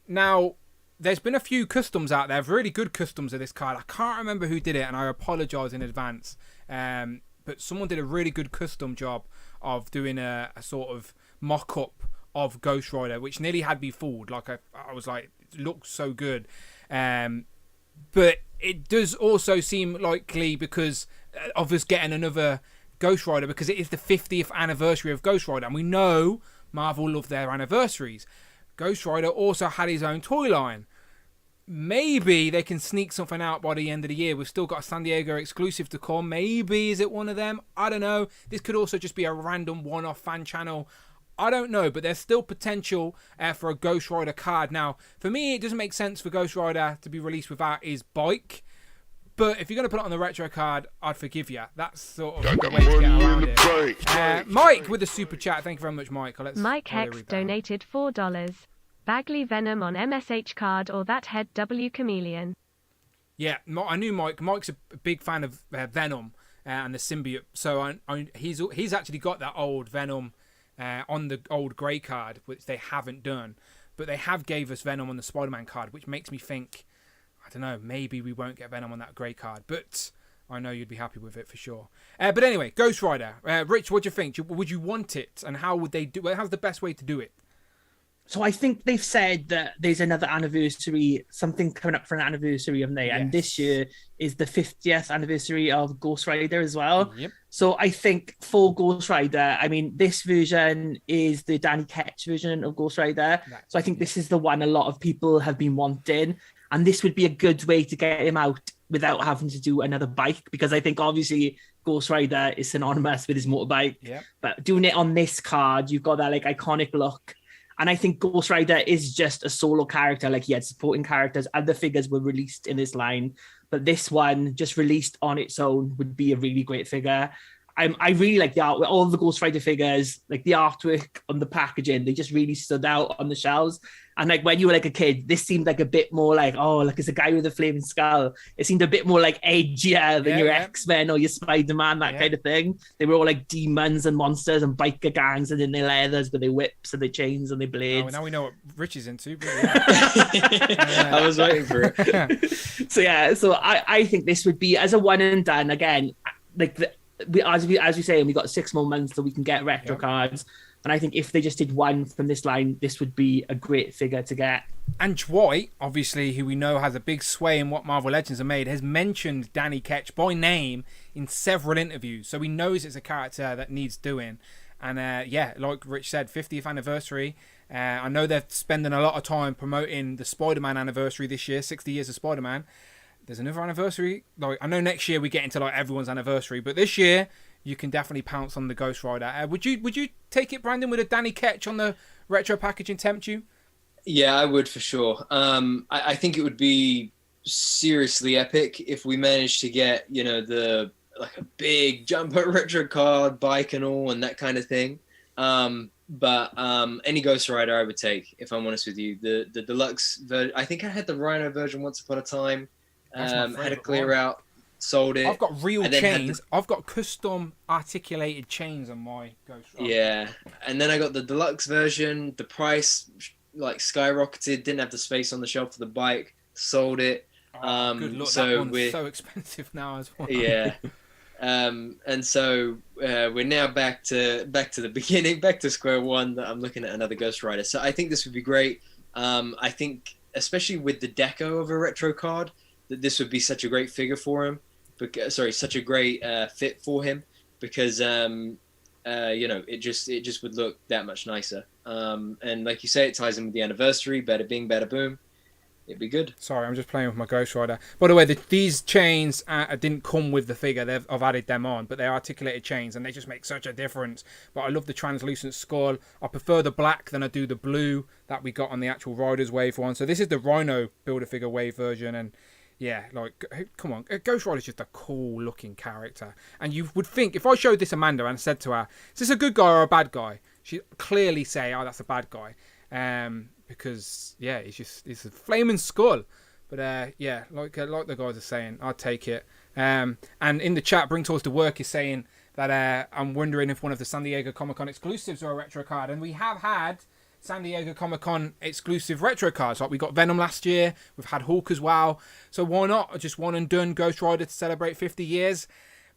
Now, there's been a few customs out there, really good customs of this card. I can't remember who did it, and I apologise in advance. But someone did a really good custom job of doing a sort of mock-up of Ghost Rider, which nearly had me fooled. Like I was like, it looks so good. But it does also seem likely because of us getting another Ghost Rider, because it is the 50th anniversary of Ghost Rider, and we know Marvel love their anniversaries. Ghost Rider also had his own toy line. Maybe they can sneak something out by the end of the year. We've still got a San Diego exclusive to come. Maybe is it one of them? I don't know. This could also just be a random one-off fan channel. I don't know, but there's still potential for a Ghost Rider card. Now, for me, it doesn't make sense for Ghost Rider to be released without his bike. But if you're going to put it on the retro card, I'd forgive you. That's sort of the way to get around it. Mike with the super chat. Thank you very much, Mike. Mike Hex donated $4. Bagley Venom on MSH card or that head W Chameleon. Yeah, I knew Mike. Mike's a big fan of Venom and the symbiote. So he's actually got that old Venom on the old grey card, which they haven't done. But they have gave us Venom on the Spider-Man card, which makes me think, I don't know, maybe we won't get Venom on that grey card. But I know you'd be happy with it for sure. But anyway, Ghost Rider. Rich, what do you think? Would you want it? And how would they do it? How's the best way to do it? So I think they've said that there's another anniversary, something coming up for an anniversary, haven't they? Yes. And this year is the 50th anniversary of Ghost Rider as well. Yep. So I think for Ghost Rider, I mean, this version is the Danny Ketch version of Ghost Rider. Right. So I think this is the one a lot of people have been wanting. And this would be a good way to get him out without having to do another bike, because I think obviously Ghost Rider is synonymous with his motorbike. Yep. But doing it on this card, you've got that like iconic look. And I think Ghost Rider is just a solo character. Like, he had supporting characters. Other figures were released in this line. But this one, just released on its own, would be a really great figure. I really like the art. All the Ghost Rider figures, like the artwork on the packaging, they just really stood out on the shelves. And like when you were like a kid, this seemed like a bit more like, oh, like it's a guy with a flaming skull. It seemed a bit more like edgier than your X-Men or your Spider-Man, that kind of thing. They were all like demons and monsters and biker gangs, and in their leathers with their whips and their chains and their blades. Oh, now we know what Rich is into. But I was waiting for it. So I think this would be, as a one and done, again, like as we say, we got 6 more months that we can get retro cards. And I think if they just did one from this line, this would be a great figure to get. And Dwight, obviously, who we know has a big sway in what Marvel Legends are made, has mentioned Danny Ketch by name in several interviews. So he knows it's a character that needs doing. And like Rich said, 50th anniversary. I know they're spending a lot of time promoting the Spider-Man anniversary this year, 60 years of Spider-Man. There's another anniversary. Like, I know next year we get into like everyone's anniversary, but this year you can definitely pounce on the Ghost Rider. Would you take it, Brandon? Would a Danny Ketch on the retro packaging tempt you? Yeah, I would for sure. I think it would be seriously epic if we managed to get, you know, like a big jumper retro card, bike and all, and that kind of thing. But any Ghost Rider I would take, if I'm honest with you. The deluxe version, I think I had the Rhino version once upon a time. Had a clear out, sold it. I've got real chains. I've got custom articulated chains on my Ghost Rider. Yeah, and then I got the deluxe version. The price like skyrocketed. Didn't have the space on the shelf for the bike. Sold it. Good luck. So that one's so expensive now as well. Yeah. And so we're now back to the beginning, back to square one. That I'm looking at another Ghost Rider. So I think this would be great. I think especially with the deco of a retro card, that this would be such a great figure for him. Such a great fit for him because you know, it just would look that much nicer. And like you say, it ties in with the anniversary. Bada bing, bada boom. It'd be good. Sorry, I'm just playing with my Ghost Rider. By the way, these chains didn't come with the figure. I've added them on, but they're articulated chains, and they just make such a difference. But I love the translucent skull. I prefer the black than I do the blue that we got on the actual Riders Wave one. So this is the Rhino Build-A-Figure Wave version, and yeah, like, come on. Ghost Rider's just a cool-looking character. And you would think, if I showed this Amanda and said to her, is this a good guy or a bad guy? She'd clearly say, oh, that's a bad guy. Because yeah, it's a flaming skull. But yeah, like the guys are saying, I'd take it. And in the chat, Bring Toys to Work is saying that I'm wondering if one of the San Diego Comic-Con exclusives are a retro card, and we have had San Diego Comic-Con exclusive retro cards. Like we got Venom last year, we've had Hulk as well. So why not just one and done Ghost Rider to celebrate 50 years?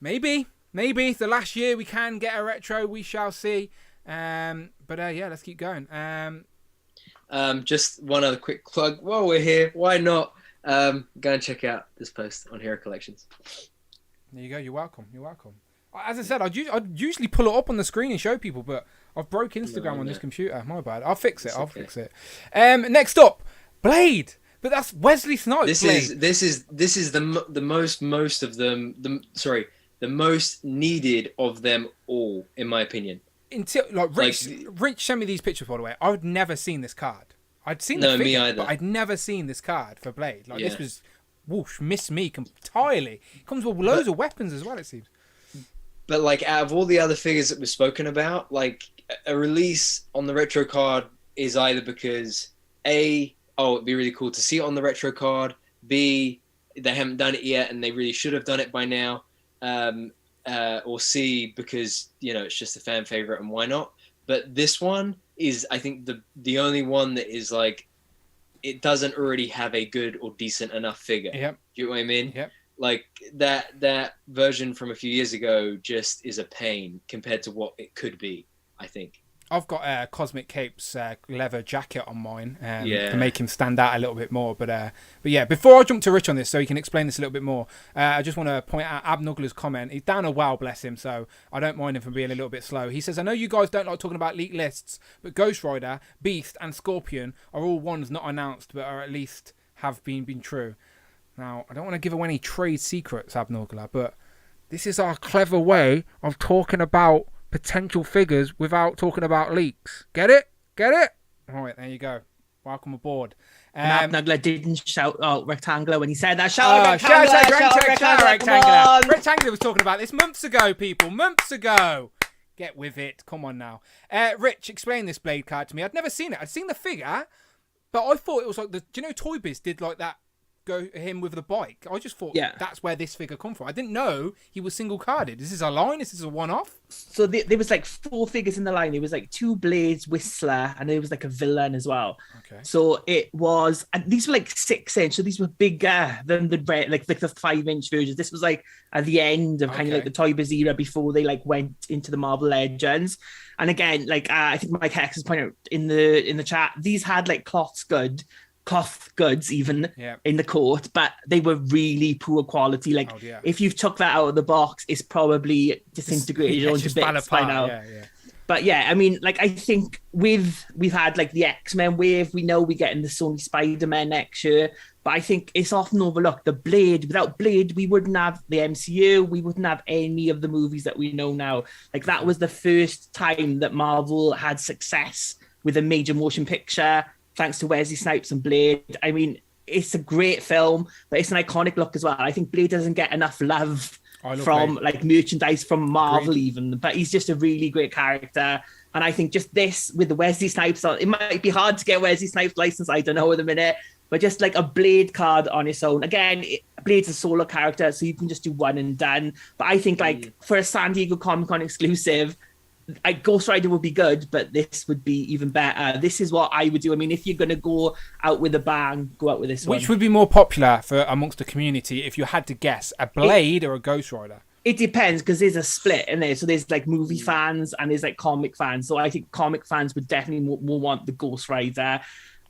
Maybe the last year we can get a retro. We shall see. But yeah, let's keep going. Just one other quick plug while we're here. Why not go and check out this post on Hero Collections? There you go. You're welcome. As I said, I'd usually pull it up on the screen and show people, but I've broke Instagram on this computer. My bad. I'll fix it. Fix it. Next up, Blade. But that's Wesley Snipes. This is the most needed of them all, in my opinion. Until Rich sent me these pictures, by the way. I'd never seen this card. I'd seen the figure, me either. But I'd never seen this card for Blade. This was whoosh, missed me entirely. It comes with loads of weapons as well, it seems. But like, out of all the other figures that we've spoken about, like a release on the retro card is either because it'd be really cool to see it on the retro card. B, they haven't done it yet and they really should have done it by now. Or C, because, you know, it's just a fan favorite and why not? But this one is, I think, the only one that is like, it doesn't already have a good or decent enough figure. Yep. Do you know what I mean? Yep. Like that version from a few years ago just is a pain compared to what it could be, I think. I've got Cosmic Cape's leather jacket on mine to make him stand out a little bit more. But yeah, before I jump to Rich on this, so he can explain this a little bit more, I just want to point out Abnuggler's comment. He's down a while, bless him, so I don't mind him for being a little bit slow. He says, I know you guys don't like talking about leaked lists, but Ghost Rider, Beast, and Scorpion are all ones not announced, but are at least have been true. Now, I don't want to give away any trade secrets, Abnuggler, but this is our clever way of talking about potential figures without talking about leaks. Get it? All right, there you go. Welcome aboard. Abnuggler didn't shout out Rectangular when he said that. Shout out Rectangular. Rectangular was talking about this months ago, people. Months ago. Get with it. Come on now. Rich, explain this Blade card to me. I'd never seen it. I'd seen the figure, but I thought it was like do you know Toy Biz did like that? Go him with the bike. I just thought that's where this figure come from. I didn't know he was single carded. Is this a line? Is this a one-off? So there was like 4 figures in the line. There was like 2 Blades, Whistler, and there was like a villain as well. Okay. So it was, and these were like 6-inch. So these were bigger than the 5-inch versions. This was like at the end of kind of like the Toy Biz era before they like went into the Marvel Legends. And again, like I think Mike Hex has pointed out in the chat, these had like cloth goods even in the court, but they were really poor quality. Like if you've took that out of the box, it's probably disintegrated onto bits by now. But yeah, I mean, like I think we've had like the X-Men wave. We know we're getting the Sony Spider-Man next year. But I think it's often overlooked. The Blade, without Blade, we wouldn't have the MCU. We wouldn't have any of the movies that we know now. Like, that was the first time that Marvel had success with a major motion picture, thanks to Wesley Snipes and Blade. I mean, it's a great film, but it's an iconic look as well. I think Blade doesn't get enough love from Blade. Like merchandise from Marvel even, but he's just a really great character. And I think just this with the Wesley Snipes on, it might be hard to get Wesley Snipes license, I don't know at the minute, but just like a Blade card on its own. Again, Blade's a solo character, so you can just do one and done. But I think like for a San Diego Comic-Con exclusive, Ghost Rider would be good, but this would be even better. This is what I would do. I mean, if you're going to go out with a bang, go out with this one. Which would be more popular for amongst the community if you had to guess, a Blade or a Ghost Rider? It depends, because there's a split in there. So there's like movie fans and there's like comic fans. So I think comic fans would definitely more want the Ghost Rider.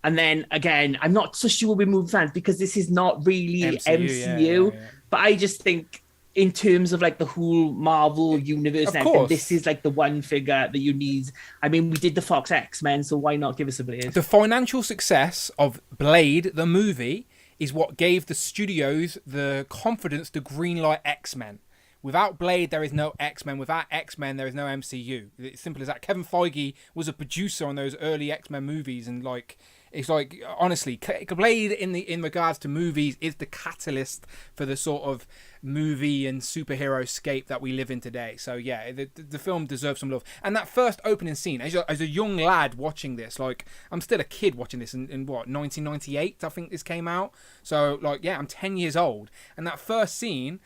And then again, I'm not so sure with movie fans because this is not really MCU. Yeah. But I just think in terms of like the whole Marvel universe, and everything, this is like the one figure that you need. I mean, we did the Fox X-Men, so why not give us a Blade? The financial success of Blade, the movie, is what gave the studios the confidence to greenlight X-Men. Without Blade, there is no X-Men. Without X-Men, there is no MCU. It's simple as that. Kevin Feige was a producer on those early X-Men movies, and like, it's like, honestly, Blade in regards to movies is the catalyst for the sort of movie and superhero scape that we live in today. So yeah, the film deserves some love. And that first opening scene, as a young lad watching this, like, I'm still a kid watching this in what, 1998, I think this came out. So like, yeah, I'm 10 years old. And that first scene,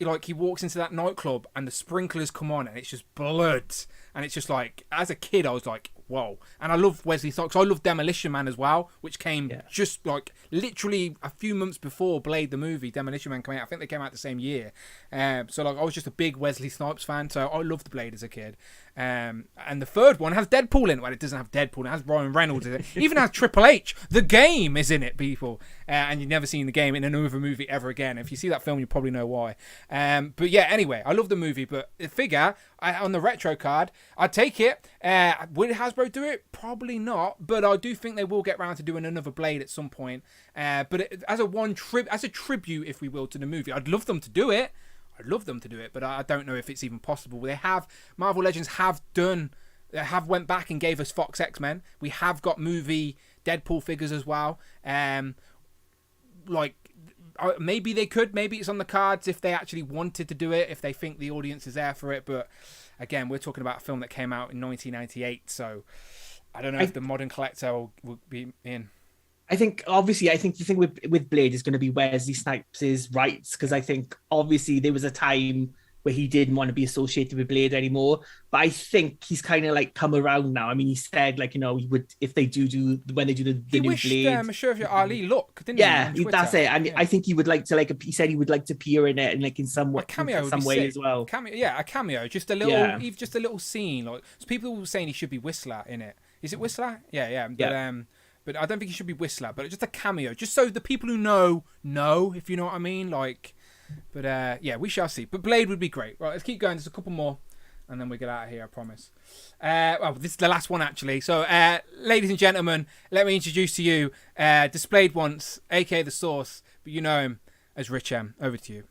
like, he walks into that nightclub and the sprinklers come on and it's just blood. And it's just like, as a kid, I was like, whoa. And I love Wesley Snipes. I love Demolition Man as well, which came just like literally a few months before Blade the movie. Demolition Man came out. I think they came out the same year. So like, I was just a big Wesley Snipes fan. So I loved Blade as a kid. And the third one has Deadpool in it. Well, it doesn't have Deadpool. It has Ryan Reynolds in it. It even has Triple H. The Game is in it, people. And you've never seen The Game in another movie ever again. If you see that film, you probably know why. But yeah, anyway, I love the movie. But the figure on the retro card, I'd take it. Would Hasbro do it? Probably not. But I do think they will get around to doing another Blade at some point. But as a tribute, if we will, to the movie, I'd love them to do it. But I don't know if it's even possible. Marvel Legends have went back and gave us Fox X-Men. We have got movie Deadpool figures as well. Maybe they could. Maybe it's on the cards if they actually wanted to do it, if they think the audience is there for it. But again, we're talking about a film that came out in 1998, so I don't know if the modern collector will be in. I think the thing with Blade is going to be Wesley Snipes' rights, because I think obviously there was a time where he didn't want to be associated with Blade anymore, but I think he's kind of like come around now. I mean, he said like, you know, he would, if they when they do the new Blade. He wished Mashirvia Ali look, didn't he? Yeah, that's it. And I think he would like to he said he would like to appear in it and like in some way, as well. A cameo, just a little scene. Like, so people were saying he should be Whistler in it. Is it Whistler? Yeah. But I don't think he should be Whistler, but just a cameo, just so the people who know, if you know what I mean. Like, but yeah, we shall see. But Blade would be great. Right, let's keep going. There's a couple more, and then we get out of here, I promise. Well, this is the last one, actually. So, ladies and gentlemen, let me introduce to you Displayed Once, aka The Source, but you know him as Rich M. Over to you.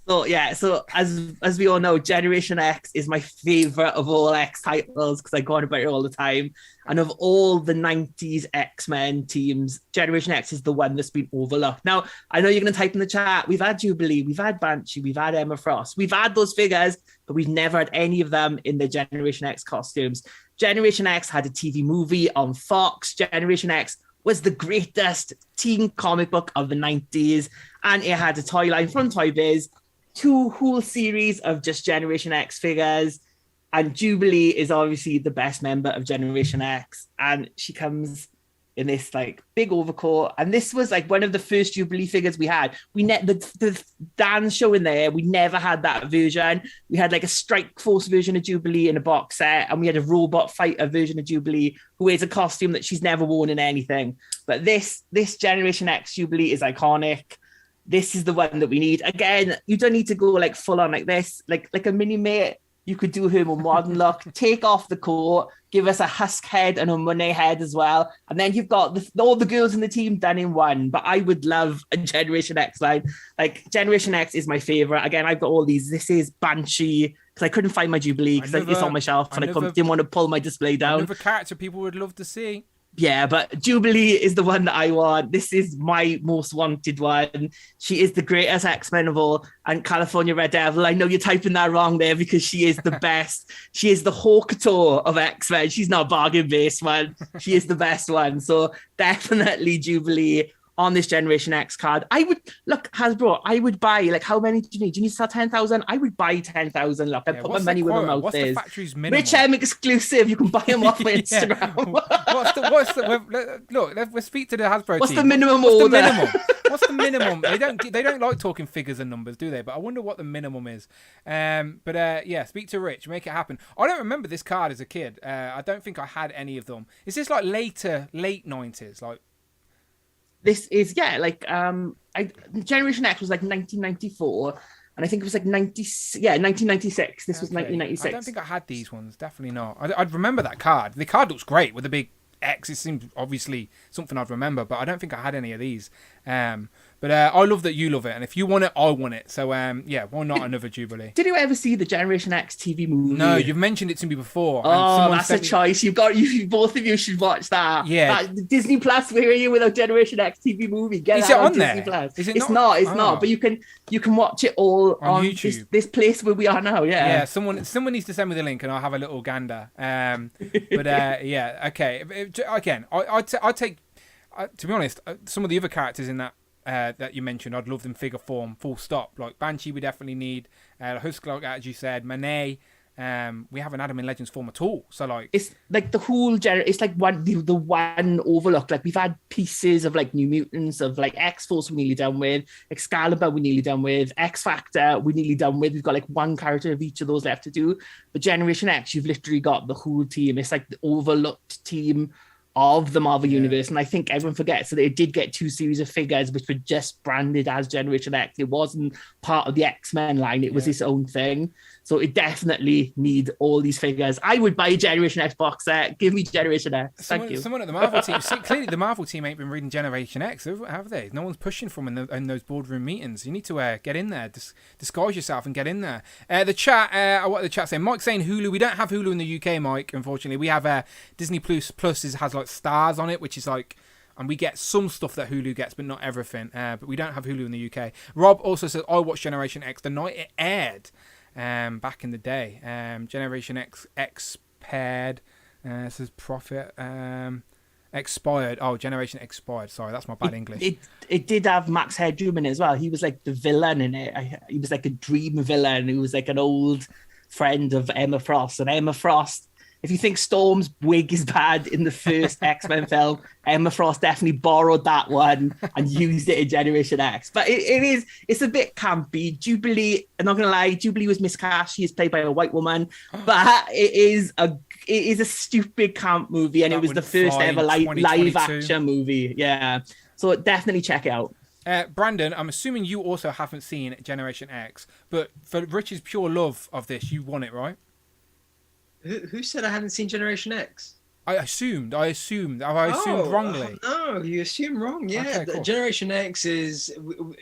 So yeah, so as we all know, Generation X is my favorite of all X titles because I go on about it all the time. And of all the 90s X-Men teams, Generation X is the one that's been overlooked. Now, I know you're going to type in the chat, we've had Jubilee, we've had Banshee, we've had Emma Frost, we've had those figures, but we've never had any of them in the Generation X costumes. Generation X had a TV movie on Fox. Generation X was the greatest teen comic book of the 90s, and it had a toy line from Toy Biz, 2 whole series of just Generation X figures, and Jubilee is obviously the best member of Generation X, and she comes in this like big overcoat, and this was like one of the first Jubilee figures we had. The dance show in there, we never had that version. We had like a Strike Force version of Jubilee in a box set, and we had a robot fighter version of Jubilee who wears a costume that she's never worn in anything. But this Generation X Jubilee is iconic. This is the one that we need. Again, you don't need to go like full on like this. Like a mini mate You could do her more modern look, take off the coat, give us a husk head and a money head as well. And then you've got all the girls in the team done in one. But I would love a Generation X line. Like, Generation X is my favorite. Again, I've got all these. This is Banshee, because I couldn't find my Jubilee because it's on my shelf and I didn't want to pull my display down. Another character people would love to see. Yeah, but Jubilee is the one that I want. This is my most wanted one. She is the greatest X-Men of all. And California Red Devil, I know you're typing that wrong there because she is the best. She is the Hawkator of X-Men. She's not a bargain-based one. She is the best one. So definitely Jubilee on this Generation X card. I would, look, Hasbro, I would buy, like, how many do you need? Do you need to sell 10,000? I would buy 10,000. Look, I'd put my money where my mouth what's is. The factory's minimum? Rich M exclusive. You can buy them off my Instagram. Look, let's speak to the Hasbro What's team. the minimum What's order? the minimum? What's the minimum? They don't like talking figures and numbers, do they? But I wonder what the minimum is. Yeah, speak to Rich, make it happen. I don't remember this card as a kid. I don't think I had any of them. Is this like late 90s? Like, this is, yeah, like Generation X was like 1994, and I think it was like 1996. This was 1996. I don't think I had these ones. Definitely not. I'd remember that card. The card looks great with the big X. It seems obviously something I'd remember, but I don't think I had any of these. But I love that you love it, and if you want it, I want it. So yeah, why not another Jubilee? Did you ever see the Generation X TV movie? No, you've mentioned it to me before. Oh, that's a choice. Both of you should watch that. Yeah, Disney Plus. Where are you without Generation X TV movie? Get is it it on Disney there? Plus. Is it it's not? It's not. But you can watch it all on YouTube. This place where we are now. Yeah. Yeah. Someone needs to send me the link, and I'll have a little gander. But yeah, okay. Again, I take. To be honest, some of the other characters in that you mentioned, I'd love them figure form, full stop. Like Banshee, we definitely need. Husklark, as you said, Manet. We haven't had him in Legends form at all. So like, it's like the whole it's like the one overlook. Like, we've had pieces of like New Mutants, of like X-Force we're nearly done with, Excalibur we're nearly done with, X-Factor we're nearly done with. We've got like one character of each of those left to do. But Generation X, you've literally got the whole team. It's like the overlooked team of the Marvel Universe, and I think everyone forgets that it did get 2 series of figures which were just branded as Generation X. It wasn't part of the X-Men line, it was its own thing. So it definitely need all these figures. I would buy a Generation X box set. Give me Generation X. Thank you. Someone at the Marvel team. Clearly, the Marvel team ain't been reading Generation X, have they? No one's pushing from in those boardroom meetings. You need to get in there, disguise yourself, and get in there. The chat. What the chat saying? Mike's saying Hulu. We don't have Hulu in the UK, Mike. Unfortunately, we have Disney Plus. Has like stars on it, which is like. And we get some stuff that Hulu gets, but not everything. But we don't have Hulu in the UK. Rob also says, I watched Generation X the night it aired. Back in the day, Generation X expired. Says Profit expired. Oh, Generation expired. Sorry, that's my bad English. It did have Max Headroom in it as well. He was like the villain in it. He was like a dream villain. He was like an old friend of Emma Frost. And Emma Frost, if you think Storm's wig is bad in the first X-Men film, Emma Frost definitely borrowed that one and used it in Generation X. But it's a bit campy. Jubilee, I'm not going to lie, Jubilee was miscast. She is played by a white woman. But it is a stupid camp movie, and it was the first ever live action movie. Yeah. So definitely check it out. Brandon, I'm assuming you also haven't seen Generation X, but for Rich's pure love of this, you want it, right? Who said I hadn't seen Generation X? I assumed wrongly. No, you assumed wrong. Yeah, Okay, cool. Generation X is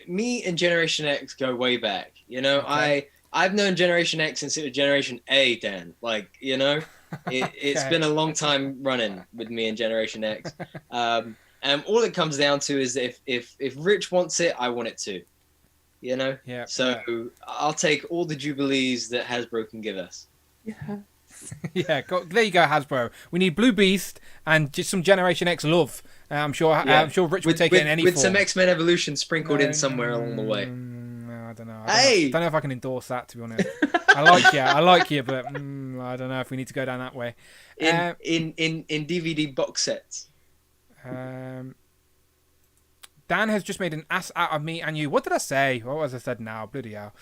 me and Generation X go way back. You know, Okay. I've known Generation X since it was Generation A. Dan, like, you know, it's been a long time running with me and Generation X. And all it comes down to is if Rich wants it, I want it too. You know. Yeah. So I'll take all the Jubilees that Hasbro can give us. Yeah. Yeah, there you go, Hasbro. We need Blue Beast and just some Generation X love. I'm sure Rich would take it in any form. With some X-Men Evolution sprinkled in somewhere along the way. I don't know. Hey! I don't know if I can endorse that, to be honest. I like you, but I don't know if we need to go down that way. In DVD box sets. Dan has just made an ass out of me and you. What did I say? What was I said now? Bloody hell.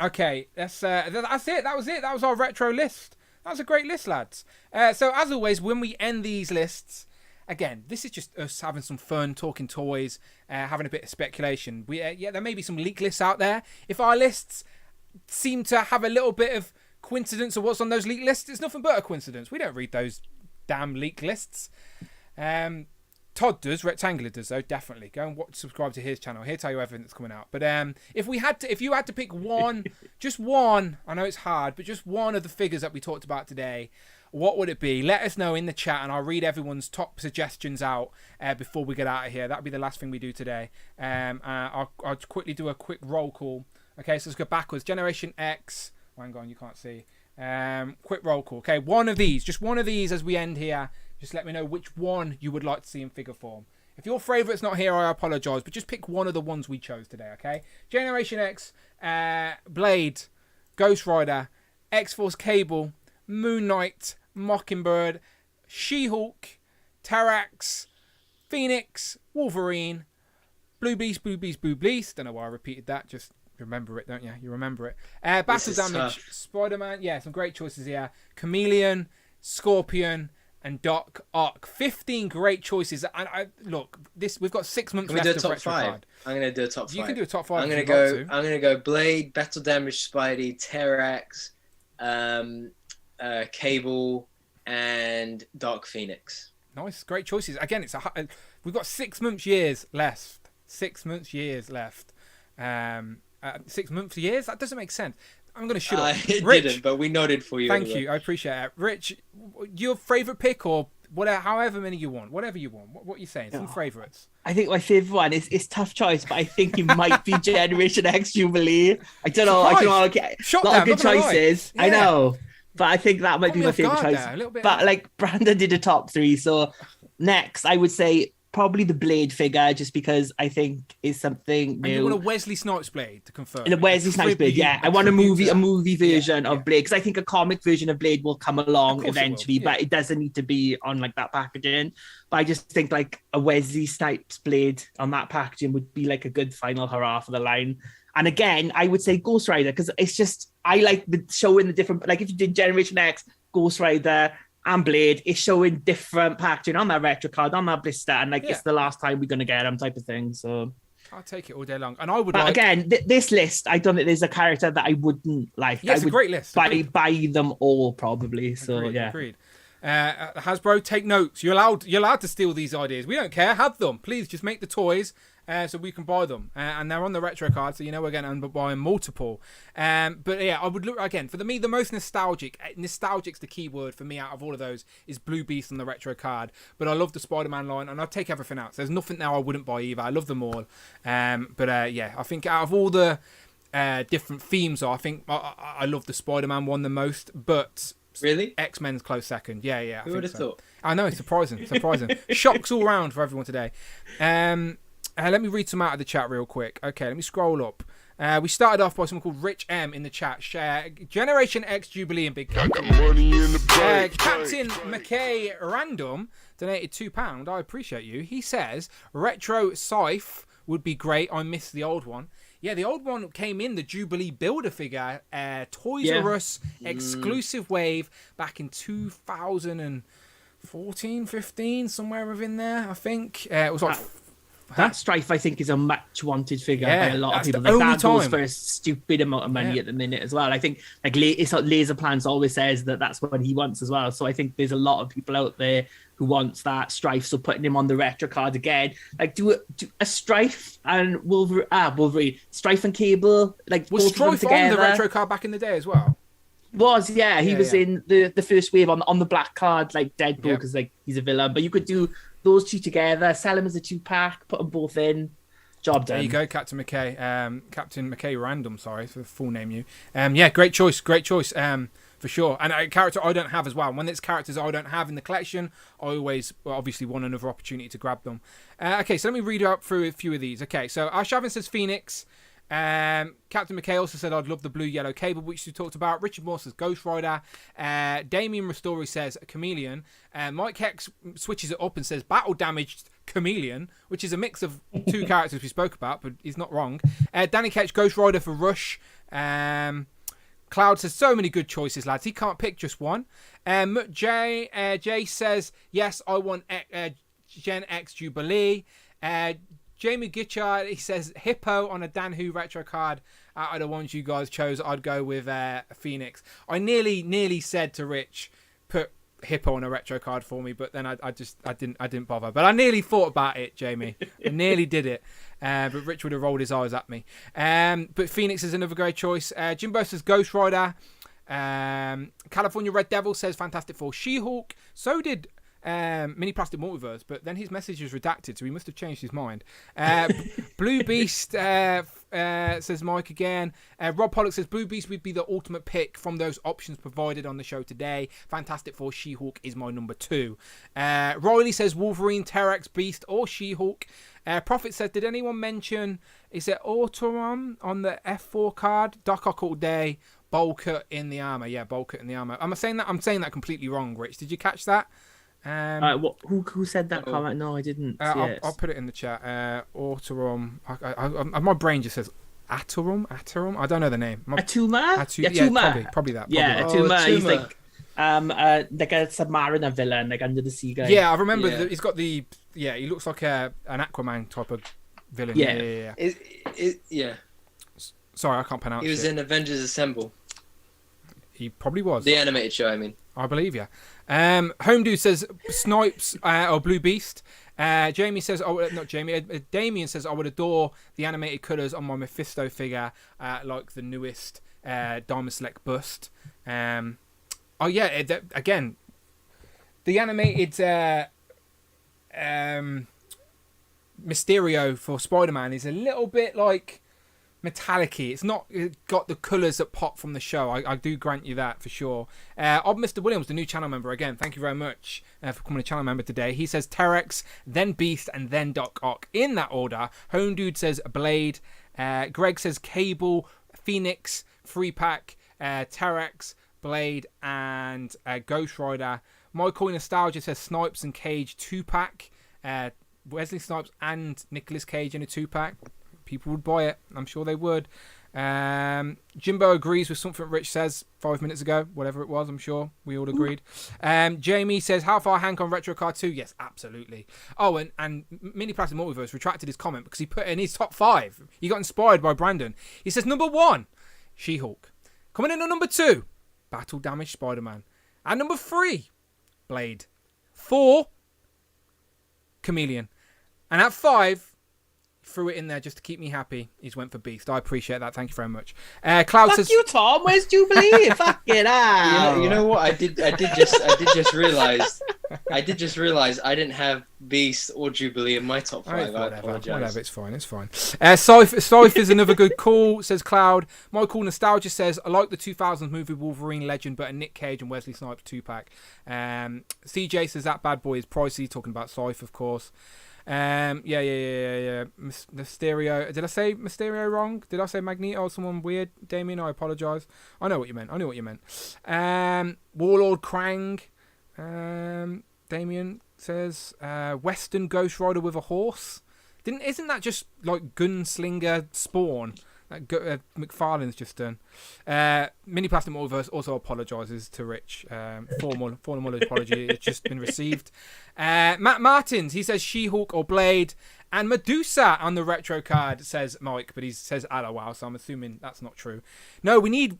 Okay, that's it. That was it. That was our retro list. That was a great list, lads. So as always, when we end these lists, again, this is just us having some fun, talking toys, having a bit of speculation. There may be some leak lists out there. If our lists seem to have a little bit of coincidence of what's on those leak lists. It's nothing but a coincidence. We don't read those damn leak lists. Todd does, Rectangular does though, definitely. Go and subscribe to his channel. He'll tell you everything that's coming out. But if you had to pick one, just one, I know it's hard, but just one of the figures that we talked about today, what would it be? Let us know in the chat, and I'll read everyone's top suggestions out before we get out of here. That'll be the last thing we do today. I'll quickly do a quick roll call. Okay, so let's go backwards. Generation X. Oh, hang on, you can't see. Quick roll call. Okay, one of these, just one of these as we end here. Just let me know which one you would like to see in figure form. If your favourite's not here, I apologise, but just pick one of the ones we chose today, okay? Generation X, Blade, Ghost Rider, X-Force Cable, Moon Knight, Mockingbird, She-Hulk, Drax, Phoenix, Wolverine, Blue Beast. Don't know why I repeated that, just remember it, don't you? You remember it. Battle Damage, Spider-Man, yeah, some great choices here. Chameleon, Scorpion, and Doc Ock. 15 great choices. And look, we've got 6 months left of Retro Card. I'm gonna do a top 5. You can do a top 5. I'm gonna go Blade, Battle Damage, Spidey, Terrax, Cable, and Dark Phoenix. Nice, great choices. Again, we've got 6 months years left. 6 months years left. 6 months years? That doesn't make sense. I'm going to shut up. It Rich, didn't, but we nodded for you. Thank you. I appreciate it. Rich, your favourite pick or whatever, however many you want, whatever you want. What are you saying? Some favourites. I think my favourite one is tough choice, but I think it might be Generation X Jubilee. I don't know. Okay. A lot of good choices. Yeah. I know. But I think that might be my favourite choice. But like Brandon did a top 3. So next, I would say probably the Blade figure, just because I think is something new. And you want a Wesley Snipes Blade to confirm? And a Wesley Snipes Blade, yeah. I want a movie version of Blade, because I think a comic version of Blade will come along eventually, but it doesn't need to be on like that packaging. But I just think like a Wesley Snipes Blade on that packaging would be like a good final hurrah for the line. And again, I would say Ghost Rider, because it's just, I like showing the different, like if you did Generation X, Ghost Rider, and Blade is showing different packaging on that retro card, on that blister, and like it's the last time we're gonna get them type of thing. So I'll take it all day long. And I would. But again, this list, I don't think there's a character that I wouldn't like. Yeah, it's a great list. Buy them all probably. So agreed. Hasbro, take notes. You're allowed to steal these ideas. We don't care. Have them, please. Just make the toys. So we can buy them, and they're on the retro card, so we're going to end up buying multiple. But yeah, I would look again for me. The most nostalgic's the key word for me out of all of those is Blue Beast on the retro card. But I love the Spider-Man line, and I'll take everything else. There's nothing now I wouldn't buy either. I love them all. I think out of all the different themes, I think I love the Spider-Man one the most. But really, X-Men's close second. Yeah. Who would have thought? I know, it's surprising. Shocks all round for everyone today. Let me read some out of the chat real quick. Okay, let me scroll up. We started off by someone called Rich M in the chat. Generation X Jubilee and Big Captain. Captain McKay Random donated £2. I appreciate you. He says, Retro Scythe would be great. I miss the old one. Yeah, the old one came in the Jubilee Builder figure. Toys R Us exclusive wave back in 2014, 15, somewhere within there, I think. It was like... That Strife, I think, is a much wanted figure by a lot of people. Like that goes for a stupid amount of money at the minute as well. I think like Laser Plans always says that's what he wants as well. So I think there's a lot of people out there who wants that Strife. So putting him on the retro card again, like do a Strife and Wolverine, Strife and Cable, like was Strife on the retro card back in the day as well? He was in the first wave on the black card, like Deadpool, because like he's a villain. But you could do those two together, sell them as a 2-pack, put them both in. Job done. There you go, Captain McKay. Captain McKay Random, sorry for the full name you. Great choice. For sure. And a character I don't have as well. When it's characters I don't have in the collection, I always obviously want another opportunity to grab them. Okay, so let me read out through a few of these. Okay, so Arshavin says Phoenix. Captain McKay also said I'd love the blue yellow cable, which we talked about. Richard Moore says Ghost Rider. Damien Ristori says Chameleon. Mike Hex switches it up and says Battle Damaged Chameleon, which is a mix of two characters we spoke about, but he's not wrong. Danny Ketch, Ghost Rider for Rush. Cloud says so many good choices, lads. He can't pick just one. Jay says yes, I want Gen X Jubilee. Jamie Gitchard, he says Hippo on a Dan Who retro card. out of the ones you guys chose, I'd go with Phoenix. I nearly said to Rich, put Hippo on a retro card for me, but then I didn't bother. But I nearly thought about it, Jamie. I nearly did it. But Rich would have rolled his eyes at me. But Phoenix is another great choice. Jimbo says Ghost Rider. California Red Devil says Fantastic Four, She-Hulk. So did Mini Plastic Multiverse, but then his message was redacted, so he must have changed his mind. Blue Beast says Mike again. Rob Pollock says Blue Beast would be the ultimate pick from those options provided on the show today. Fantastic Four, She-Hulk is my number 2. Riley says Wolverine, T-Rex, Beast, or She-Hulk. Prophet says, did anyone mention, is it Autorum on the F4 card? Doc Ock all day. Bulkert in the armor. Yeah, Bulkert in the armor. I'm saying that completely wrong, Rich. Did you catch that? Who said that comment? No, I didn't. I'll put it in the chat. Autorum. My brain just says Atorum. I don't know the name. Atuma. Yeah, probably that. Yeah, Atuma. He's like a submariner villain, like under the sea guy. Yeah, I remember. He's got the. Yeah, he looks like an Aquaman type of villain. Yeah. Sorry, I can't pronounce it. He was in Avengers Assemble. He probably was. The animated show, I mean. I believe you. Home Dude says Snipes or Blue Beast. Jamie says, not Jamie, Damien says, I would adore the animated colours on my Mephisto figure, like the newest Diamond Select bust. Again, the animated Mysterio for Spider-Man is a little bit like metallic-y. It's not got the colours that pop from the show. I do grant you that for sure. Mr. Williams, the new channel member, again, thank you very much for becoming a channel member today. He says T-Rex, then Beast, and then Doc Ock in that order. Home Dude says Blade. Greg says Cable, Phoenix, 3-pack, T-Rex, Blade, and Ghost Rider. Michael Nostalgia says Snipes and Cage 2-pack. Wesley Snipes and Nicolas Cage in a 2-pack. People would buy it. I'm sure they would. Jimbo agrees with something Rich says 5 minutes ago. Whatever it was, I'm sure we all agreed. Jamie says, how far Hank on Retro Card 2? Yes, absolutely. Oh, and Mini Plastic Multiverse retracted his comment because he put in his top 5. He got inspired by Brandon. He says, number 1, She-Hulk. Coming in at number 2, Battle Damaged Spider-Man. And number 3, Blade. 4, Chameleon. And at 5, threw it in there just to keep me happy. He's went for Beast. I appreciate that. Thank you very much. Cloud says, you, Tom. Where's Jubilee? Fuck it out. You know what? I did just realize I didn't have Beast or Jubilee in my top 5. I apologize. Whatever. It's fine. Scythe is another good call, says Cloud. Michael Nostalgia says, I like the 2000s movie Wolverine Legend, but a Nick Cage and Wesley Snipes 2-pack. CJ says that bad boy is pricey. Talking about Scythe, of course. Mysterio. Did I say Mysterio wrong? Did I say Magneto or someone weird? Damien, I apologise. I knew what you meant. Warlord Krang. Damien says Western Ghost Rider with a horse. Isn't that just like Gunslinger Spawn? That McFarlane's just done. Mini Plastic Multiverse also apologises to Rich. Formal apology has just been received. Matt Martins, he says She-Hulk or Blade. And Medusa on the retro card, says Mike, but he says LOL, so I'm assuming that's not true. No, we've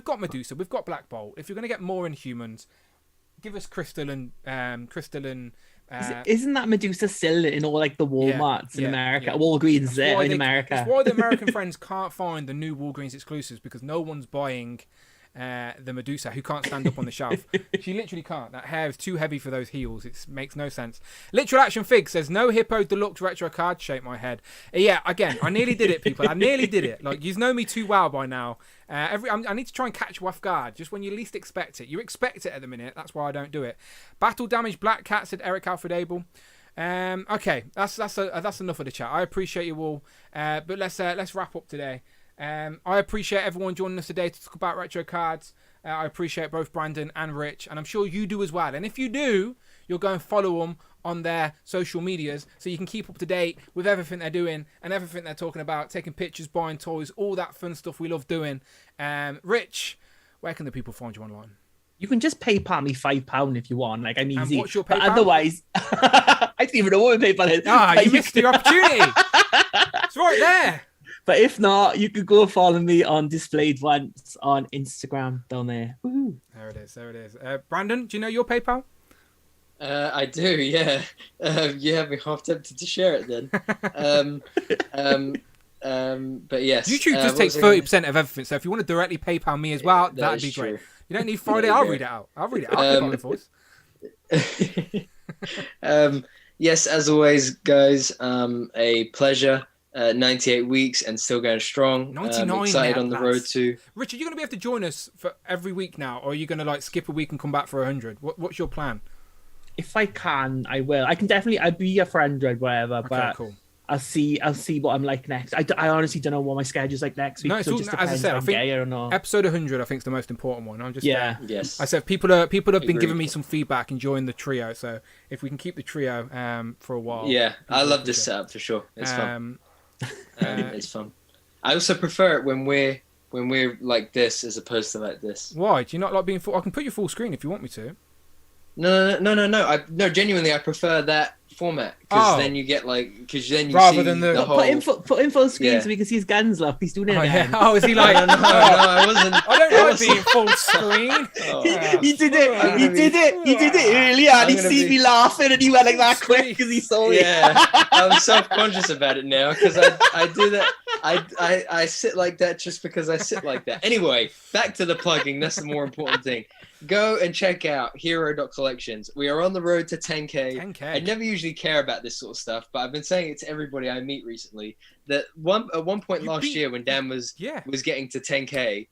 got Medusa, we've got Black Bolt. If you're going to get more Inhumans, give us Crystal and isn't that Medusa still in all like the Walmarts in America? Yeah. Walgreens there in America. That's why the American friends can't find the new Walgreens exclusives, because no one's buying the Medusa, who can't stand up on the shelf. She literally can't. That hair is too heavy for those heels. It makes no sense. Literal Action Fig says, no Hippo Deluxe retro card. Shake my head. Yeah, again, I nearly did it, people. I nearly did it. Like, you know me too well by now. I need to try and catch you off guard just when you least expect it. You expect it at the minute. That's why I don't do it. Battle Damage Black Cat, said Eric Alfred Abel. Okay, that's enough of the chat. I appreciate you all. But let's wrap up today. I appreciate everyone joining us today to talk about retro cards. I appreciate both Brandon and Rich, and I'm sure you do as well. And if you do, you'll go and follow them on their social medias so you can keep up to date with everything they're doing and everything they're talking about, taking pictures, buying toys, all that fun stuff we love doing. Rich, where can the people find you online? You can just PayPal me £5 if you want. Like, I'm easy. What's your PayPal? But otherwise, I don't even know what my PayPal is. You missed your opportunity. It's right there. But if not, you could go follow me on Displayed Once on Instagram down there. Woohoo. There it is. Brandon, do you know your PayPal? I do, yeah. You have me half tempted to share it then. But yes. YouTube just takes 30% of everything, so if you want to directly PayPal me as well, that'd be great. You don't need Friday, I'll read it out. I'll read it out. Yes, as always, guys, a pleasure. 98 weeks and still going strong. 99 excited now, on the lads. road to... Richard, you're going to be able to join us for every week now, or are you going to skip a week and come back for 100? What's your plan? If I can, I will. I can definitely. I'd be a for 100, whatever. Okay, but cool. I'll see what I'm like next. I honestly don't know what my schedule's like next week. No, it's so all, it just as I depends said, if I I'm think gay or not. episode 100, I think, is the most important one. I'm just Yes. I said people have been Agreed. giving me some feedback enjoying the trio, so if we can keep the trio for a while. Yeah, I love this setup for sure. It's fun. It's fun. I also prefer it when we're like this as opposed to like this. Why? Do you not like being full? I can put you full screen if you want me to. No. No, genuinely, I prefer that format because then you get because then you Rather see than the whole... Put him full screen Yeah. so we can see his guns. Look, he's doing it Oh, again. yeah. Oh, is he like? No, I wasn't. I don't like being full screen. He did it. He did it earlier, and he seen me laughing, and he went like that quick because he saw it. Yeah, I'm self-conscious about it now because I do that. I sit like that just because I sit like that. Anyway, back to the plugging. That's the more important thing. Go and check out hero.collections. We are on the road to 10K. 10K. I never usually care about this sort of stuff, but I've been saying it to everybody I meet recently that at one point last year when Dan was getting to 10K,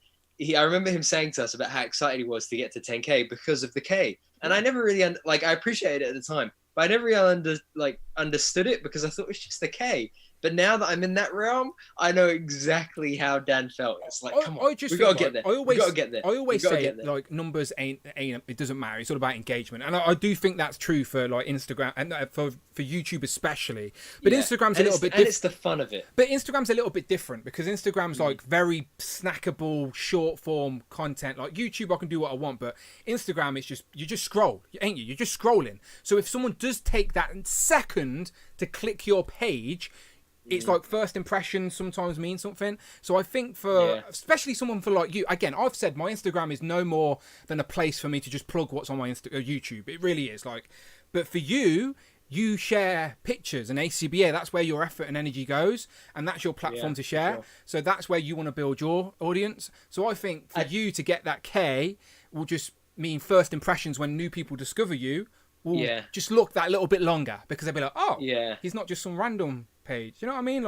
I remember him saying to us about how excited he was to get to 10K because of the K. And I never really I appreciated it at the time, but I never really understood it because I thought it was just the K. But now that I'm in that realm, I know exactly how Dan felt. It's like, come on, we gotta get there. We gotta get there. I always say numbers ain't. It doesn't matter. It's all about engagement, and I do think that's true for Instagram and for YouTube especially. But Instagram's a little bit, and it's the fun of it. But Instagram's a little bit different because Instagram's very snackable, short form content. Like YouTube, I can do what I want, but Instagram is you just scroll, ain't you? You're just scrolling. So if someone does take that second to click your page. It's like first impressions sometimes mean something. So I think especially someone for you, again, I've said my Instagram is no more than a place for me to just plug what's on my YouTube. It really is. But for you share pictures and ACBA, that's where your effort and energy goes. And that's your platform to share. Sure. So that's where you want to build your audience. So I think for you to get that K will just mean first impressions when new people discover you will just look that little bit longer because they'll be like, oh, he's not just some random page. You know what I mean?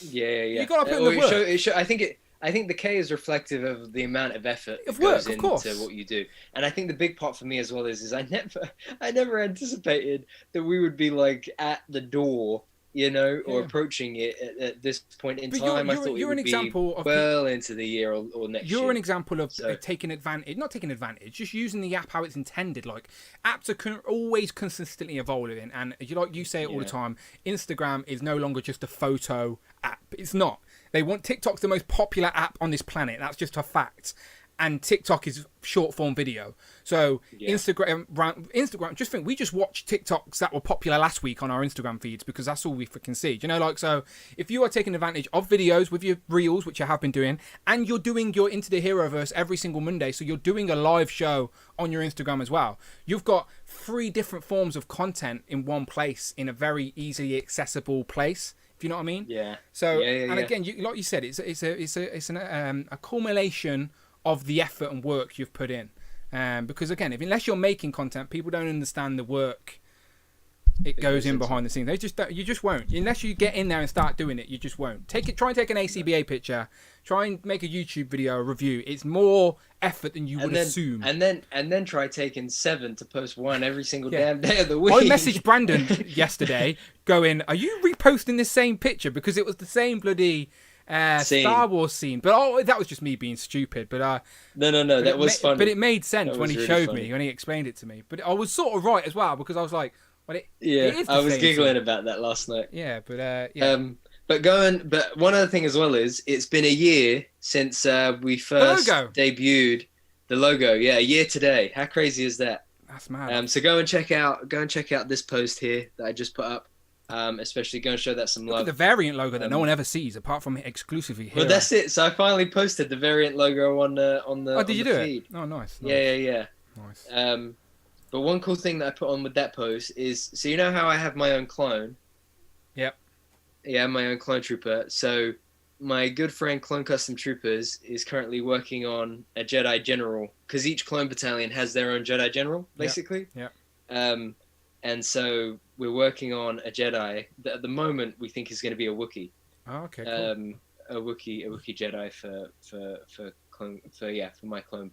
You gotta put in the work. I think the K is reflective of the amount of effort that goes into what you do, and I think the big part for me as well is I never anticipated that we would be at the door, or approaching it at this point in time. I thought you're an example of well into the year or next year. You're an example of not taking advantage, just using the app how it's intended. Apps are always consistently evolving, and you say it all the time, Instagram is no longer just a photo app. It's not. TikTok's the most popular app on this planet. That's just a fact. And TikTok is short form video. So Instagram, just think we just watched TikToks that were popular last week on our Instagram feeds because that's all we freaking see. So if you are taking advantage of videos with your reels, which I have been doing, and you're doing your Into the Heroverse every single Monday, so you're doing a live show on your Instagram as well. You've got 3 different forms of content in one place in a very easily accessible place. If you know what I mean? Yeah. So again, like you said, it's a culmination of the effort and work you've put in, because again, unless you're making content, people don't understand the work it goes in behind the scenes. You just won't unless you get in there and start doing it. You just won't try and take an ACBA picture, try and make a YouTube video, a review. It's more effort than you would assume. And then try taking 7 to post 1 every single damn day of the week. I messaged Brandon yesterday, going, "Are you reposting this same picture because it was the same bloody." Star Wars scene, but that was just me being stupid. But no, that was funny. But it made sense when he really showed funny. me, when he explained it to me. But I was sort of right as well because I was like, "Well, it is the I was same giggling scene." about that last night. Yeah, but But one other thing as well is it's been a year since we first debuted the logo. Yeah, a year today. How crazy is that? That's mad. So go and check out this post here that I just put up. Especially going to show that some Look love. at the variant logo that no one ever sees apart from exclusively here. Well, that's it. So I finally posted the variant logo on the did you do feed. it? Oh, nice. Yeah. Nice. But one cool thing that I put on with that post is, so you know how I have my own clone? Yep. Yeah, my own clone trooper. So my good friend Clone Custom Troopers is currently working on a Jedi General, because each clone battalion has their own Jedi General, basically. Yeah. And so we're working on a Jedi that at the moment we think is going to be a Wookiee. Oh, okay. Cool. A Wookiee Jedi for my clone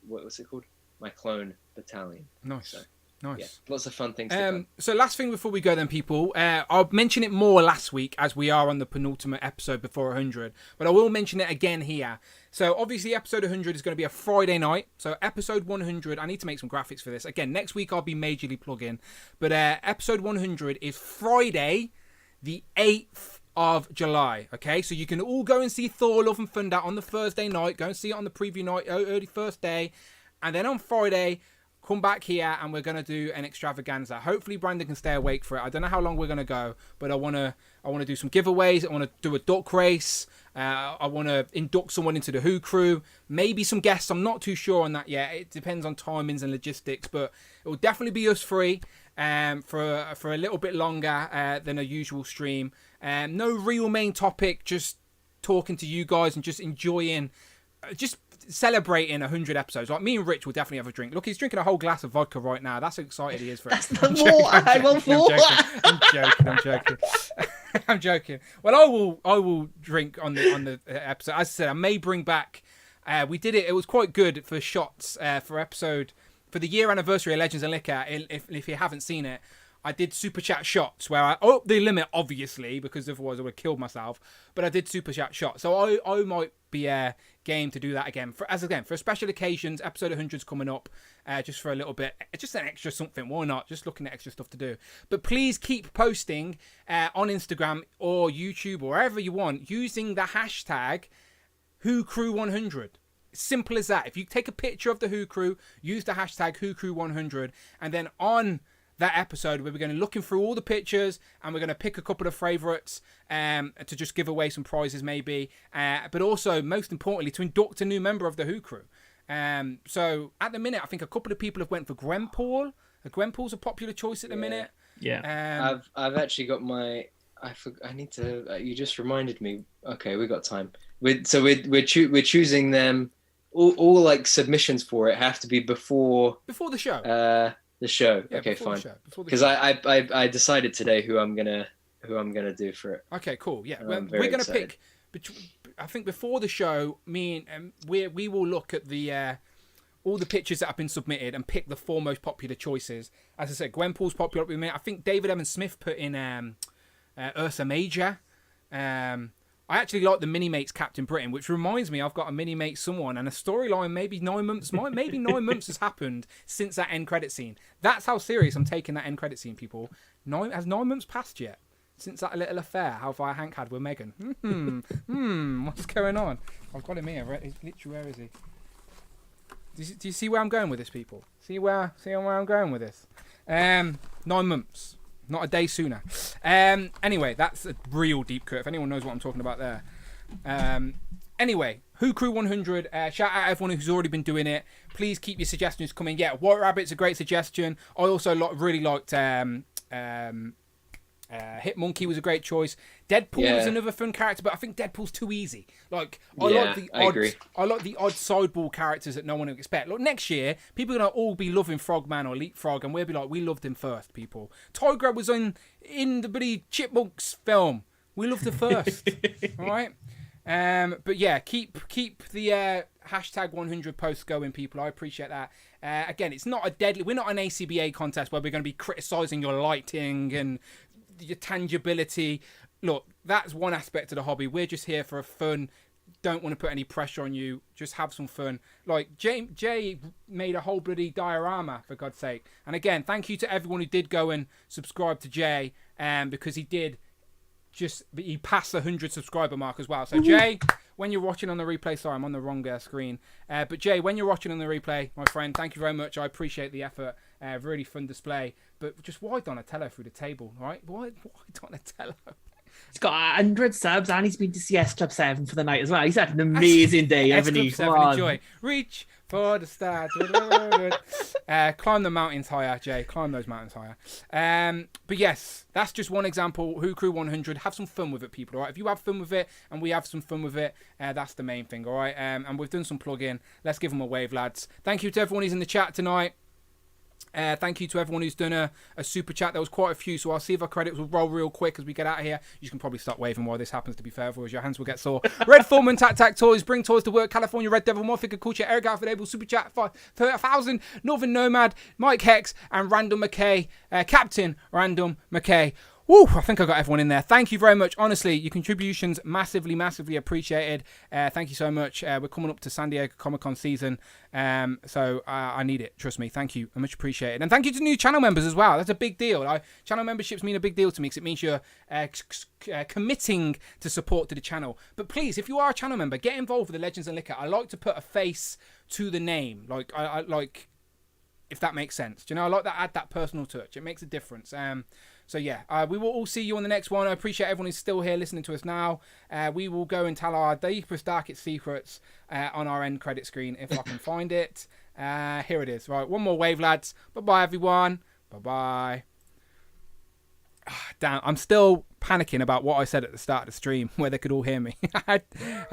what was it called? My clone battalion. Nice. So, nice. Yeah, lots of fun things to come. So last thing before we go then, people, I'll mention it more last week as we are on the penultimate episode before 100, but I will mention it again here. So obviously episode 100 is going to be a Friday night. So episode 100, I need to make some graphics for this. Again, next week I'll be majorly plugging, but episode 100 is Friday, the 8th of July. Okay, so you can all go and see Thor: Love and Thunder on the Thursday night. Go and see it on the preview night, early first day. And then on Friday, come back here and we're going to do an extravaganza. Hopefully Brandon can stay awake for it. I don't know how long we're going to go, but I want to do some giveaways. I want to do a duck race. I want to induct someone into the Who crew. Maybe some guests. I'm not too sure on that yet. It depends on timings and logistics, but it will definitely be us three for a little bit longer than a usual stream. No real main topic, just talking to you guys and just enjoying, just celebrating 100 episodes. Like me and Rich will definitely have a drink. Look, he's drinking a whole glass of vodka right now. That's how excited he is for it. That's the water. I want water. I'm joking. Well, I will drink on the episode. As I said, I may bring back. We did it. It was quite good for shots for the year anniversary of Legends and Liquor. If you haven't seen it, I did super chat shots where I upped the limit, obviously, because otherwise I would have killed myself. But I did super chat shots, so I might be game to do that again for special occasions. Episode 100's coming up, just for a little bit, just an extra something. Why not? Just looking at extra stuff to do. But please keep posting on Instagram or YouTube or wherever you want using the hashtag WhoCrew100. Simple as that. If you take a picture of the Who Crew, use the hashtag WhoCrew100, and then on that episode we're going to looking through all the pictures and we're going to pick a couple of favorites to just give away some prizes maybe, but also most importantly to induct a new member of the Who Crew. So at the minute I think a couple of people have went for Gwenpool. Gwenpool's a popular choice at the minute. Yeah. I've actually got my I need to you just reminded me. Okay, we got time. We're choosing them all like submissions for it have to be before the show. The show. Yeah, okay, fine. Because I decided today who I'm gonna do for it. Okay, cool. Yeah, we're gonna pick. I think before the show, me and we will look at the all the pictures that have been submitted and pick the 4 most popular choices. As I said, Gwenpool's popular with me. I think David Evan Smith put in Ursa Major. I actually like the Mini-Mates Captain Britain, which reminds me I've got a Mini-Mate someone and a storyline maybe 9 months has happened since that end credit scene. That's how serious I'm taking that end credit scene, people. Has 9 months passed yet? Since that little affair how Hank had with Megan. What's going on? I've got him here. Literally, where is he? Do you see where I'm going with this, people? See where I'm going with this? 9 months. Not a day sooner. Anyway, that's a real deep cut. If anyone knows what I'm talking about there. Anyway, Who Crew 100. Shout out everyone who's already been doing it. Please keep your suggestions coming. Yeah, White Rabbit's a great suggestion. I also really liked Hit Monkey was a great choice. Deadpool was another fun character, but I think Deadpool's too easy. Like I like the odd sideball characters that no one would expect. Look, next year people are gonna all be loving Frogman or Leapfrog, and we'll be like, we loved him first, people. Tigra was in the bloody Chipmunks film. We loved the first. All right. But yeah, keep the hashtag 100 posts going, people. I appreciate that. Again, it's not we're not an ACBA contest where we're going to be criticizing your lighting and your tangibility. Look, that's one aspect of the hobby. We're just here for a fun. Don't want to put any pressure on you. Just have some fun. Like Jay made a whole bloody diorama, for God's sake. And again, thank you to everyone who did go and subscribe to Jay, because he passed the 100 subscriber mark as well. So Jay, when you're watching on the replay, sorry, I'm on the wrong screen. But Jay, when you're watching on the replay, my friend, thank you very much. I appreciate the effort. Really fun display. But just why Donatello through the table, right? Why Donatello? He's got 100 subs and he's been to CS Club 7 for the night as well. He's had an amazing day, hasn't he? Enjoy. Reach for the stars. Climb the mountains higher, Jay. Climb those mountains higher. But yes, that's just one example. Who Crew 100. Have some fun with it, people, all right? If you have fun with it and we have some fun with it, that's the main thing, all right? And we've done some plug-in. Let's give them a wave, lads. Thank you to everyone who's in the chat tonight. Thank you to everyone who's done a super chat. There was quite a few, so I'll see if our credits will roll real quick as we get out of here. You can probably start waving while this happens, to be fair, otherwise your hands will get sore. Red Foreman, Tac Toys, Bring Toys to Work, California Red Devil, Morphic, Culture, Eric Alfred Able, Super Chat for 1,000, Northern Nomad, Mike Hex, and Random McKay, Captain Random McKay. Woo, I think I got everyone in there. Thank you very much. Honestly, your contributions massively appreciated. Thank you so much. We're coming up to San Diego Comic-Con season, so I need it. Trust me. Thank you. Much appreciated. And thank you to new channel members as well. That's a big deal. Channel memberships mean a big deal to me because it means you're committing to support to the channel. But please, if you are a channel member, get involved with the Legends and Liquor. I like to put a face to the name. I like, if that makes sense. Do you know, I like that, add that personal touch. It makes a difference. So yeah, we will all see you on the next one. I appreciate everyone who's still here listening to us now. We will go and tell our deepest, darkest secrets on our end credit screen if I can find it. Here it is. Right, one more wave, lads. Bye-bye, everyone. Bye-bye. Damn, I'm still panicking about what I said at the start of the stream where they could all hear me. I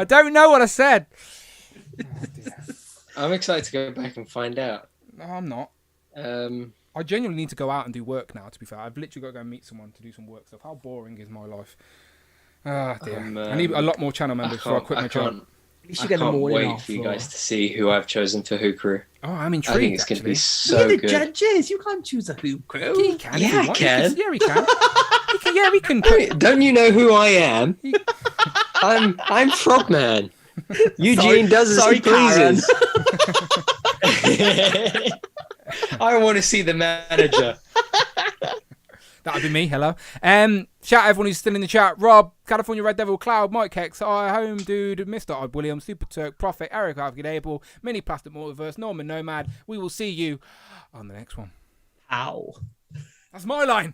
don't know what I said. Oh, I'm excited to go back and find out. No, I'm not. I genuinely need to go out and do work now, to be fair. I've literally got to go and meet someone to do some work stuff. How boring is my life? Ah, dear. I need a lot more channel members before I quit my job. I can't wait for you guys to see who I've chosen for Who Crew. Oh, I'm intrigued. I think it's going to be so You're the good. judges. You can't choose a Who Crew. He can. Yeah, I can. Yeah, he can. Yeah, we can. Don't you know who I am? I'm Frogman. Eugene does as he pleases. I want to see the manager. That would be me. Hello. Shout out everyone who's still in the chat. Rob, California Red Devil, Cloud, Mike Hex, I Home Dude, Mr. Odd William, Super Turk, Prophet, Eric Alfred Able, Mini Plastic Multiverse, Norman Nomad. We will see you on the next one. Ow. That's my line.